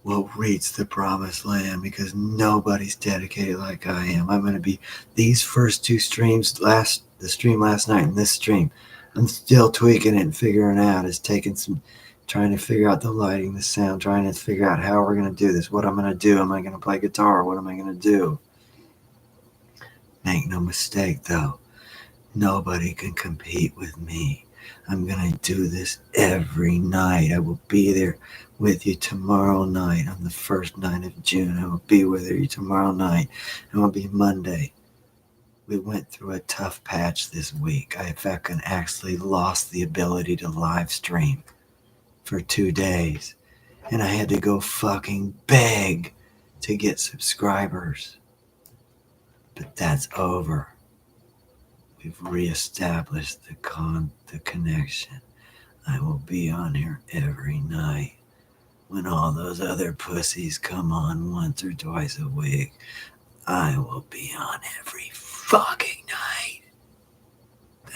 A: will reach the promised land because nobody's dedicated like I am. I'm going to be these first two streams, the stream last night and this stream. I'm still tweaking it and figuring it out. It's taking some trying to figure out the lighting, the sound, trying to figure out how we're going to do this, what I'm going to do. Am I going to play guitar? What am I going to do? Make no mistake, though. Nobody can compete with me. I'm going to do this every night. I will be there with you tomorrow night on the first night of June. I will be with you tomorrow night. It will be Monday. We went through a tough patch this week. I fucking actually lost the ability to live stream for 2 days. And I had to go fucking beg to get subscribers. But that's over. We've reestablished the connection. I will be on here every night. When all those other pussies come on once or twice a week, I will be on every fucking night.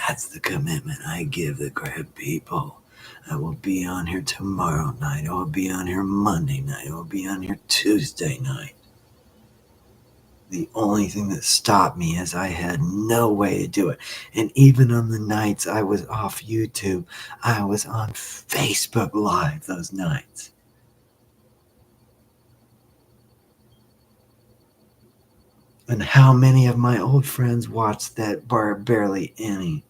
A: That's the commitment I give the Crab people. I will be on here tomorrow night. I will be on here Monday night. I will be on here Tuesday night. The only thing that stopped me is I had no way to do it. And even on the nights I was off YouTube, I was on Facebook Live those nights. And how many of my old friends watched that? Barely any.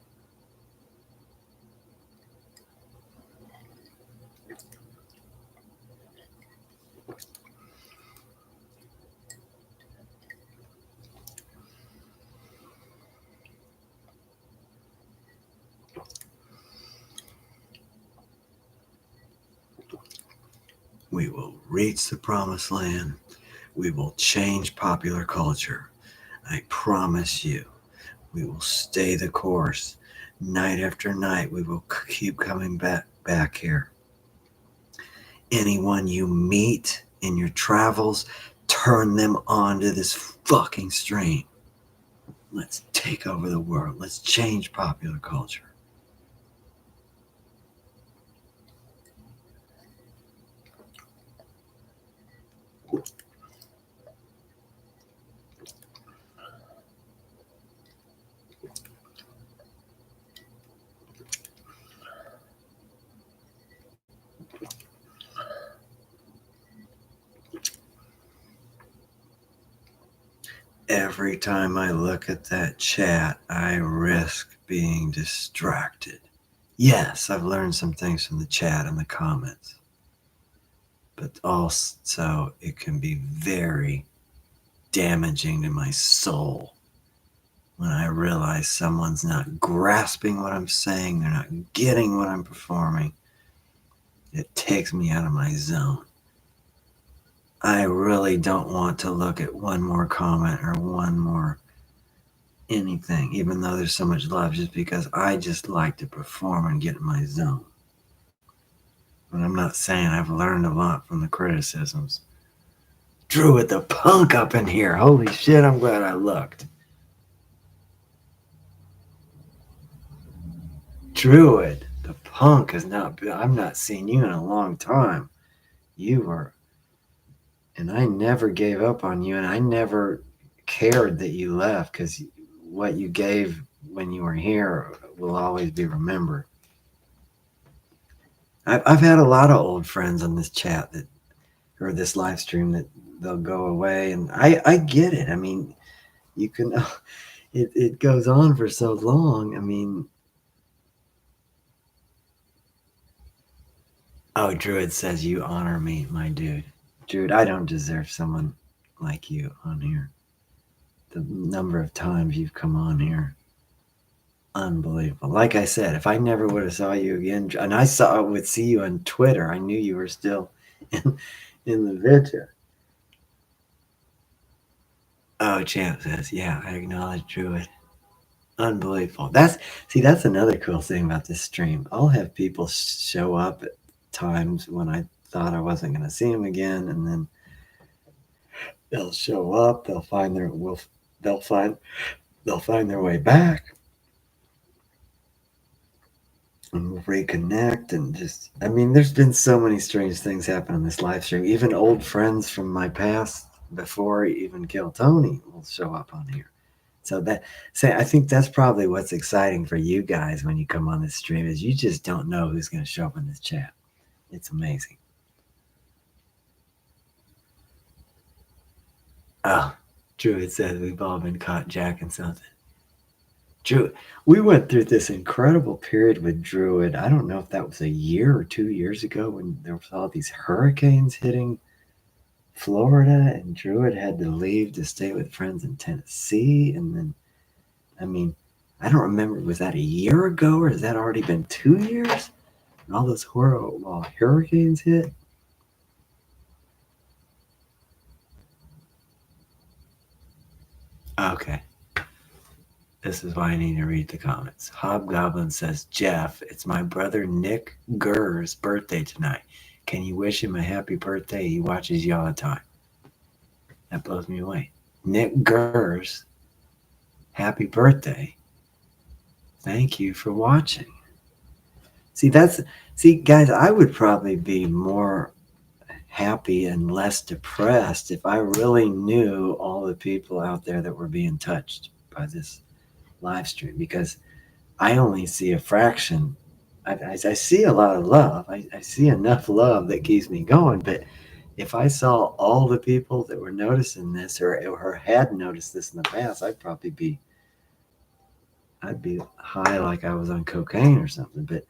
A: We will reach the promised land. We will change popular culture. I promise you. We will stay the course. Night after night, we will keep coming back here. Anyone you meet in your travels, turn them on to this fucking stream. Let's take over the world. Let's change popular culture. Every time I look at that chat, I risk being distracted. Yes, I've learned some things from the chat and the comments, but also it can be very damaging to my soul when I realize someone's not grasping what I'm saying, they're not getting what I'm performing. It takes me out of my zone. I really don't want to look at one more comment or one more anything, even though there's so much love, just because I just like to perform and get in my zone. And I'm not saying I've learned a lot from the criticisms. Druid the punk up in here. Holy shit, I'm glad I looked. Druid, the punk has not been, I've not seen you in a long time. You were, and I never gave up on you, and I never cared that you left because what you gave when you were here will always be remembered. I've had a lot of old friends on this chat that, or this live stream, that they'll go away, and I get it. I mean, you can, it goes on for so long. I mean, oh, Druid says you honor me, my dude. Druid, I don't deserve someone like you on here. The number of times you've come on here, unbelievable. Like I said, if I never would have saw you again, and would see you on Twitter, I knew you were still in the picture. Oh, Champ says, yeah, I acknowledge Druid. Unbelievable. That's another cool thing about this stream. I'll have people show up at times when I thought I wasn't going to see them again, and then they'll show up. They'll find their way back, and we'll reconnect. And just, I mean, there's been so many strange things happen on this live stream. Even old friends from my past, before even Kill Tony, will show up on here. So I think that's probably what's exciting for you guys when you come on this stream, is you just don't know who's going to show up in this chat. It's amazing. Oh, Druid says we've all been caught jacking something. Druid, we went through this incredible period with Druid. I don't know if that was a year or 2 years ago, when there was all these hurricanes hitting Florida, and Druid had to leave to stay with friends in Tennessee. And then, I mean, I don't remember, was that a year ago, or has that already been 2 years? And all those horrible hurricanes hit. Okay. This is why I need to read the comments. Hobgoblin says, Jeff, it's my brother Nick Gurr's birthday tonight. Can you wish him a happy birthday? He watches you all the time. That blows me away. Nick Gurr's happy birthday. Thank you for watching. See, guys, I would probably be more happy and less depressed if I really knew all the people out there that were being touched by this live stream, because I only see a fraction. I see a lot of love. I see enough love that keeps me going. But if I saw all the people that were noticing this, or had noticed this in the past, I'd be high like I was on cocaine or something. But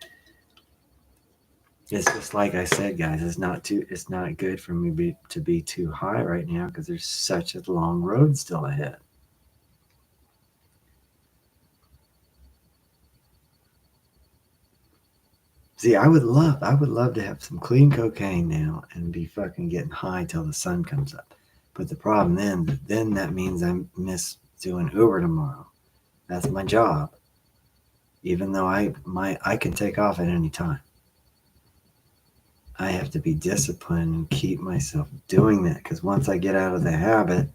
A: it's just like I said, guys. It's not good for me to be too high right now, because there's such a long road still ahead. See, I would love to have some clean cocaine now and be fucking getting high till the sun comes up. But the problem then that means I miss doing Uber tomorrow. That's my job. Even though I can take off at any time. I have to be disciplined and keep myself doing that, because once I get out of the habit,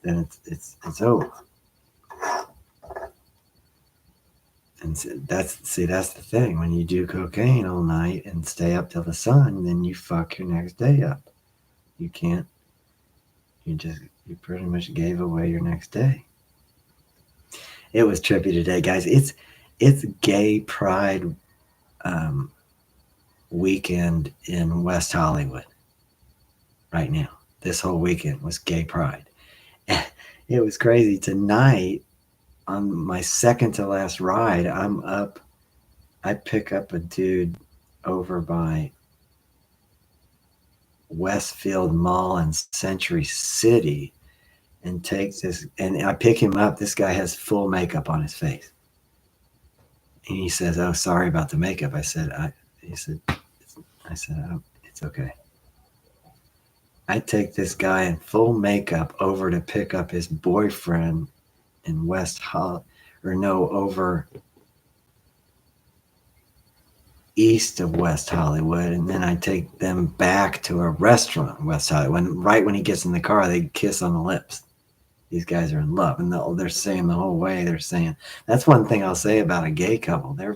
A: then it's over. And that's the thing. When you do cocaine all night and stay up till the sun, then you fuck your next day up. You can't. You pretty much gave away your next day. It was trippy today, guys. It's Gay Pride weekend in West Hollywood right now. This whole weekend was Gay Pride. It was crazy. Tonight, on my second to last ride, I pick up a dude over by Westfield Mall in Century City, and I pick him up. This guy has full makeup on his face. And he says, "Oh, sorry about the makeup." I said, "Oh, it's okay." I take this guy in full makeup over to pick up his boyfriend in West Hollywood, or no, over east of West Hollywood, and then I take them back to a restaurant in West Hollywood. Right when he gets in the car, they kiss on the lips. These guys are in love, and they're saying the whole way. They're saying that's one thing I'll say about a gay couple. They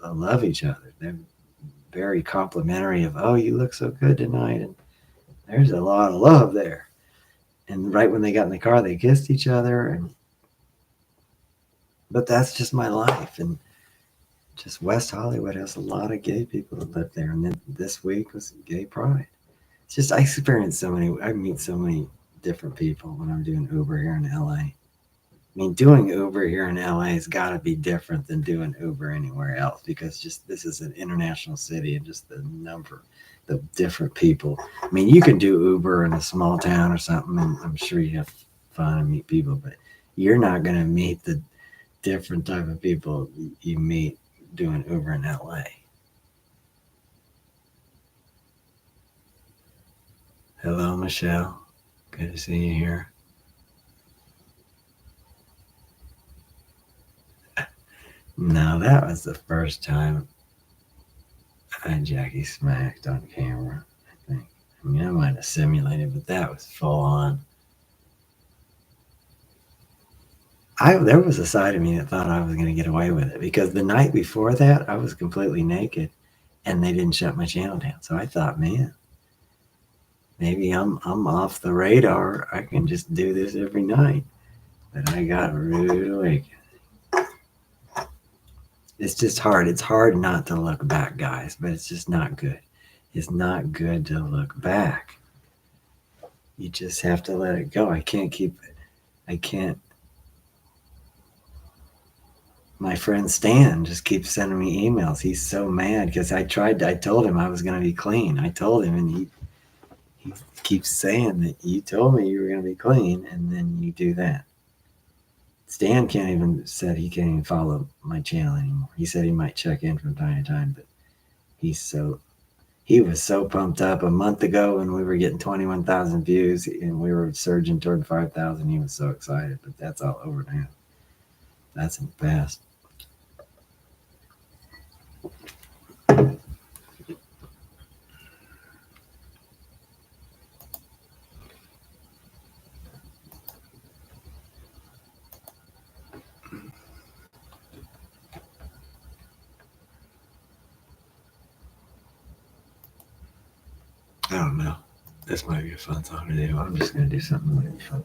A: love each other. They're very complimentary of, oh, you look so good tonight, and there's a lot of love there. And right when they got in the car, they kissed each other, but that's just my life. And just West Hollywood has a lot of gay people that live there. And then this week was Gay Pride. It's just, I meet so many different people when I'm doing Uber here in LA. I mean, doing Uber here in LA has got to be different than doing Uber anywhere else, because just this is an international city, and just the number, the different people. I mean, you can do Uber in a small town or something, and I'm sure you have fun and meet people, but you're not going to meet the different type of people you meet doing Uber in LA. Hello, Michelle. Good to see you here. No, that was the first time I Jackie smacked on camera, I think. I mean, I might have simulated, but that was full on. There was a side of me that thought I was going to get away with it, because the night before that, I was completely naked, and they didn't shut my channel down. So I thought, man, maybe I'm off the radar. I can just do this every night. But I got rude awakening. It's just hard. It's hard not to look back, guys, but it's just not good. It's not good to look back. You just have to let it go. I can't keep it. I can't. My friend Stan just keeps sending me emails. He's so mad because I told him I was going to be clean. I told him, and he keeps saying that you told me you were going to be clean, and then you do that. Stan said he can't even follow my channel anymore. He said he might check in from time to time, but he was so pumped up a month ago when we were getting 21,000 views and we were surging toward 5,000. He was so excited, but that's all over now. That's in the past. I don't know. This might be a fun song to do. I'm just going to do something really fun.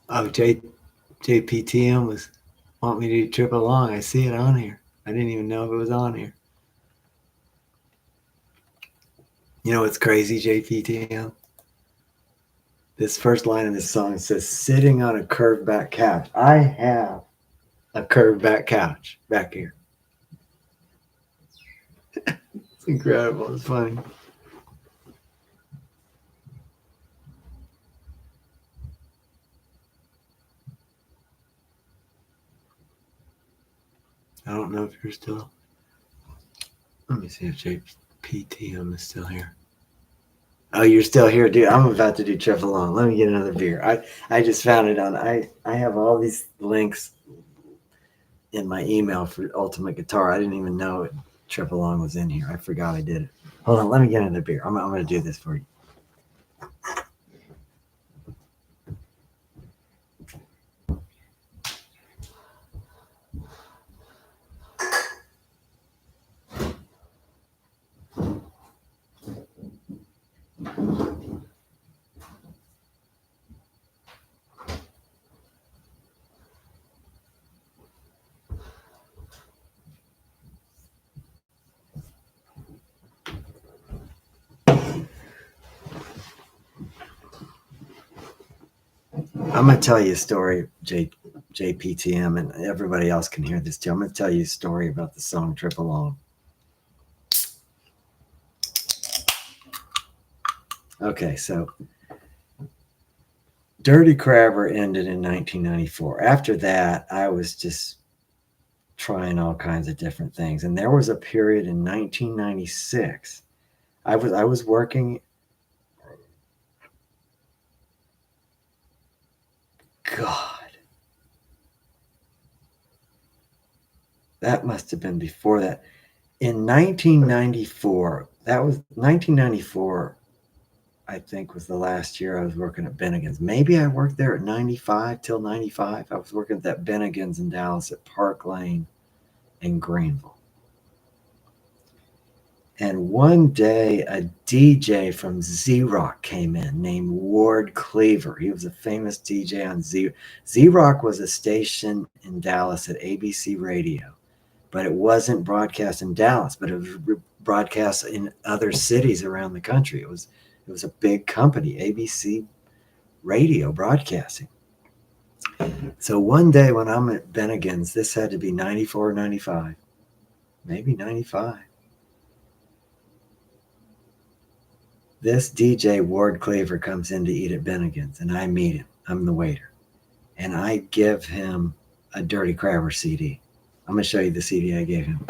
A: Oh, JPTM was want me to do Trip Along. I see it on here. I didn't even know if it was on here. You know what's crazy, JPTM? This first line of this song says, sitting on a curved back couch. I have a curved back couch back here. It's incredible. It's funny. I don't know if you're still. Let me see if JPTM is still here. Oh, you're still here, dude. I'm about to do Trip Along. Let me get another beer. I just found it on. I have all these links in my email for Ultimate Guitar. I didn't even know Trip Along was in here. I forgot I did it. Hold on. Let me get another beer. I'm going to do this for you. I'm going to tell you a story, JPTM, and everybody else can hear this too. I'm going to tell you a story about the song Trip Along. Okay, so Dirty Crabber ended in 1994. After that, I was just trying all kinds of different things. And there was a period in 1996. I was working. God, that must have been before that. In 1994, that was 1994, I think was the last year I was working at Bennigan's. Maybe I worked there at 95 till 95. I was working at that Bennigan's in Dallas at Park Lane in Greenville. And one day, a DJ from Z-Rock came in named Ward Cleaver. He was a famous DJ on Z-Rock was a station in Dallas at ABC Radio, but it wasn't broadcast in Dallas, but it was broadcast in other cities around the country. It was a big company, ABC Radio Broadcasting. So one day when I'm at Bennigan's, this had to be 94 or 95, maybe 95. This DJ, Ward Cleaver, comes in to eat at Bennigan's, and I meet him. I'm the waiter. And I give him a Dirty Crabber CD. I'm going to show you the CD I gave him.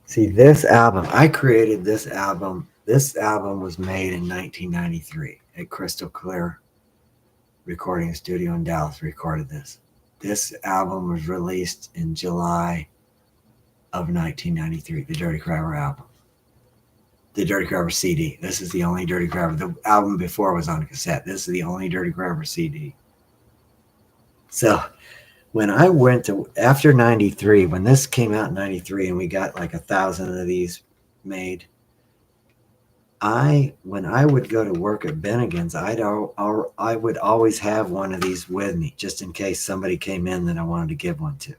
A: See, this album, I created this album. This album was made in 1993 at Crystal Clear Recording Studio in Dallas. Recorded this. This album was released in July of 1993, the Dirty Crabber album. The Dirty Crabber CD. This is the only Dirty Crabber. The album before was on cassette. This is the only Dirty Crabber CD. So when I went to, after 93, when this came out in 93 and we got like 1,000 of these made, when I would go to work at Bennigan's, I would always have one of these with me just in case somebody came in that I wanted to give one to.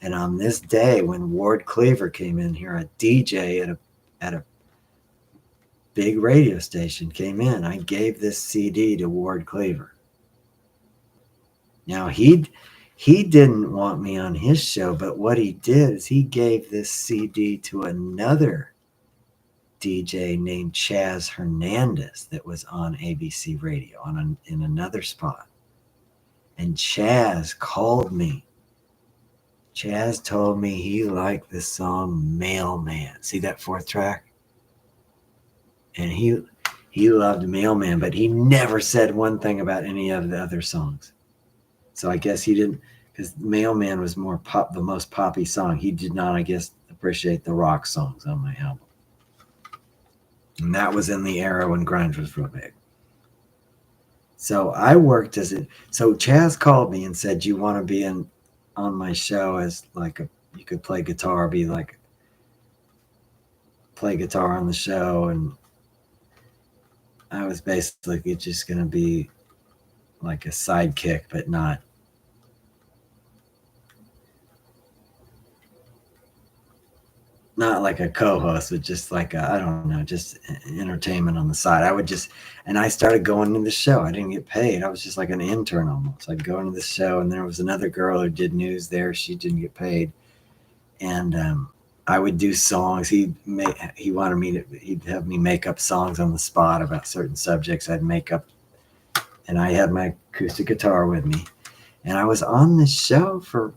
A: And on this day, when Ward Cleaver came in here, a DJ at a big radio station came in, I gave this CD to Ward Cleaver. Now he didn't want me on his show, but what he did is he gave this CD to another DJ named Chaz Hernandez that was on ABC Radio in another spot. And Chaz called me. Chaz told me he liked this song Mailman. See that fourth track? And he loved Mailman, but he never said one thing about any of the other songs. So I guess he didn't, because Mailman was more the most poppy song. He did not, I guess, appreciate the rock songs on my album. And that was in the era when grunge was real big. So I worked as it. So Chaz called me and said, "You want to be in on my show as like you could play guitar, be like play guitar on the show." And I was basically just going to be like a sidekick, but not like a co-host, but just like I don't know, just entertainment on the side. I would just, and I started going to the show. I didn't get paid. I was just like an intern almost. I'd go into the show, and there was another girl who did news there. She didn't get paid, and I would do songs. He wanted me to. He'd have me make up songs on the spot about certain subjects. I'd make up, and I had my acoustic guitar with me, and I was on this show for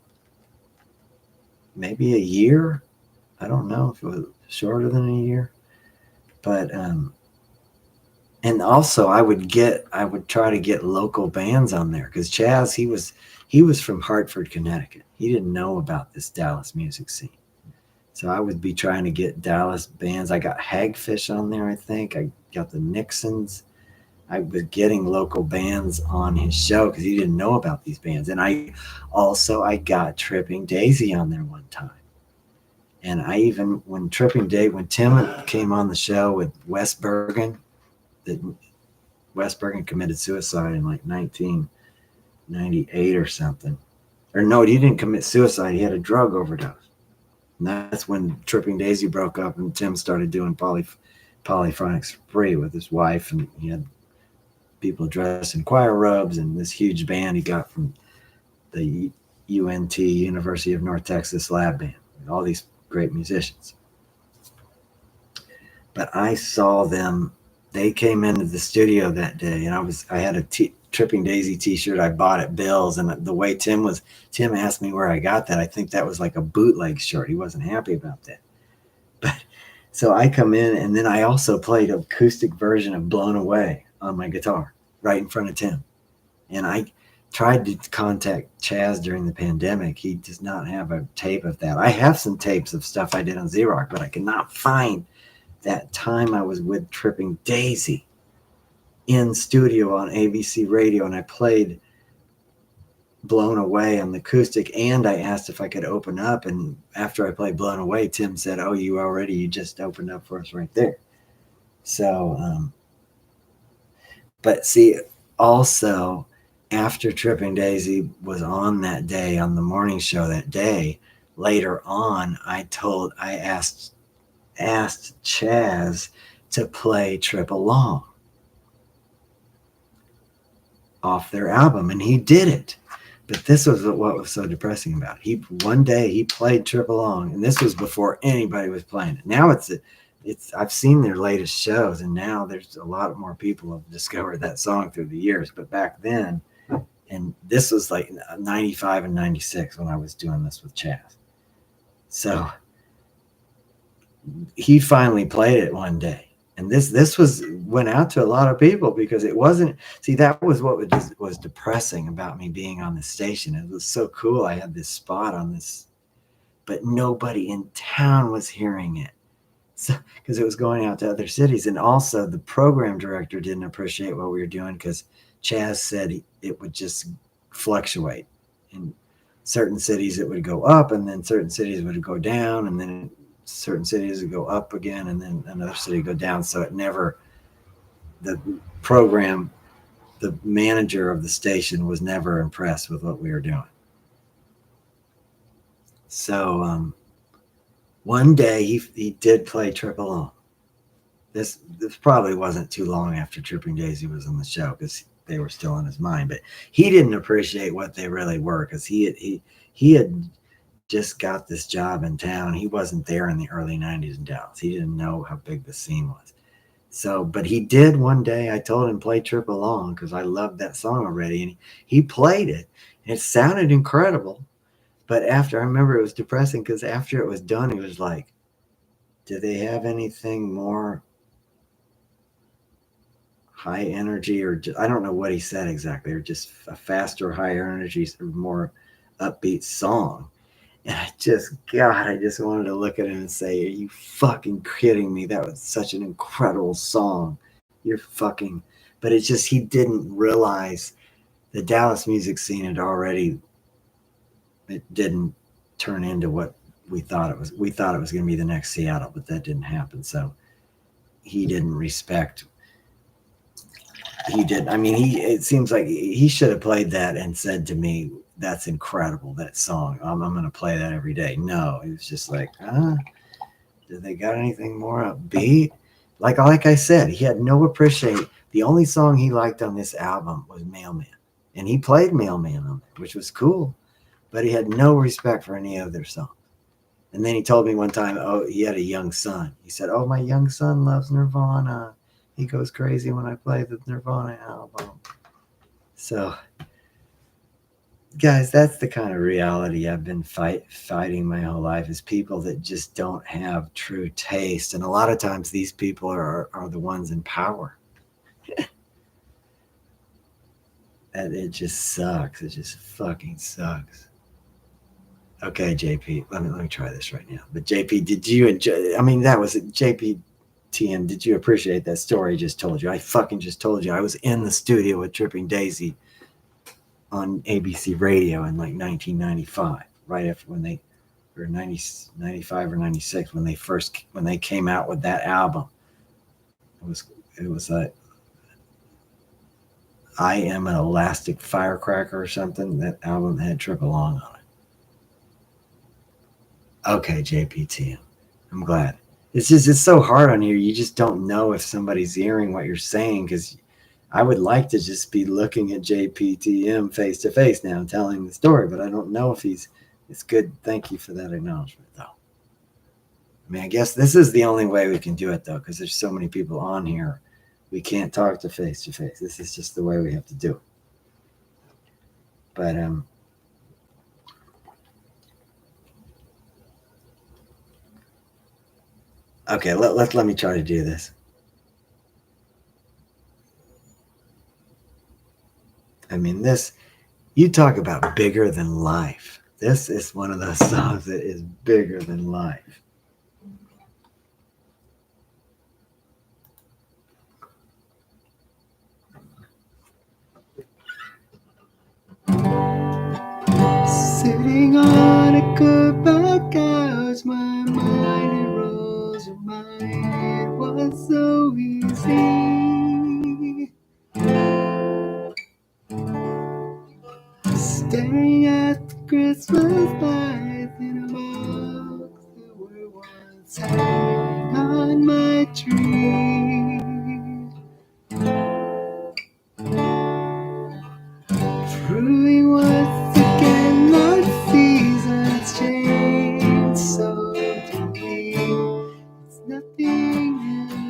A: maybe a year. I don't know if it was shorter than a year, but and also I would try to get local bands on there because Chaz, he was from Hartford, Connecticut. He didn't know about this Dallas music scene, so I would be trying to get Dallas bands. I got Hagfish on there, I think. I got the Nixons. I was getting local bands on his show because he didn't know about these bands, and I got Tripping Daisy on there one time. And I even, when Tim came on the show with Wes Bergen, Wes Bergen committed suicide in like 1998 or something. Or no, he didn't commit suicide. He had a drug overdose. And that's when Tripping Daisy broke up and Tim started doing Polyphonic Spree with his wife. And he had people dressed in choir robes and this huge band he got from the UNT, University of North Texas Lab Band. All these great musicians. But I saw them. They came into the studio that day, and I had a Tripping Daisy t-shirt I bought at Bill's, and the way Tim asked me where I got that. I think that was like a bootleg shirt. He wasn't happy about that. But so I come in, and then I also played an acoustic version of Blown Away on my guitar right in front of Tim. And I tried to contact Chaz during the pandemic. He does not have a tape of that. I have some tapes of stuff I did on Z-Rock, but I cannot find that time I was with Tripping Daisy in studio on ABC radio, and I played Blown Away on the acoustic, and I asked if I could open up, and after I played Blown Away, Tim said, "Oh, you just opened up for us right there." So, but see, also, after Tripping Daisy was on that day, on the morning show that day, later on, I asked Chaz to play Trip Along off their album, and he did it. But this was what was so depressing about it. One day he played Trip Along, and this was before anybody was playing it. Now I've seen their latest shows, and now there's a lot more people have discovered that song through the years. But back then, and this was like 95 and 96 when I was doing this with Chaz. So he finally played it one day. And this went out to a lot of people because it wasn't, see, that was what was depressing about me being on the station. It was so cool. I had this spot on this, but nobody in town was hearing it. So, because it was going out to other cities. And also the program director didn't appreciate what we were doing because Chaz said it would just fluctuate. In certain cities it would go up, and then certain cities would go down, and then certain cities would go up again, and then another city go down. So the manager of the station was never impressed with what we were doing. So one day he did play Trip Along. This probably wasn't too long after Tripping Daisy was on the show because they were still on his mind, but he didn't appreciate what they really were because he had just got this job in town. He wasn't there in the early 90s in Dallas. He didn't know how big the scene was. So, but he did one day. I told him play Trip Along because I loved that song already, and he played it. And it sounded incredible. But after, I remember it was depressing because after it was done, he was like, "Do they have anything more high energy?" Or I don't know what he said exactly, or just a faster, higher energy, more upbeat song. And I just wanted to look at him and say, "Are you fucking kidding me? That was such an incredible song. You're fucking." But it's just he didn't realize the Dallas music scene had already. It didn't turn into what we thought it was. We thought it was going to be the next Seattle, but that didn't happen. So he didn't respect. He did. I mean, It seems like he should have played that and said to me, "That's incredible. That song. I'm going to play that every day." No, it was just like, did they got anything more upbeat? Like I said, he had no appreciate. The only song he liked on this album was Mailman, and he played Mailman on it, which was cool. But he had no respect for any other song. And then he told me one time, oh, he had a young son. He said, "Oh, my young son loves Nirvana. He goes crazy when I play the Nirvana album." So, guys, that's the kind of reality I've been fighting my whole life, is people that just don't have true taste. And a lot of times these people are the ones in power. And it just sucks. It just fucking sucks. Okay, JP, let me try this right now. But JP, did you enjoy? I mean, that was it. JP TM, did you appreciate that story I just told you? I fucking just told you I was in the studio with Tripping Daisy on ABC radio in like 1995, right after when they or 90, 95 or 96 when they came out with that album. It was like I Am an Elastic Firecracker or something. That album had Trip Along on it. Okay, JPT. I'm glad. It's so hard on here. You just don't know if somebody's hearing what you're saying, because I would like to just be looking at JPTM face to face now and telling the story, but I don't know if he's. It's good. Thank you for that acknowledgement, though. I mean, I guess this is the only way we can do it, though, because there's so many people on here. We can't talk to face. This is just the way we have to do it. But okay, let me try to do this. I mean, you talk about bigger than life. This is one of those songs that is bigger than life. Sitting on a good couch, my mind it rolls around. It was so easy. Staring at the Christmas lights in a box that were once hanging on my tree. Proving once again that seasons change, so to me it's nothing new.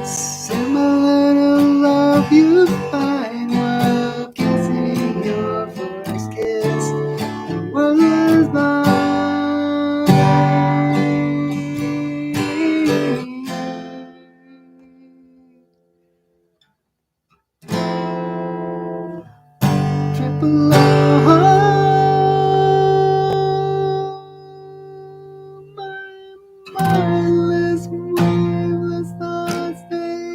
A: Similar to love you find while kissing your first kiss. The world is mine. Triple my mindless, waveless thoughts they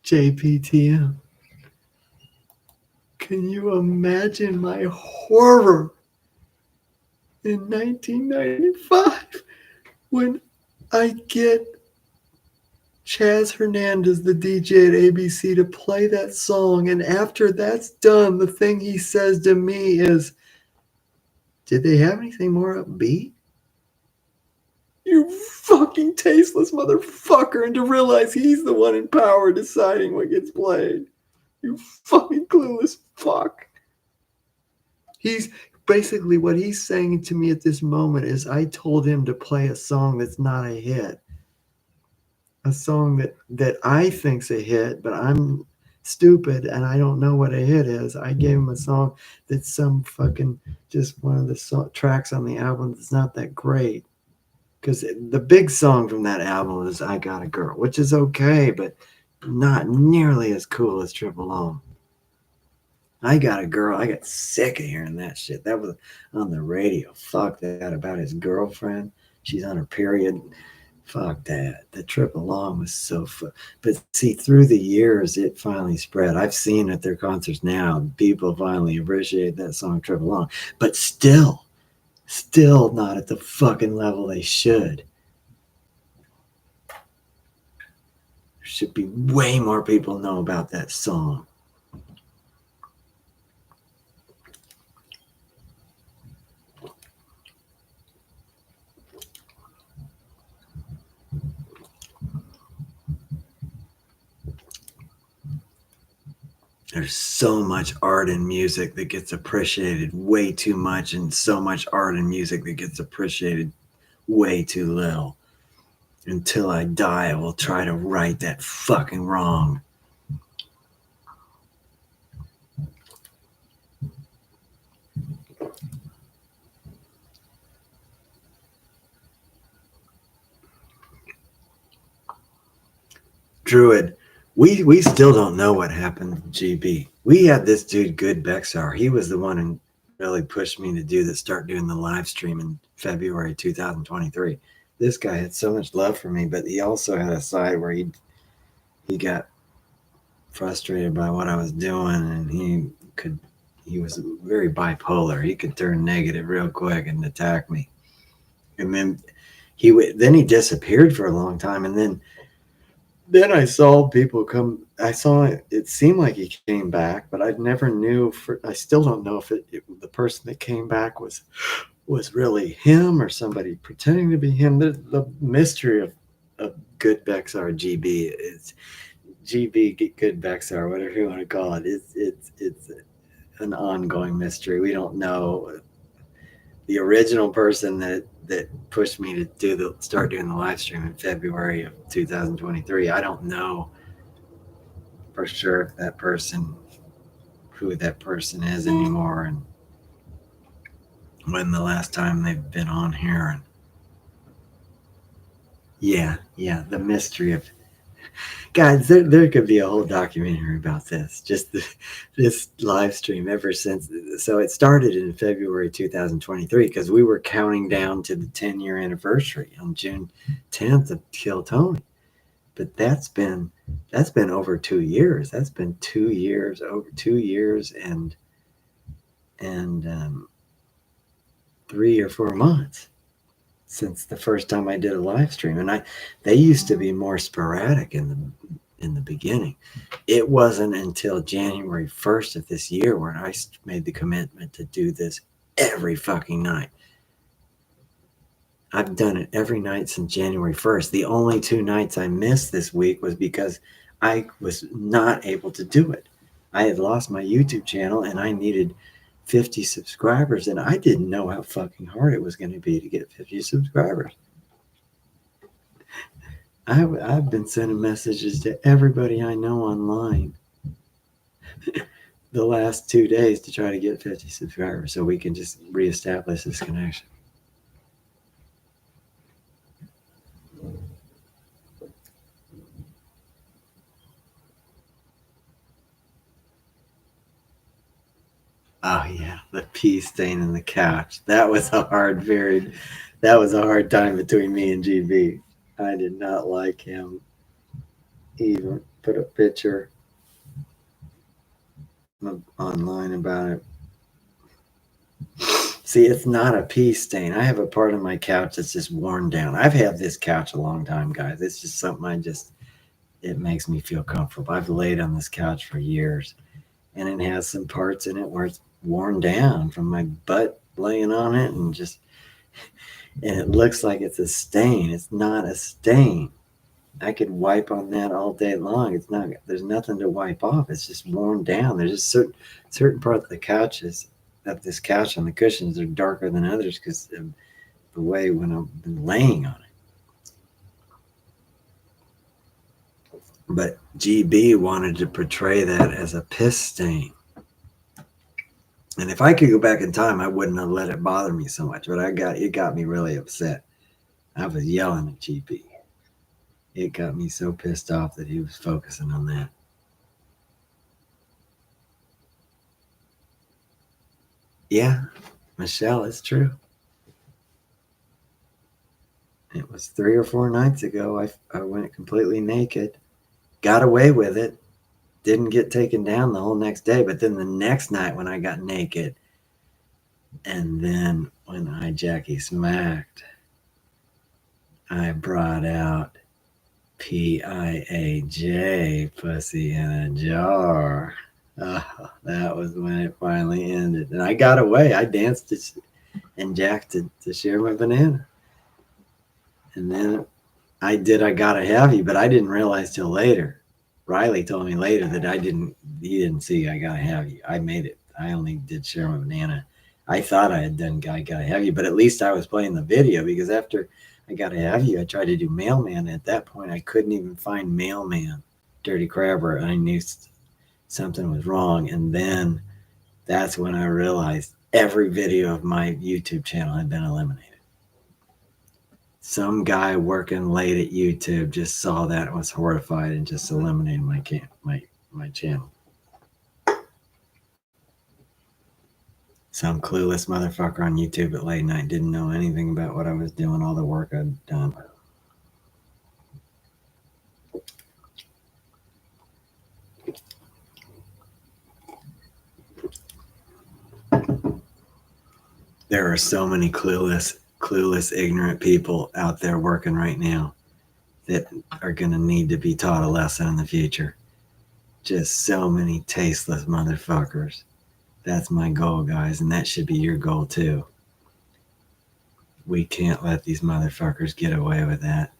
A: JPTM. Can you imagine my horror in 1995 when I get Chaz Hernandez, the DJ at ABC, to play that song, and after that's done, the thing he says to me is, "Did they have anything more upbeat?" You fucking tasteless motherfucker, and to realize he's the one in power deciding what gets played. You fucking clueless fuck. He's basically, what he's saying to me at this moment is, I told him to play a song that's not a hit. A song that I think's a hit, but I'm stupid and I don't know what a hit is. I gave him a song that's some fucking, just one of the tracks on the album that's not that great. Because the big song from that album is I Got a Girl, which is okay, but not nearly as cool as Triple O. I Got a Girl, I got sick of hearing that shit. That was on the radio. Fuck that, about his girlfriend. She's on her period. Fuck that. The Triple Long was so fun. But see, through the years, it finally spread. I've seen at their concerts now, people finally appreciate that song, Triple Long. But still not at the fucking level they should. There should be way more people know about that song. There's so much art and music that gets appreciated way too much, and so much art and music that gets appreciated way too little. Until I die, I will try to right that fucking wrong. Druid, we still don't know what happened to GB. We had this dude, Good Bexar. He was the one who really pushed me to start doing the live stream in February 2023. This guy had so much love for me, but he also had a side where he got frustrated by what I was doing, and he was very bipolar. He could turn negative real quick and attack me. And then he disappeared for a long time, and then I saw people come. I saw it seemed like he came back, but I never knew. I still don't know if the person that came back was really him or somebody pretending to be him. The mystery of Good Bexar GB is GB Good Bexar, whatever you want to call it. It's an ongoing mystery. We don't know the original person that pushed me to start doing the live stream in February of 2023. I don't know for sure who that person is anymore, and when the last time they've been on here. And yeah, the mystery of, guys, there could be a whole documentary about this. Just this live stream ever since. So it started in February 2023 because we were counting down to the 10-year anniversary on June 10th of Kill Tony. But that's been over 2 years. That's been 2 years, over 2 years, and 3 or 4 months since the first time I did a live stream. And they used to be more sporadic in the beginning. It wasn't until January 1st of this year where I made the commitment to do this every fucking night. I've done it every night since January 1st. The only 2 nights I missed this week was because I was not able to do it. I had lost my YouTube channel and I needed 50 subscribers, and I didn't know how fucking hard it was going to be to get 50 subscribers. I've been sending messages to everybody I know online the last 2 days to try to get 50 subscribers so we can just reestablish this connection. Oh yeah, the pee stain in the couch. That was a hard period. That was a hard time between me and GB. I did not like him. Even put a picture online about it. See, it's not a pee stain. I have a part of my couch that's just worn down. I've had this couch a long time, guys. It's just something it makes me feel comfortable. I've laid on this couch for years, and it has some parts in it where it's worn down from my butt laying on it, and it looks like it's a stain. It's not a stain. I could wipe on that all day long. It's not. There's nothing to wipe off. It's just worn down. There's just certain parts of the couches of this couch and the cushions are darker than others because of the way when I've been laying on it. But GB wanted to portray that as a piss stain. And if I could go back in time, I wouldn't have let it bother me so much. But it got me really upset. I was yelling at GB. It got me so pissed off that he was focusing on that. Yeah, Michelle, it's true. It was 3 or 4 nights ago. I went completely naked, got away with it, didn't get taken down the whole next day. But then the next night when I got naked, and then when I Jackie smacked, I brought out PIAJ, pussy in a jar. That was when it finally ended. And I got away. I danced and jacked to share my banana. And then I gotta have you, but I didn't realize till later. Riley told me later that he didn't see I gotta have you. I made it. I only did share my banana. I thought I had done I gotta have you, but at least I was playing the video because after I gotta have you, I tried to do mailman. At that point, I couldn't even find mailman, Dirty Crabber. I knew something was wrong. And then that's when I realized every video of my YouTube channel had been eliminated. Some guy working late at YouTube just saw that and was horrified and just eliminated my channel. Some clueless motherfucker on YouTube at late night didn't know anything about what I was doing, all the work I'd done. There are so many clueless, ignorant people out there working right now that are going to need to be taught a lesson in the future. Just so many tasteless motherfuckers. That's my goal, guys, and that should be your goal too. We can't let these motherfuckers get away with that.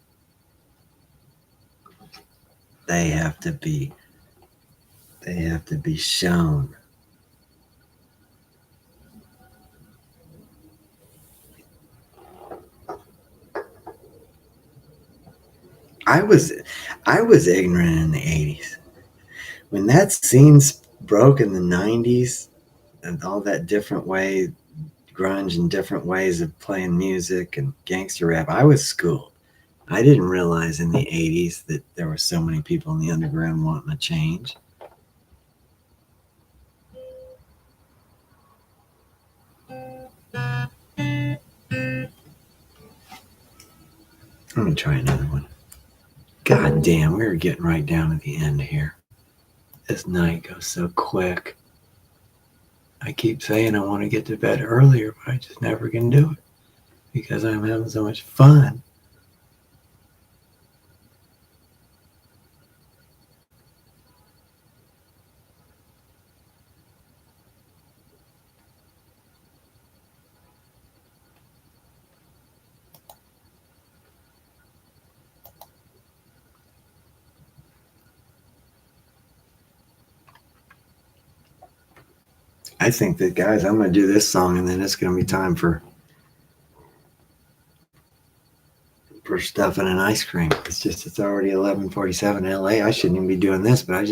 A: They have to be shown. I was ignorant in the 80s. When that scene broke in the 90s and all that different way, grunge and different ways of playing music and gangster rap, I was schooled. I didn't realize in the 80s that there were so many people in the underground wanting to change. Let me try another one. God damn, we're getting right down to the end here. This night goes so quick. I keep saying I want to get to bed earlier, but I just never can do it because I'm having so much fun. I think that, guys, I'm going to do this song and then it's going to be time for stuffing and ice cream. It's already 11:47 in LA. I shouldn't even be doing this, but I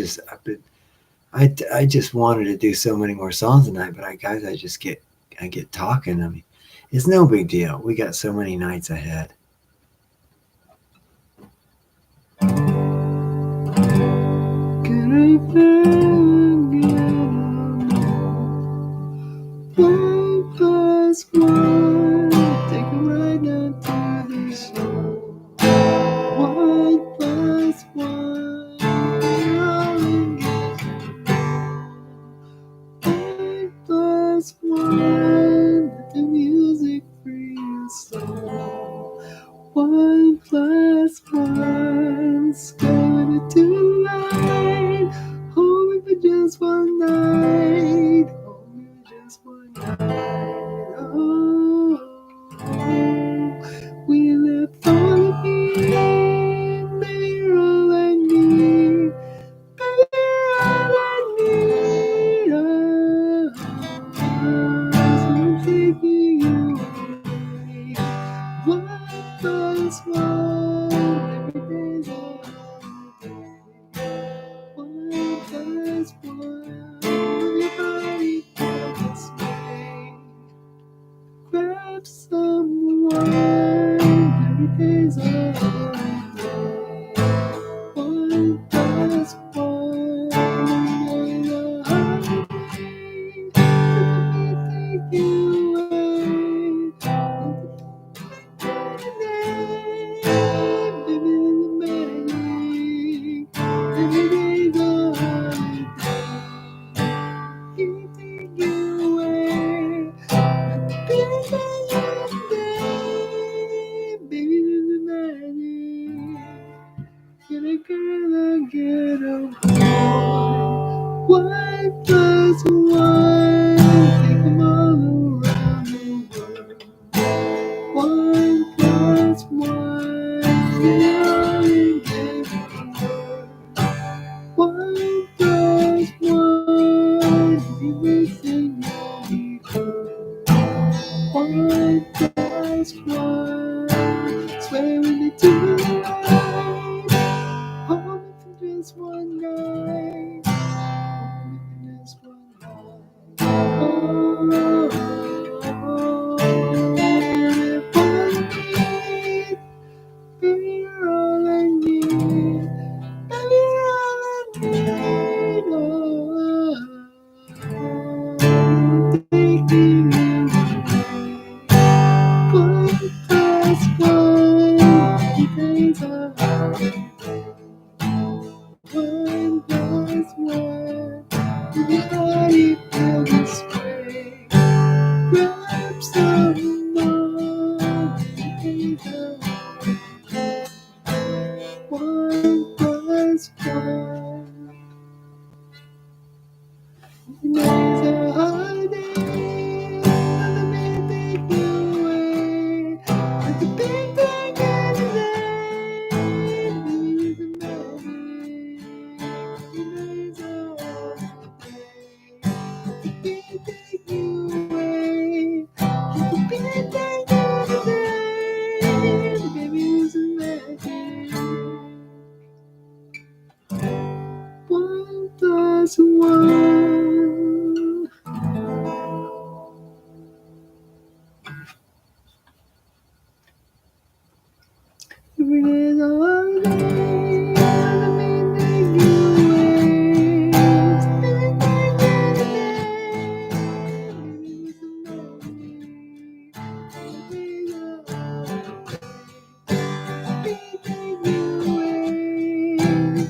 A: just wanted to do so many more songs tonight, but I get talking. I mean, it's no big deal. We got so many nights ahead. Take a ride down plus one's going to line. Hold me for just one night. Hold me for just one night. Oh, we live for the beat. Baby, you're all I need. Baby, you're all I need. Oh, I'm taking you away. One plus one, every day's a holiday. One plus one, everybody feels this way. Grab someone, every day's a holiday. One plus one, every day's a holiday. Let me take you away. One plus one, take them all around the world. One plus one, we're all in everywhere. One plus one, we listen, you'll be heard. One plus one, swear when they do right. Hold me for just one night. Hold me for just one night. Oh, baby, you're all I need. Baby, you're all I need. Oh, taking you away. One plus one, today's a holiday. One plus one, everybody feel this way. Grab someone, today's a holiday. One plus one, today's a holiday. Let me take you away. Let the big thing in the day. Today's a magic. Today's a holiday. Let me take you away. Let the big thing in the day. Baby, it's a magic. One plus one. Every day's a holiday. Let me take you away. Every day's a holiday. Baby, it's a magic. Every day's a holiday. Let me take you away. Every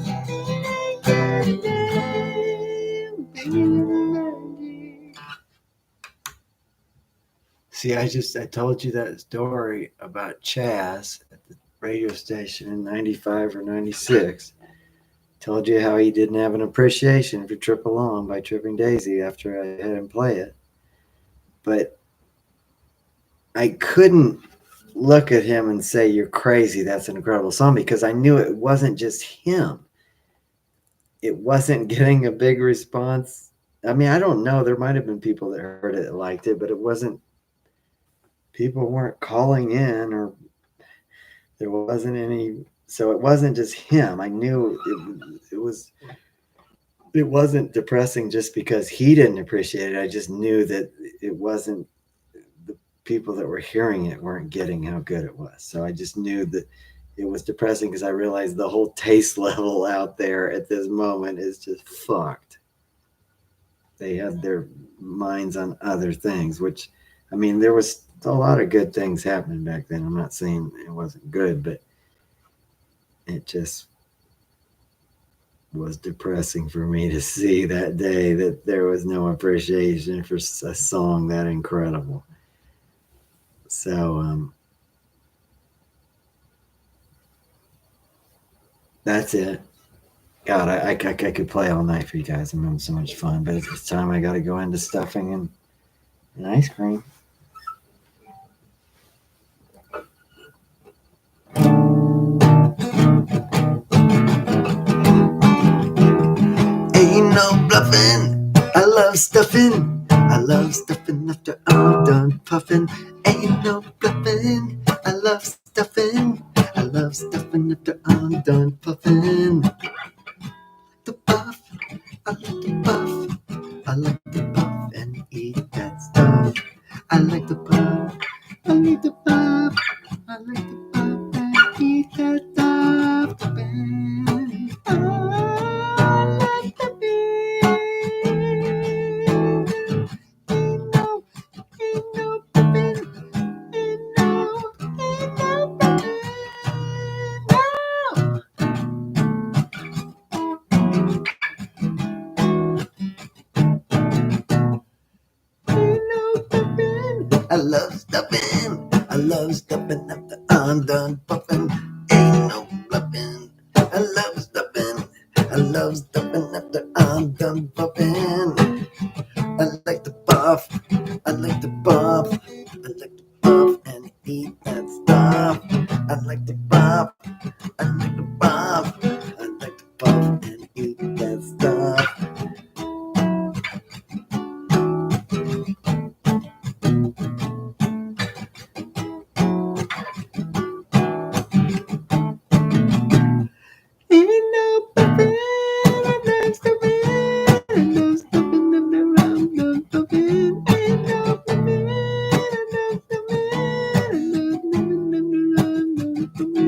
A: day's a holiday. Baby, it's a magic. See, I told you that story about Chaz at the radio station in 95 or 96. Told you how he didn't have an appreciation for Trip Along by Tripping Daisy after I had him play it. But I couldn't look at him and say, "You're crazy, that's an incredible song," because I knew it wasn't just him. It wasn't getting a big response. I mean, I don't know. There might have been people that heard it that liked it, but it wasn't. People weren't calling in, or there wasn't any. So it wasn't just him. I knew it wasn't depressing just because he didn't appreciate it. I just knew that it wasn't, the people that were hearing it weren't getting how good it was. So I just knew that it was depressing because I realized the whole taste level out there at this moment is just fucked. They had their minds on other things, which, I mean, there was a lot of good things happening back then. I'm not saying it wasn't good, but it just was depressing for me to see that day that there was no appreciation for a song that incredible. So That's it. God, I could play all night for you guys. I'm having so much fun, but it's time I got to go into stuffing and ice cream. Ain't no bluffing. I love stuffing. I love stuffing after I'm done puffing. Ain't no bluffing. I love stuffing. I love stuffing after I'm done puffing. The puff. I like to puff. I like to puff and eat that stuff. I like to puff. I like to puff. I like to puff and eat that stuff. The band. I like the band. Ain't no puffin'. Ain't no puffin'. I love stuffing. I love stuffing after I'm done puffing. Ain't no bluffing. I love stuffing. I love stuffing after I'm done puffing. I like to puff. I like to puff. I like to puff and eat that stuff. I like to puff. I like to puff. I like to puff and eat that stuff. Ain't no puffin', I love stuffin', I love stuffin' after I'm done puffin'. Ain't no puffin', I love stuffin', I love stuffin' after I'm done puffin'.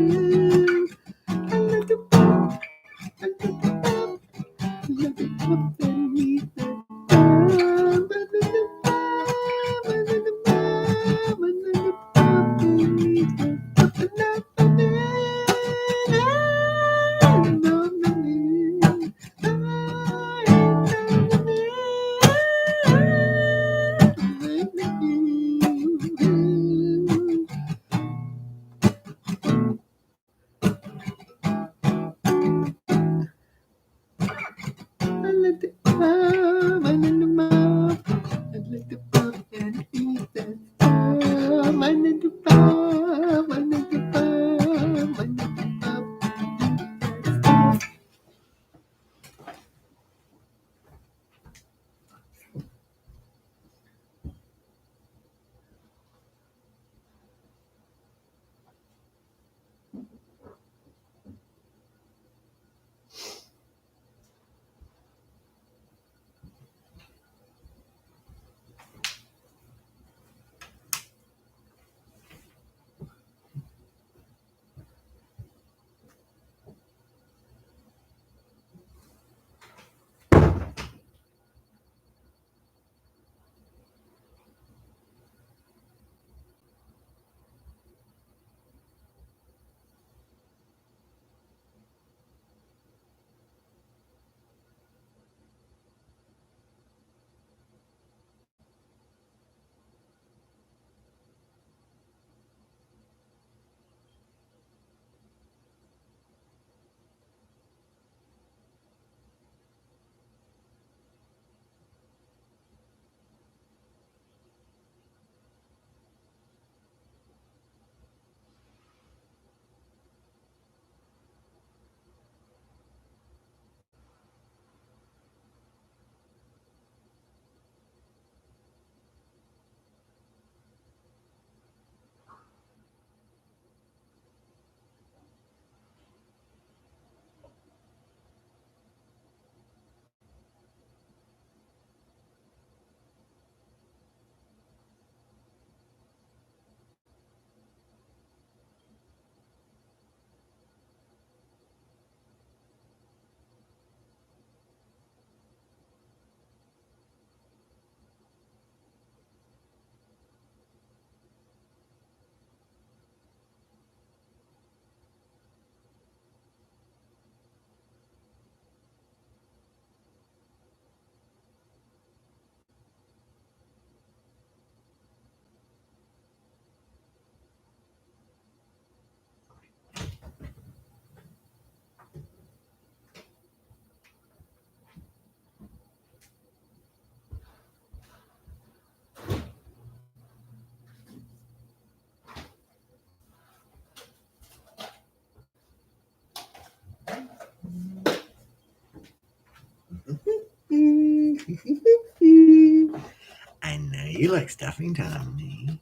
A: You like stuffing, Tommy?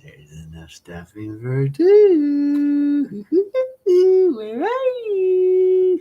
A: There's enough stuffing for two. Where are you?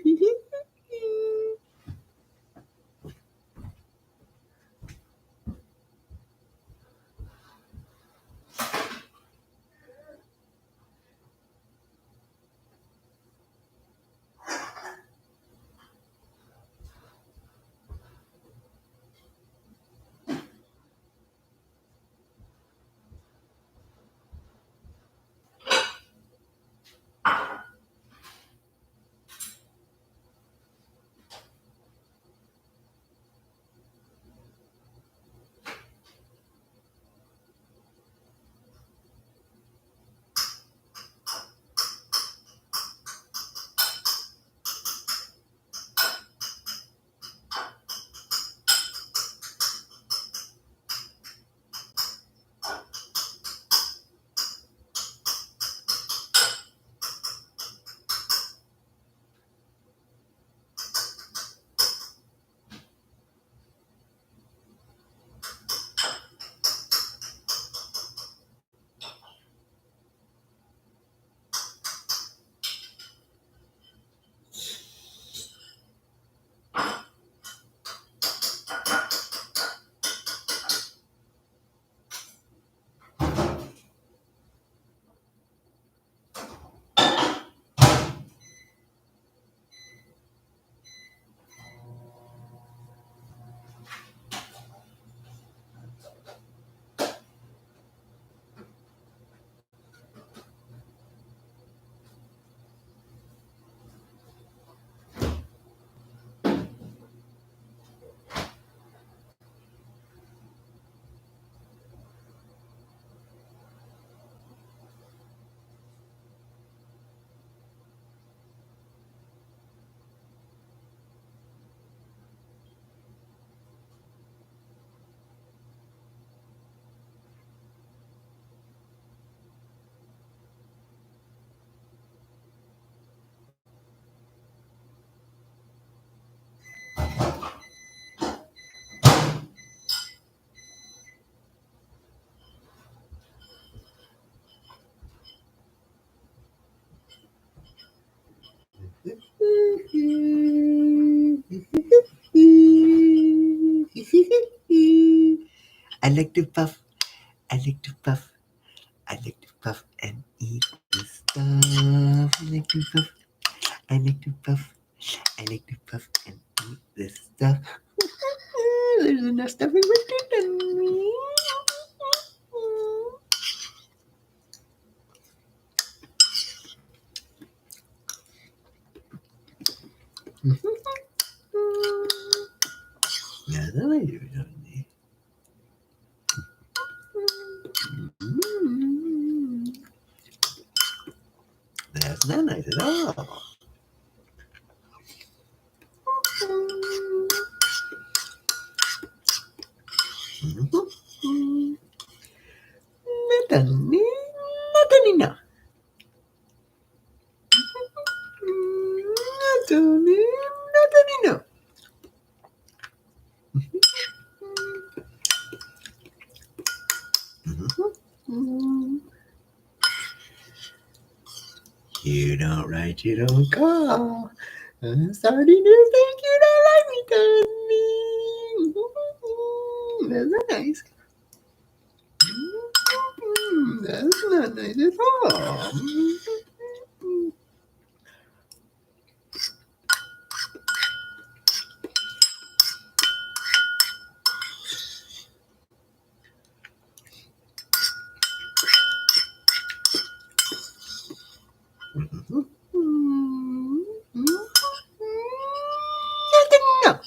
A: I like to puff. I like to puff. I like to puff and eat the stuff. I like to puff. I like to puff. I like to puff and eat the stuff. There's enough stuff in my tummy. That's what I do, Johnny. That's not nice at all. Natanina. Natanina. You don't write, you don't call. I'm starting to think you don't like me, Tony. That's not nice. That's not nice at all. No.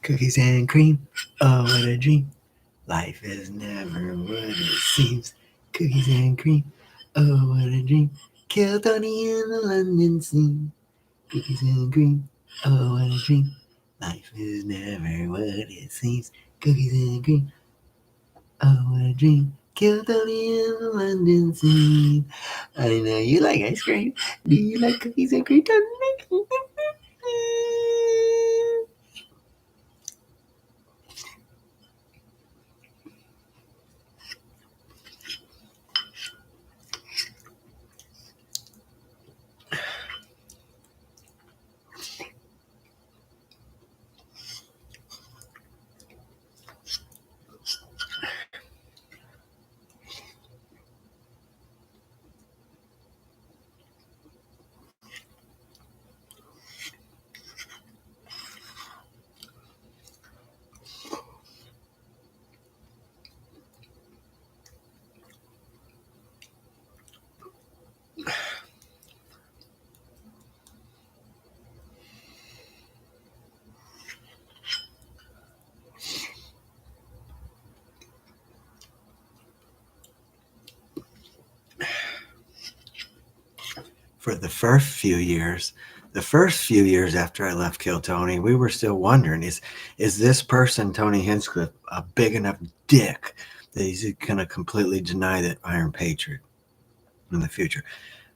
A: Cookies and cream, oh what a dream. Life is never what it seems. Cookies and cream, oh what a dream. Kill Tony in the London scene. Cookies and cream, oh what a dream. Life is never what it seems. Cookies and cream, oh what a dream. Kill Tony in the London scene. I know you like ice cream. Do you like cookies and cream, Tony? For the first few years after I left Kill Tony, we were still wondering, is this person, Tony Hinchcliffe, a big enough dick that he's going to completely deny that Iron Patriot in the future?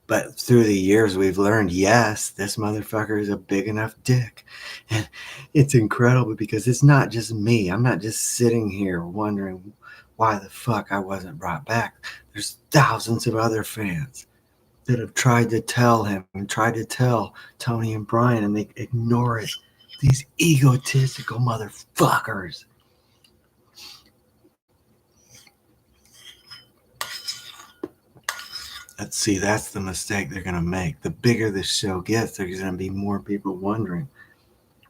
A: But through the years, we've learned, yes, this motherfucker is a big enough dick. And it's incredible because it's not just me. I'm not just sitting here wondering why the fuck I wasn't brought back. There's thousands of other fans that have tried to tell him and tried to tell Tony and Brian, and they ignore it. These egotistical motherfuckers. Let's see, that's the mistake they're going to make. The bigger this show gets, there's going to be more people wondering,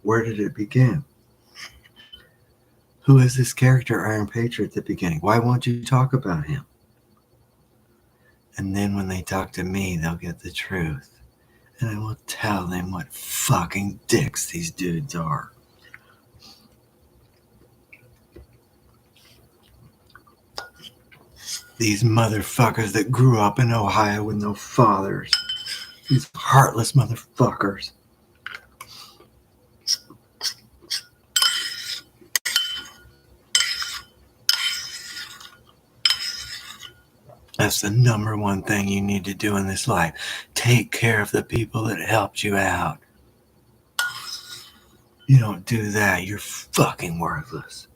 A: where did it begin? Who is this character, Iron Patriot, at the beginning? Why won't you talk about him? And then when they talk to me, they'll get the truth. And I will tell them what fucking dicks these dudes are. These motherfuckers that grew up in Ohio with no fathers. These heartless motherfuckers. That's the number one thing you need to do in this life. Take care of the people that helped you out. You don't do that, you're fucking worthless.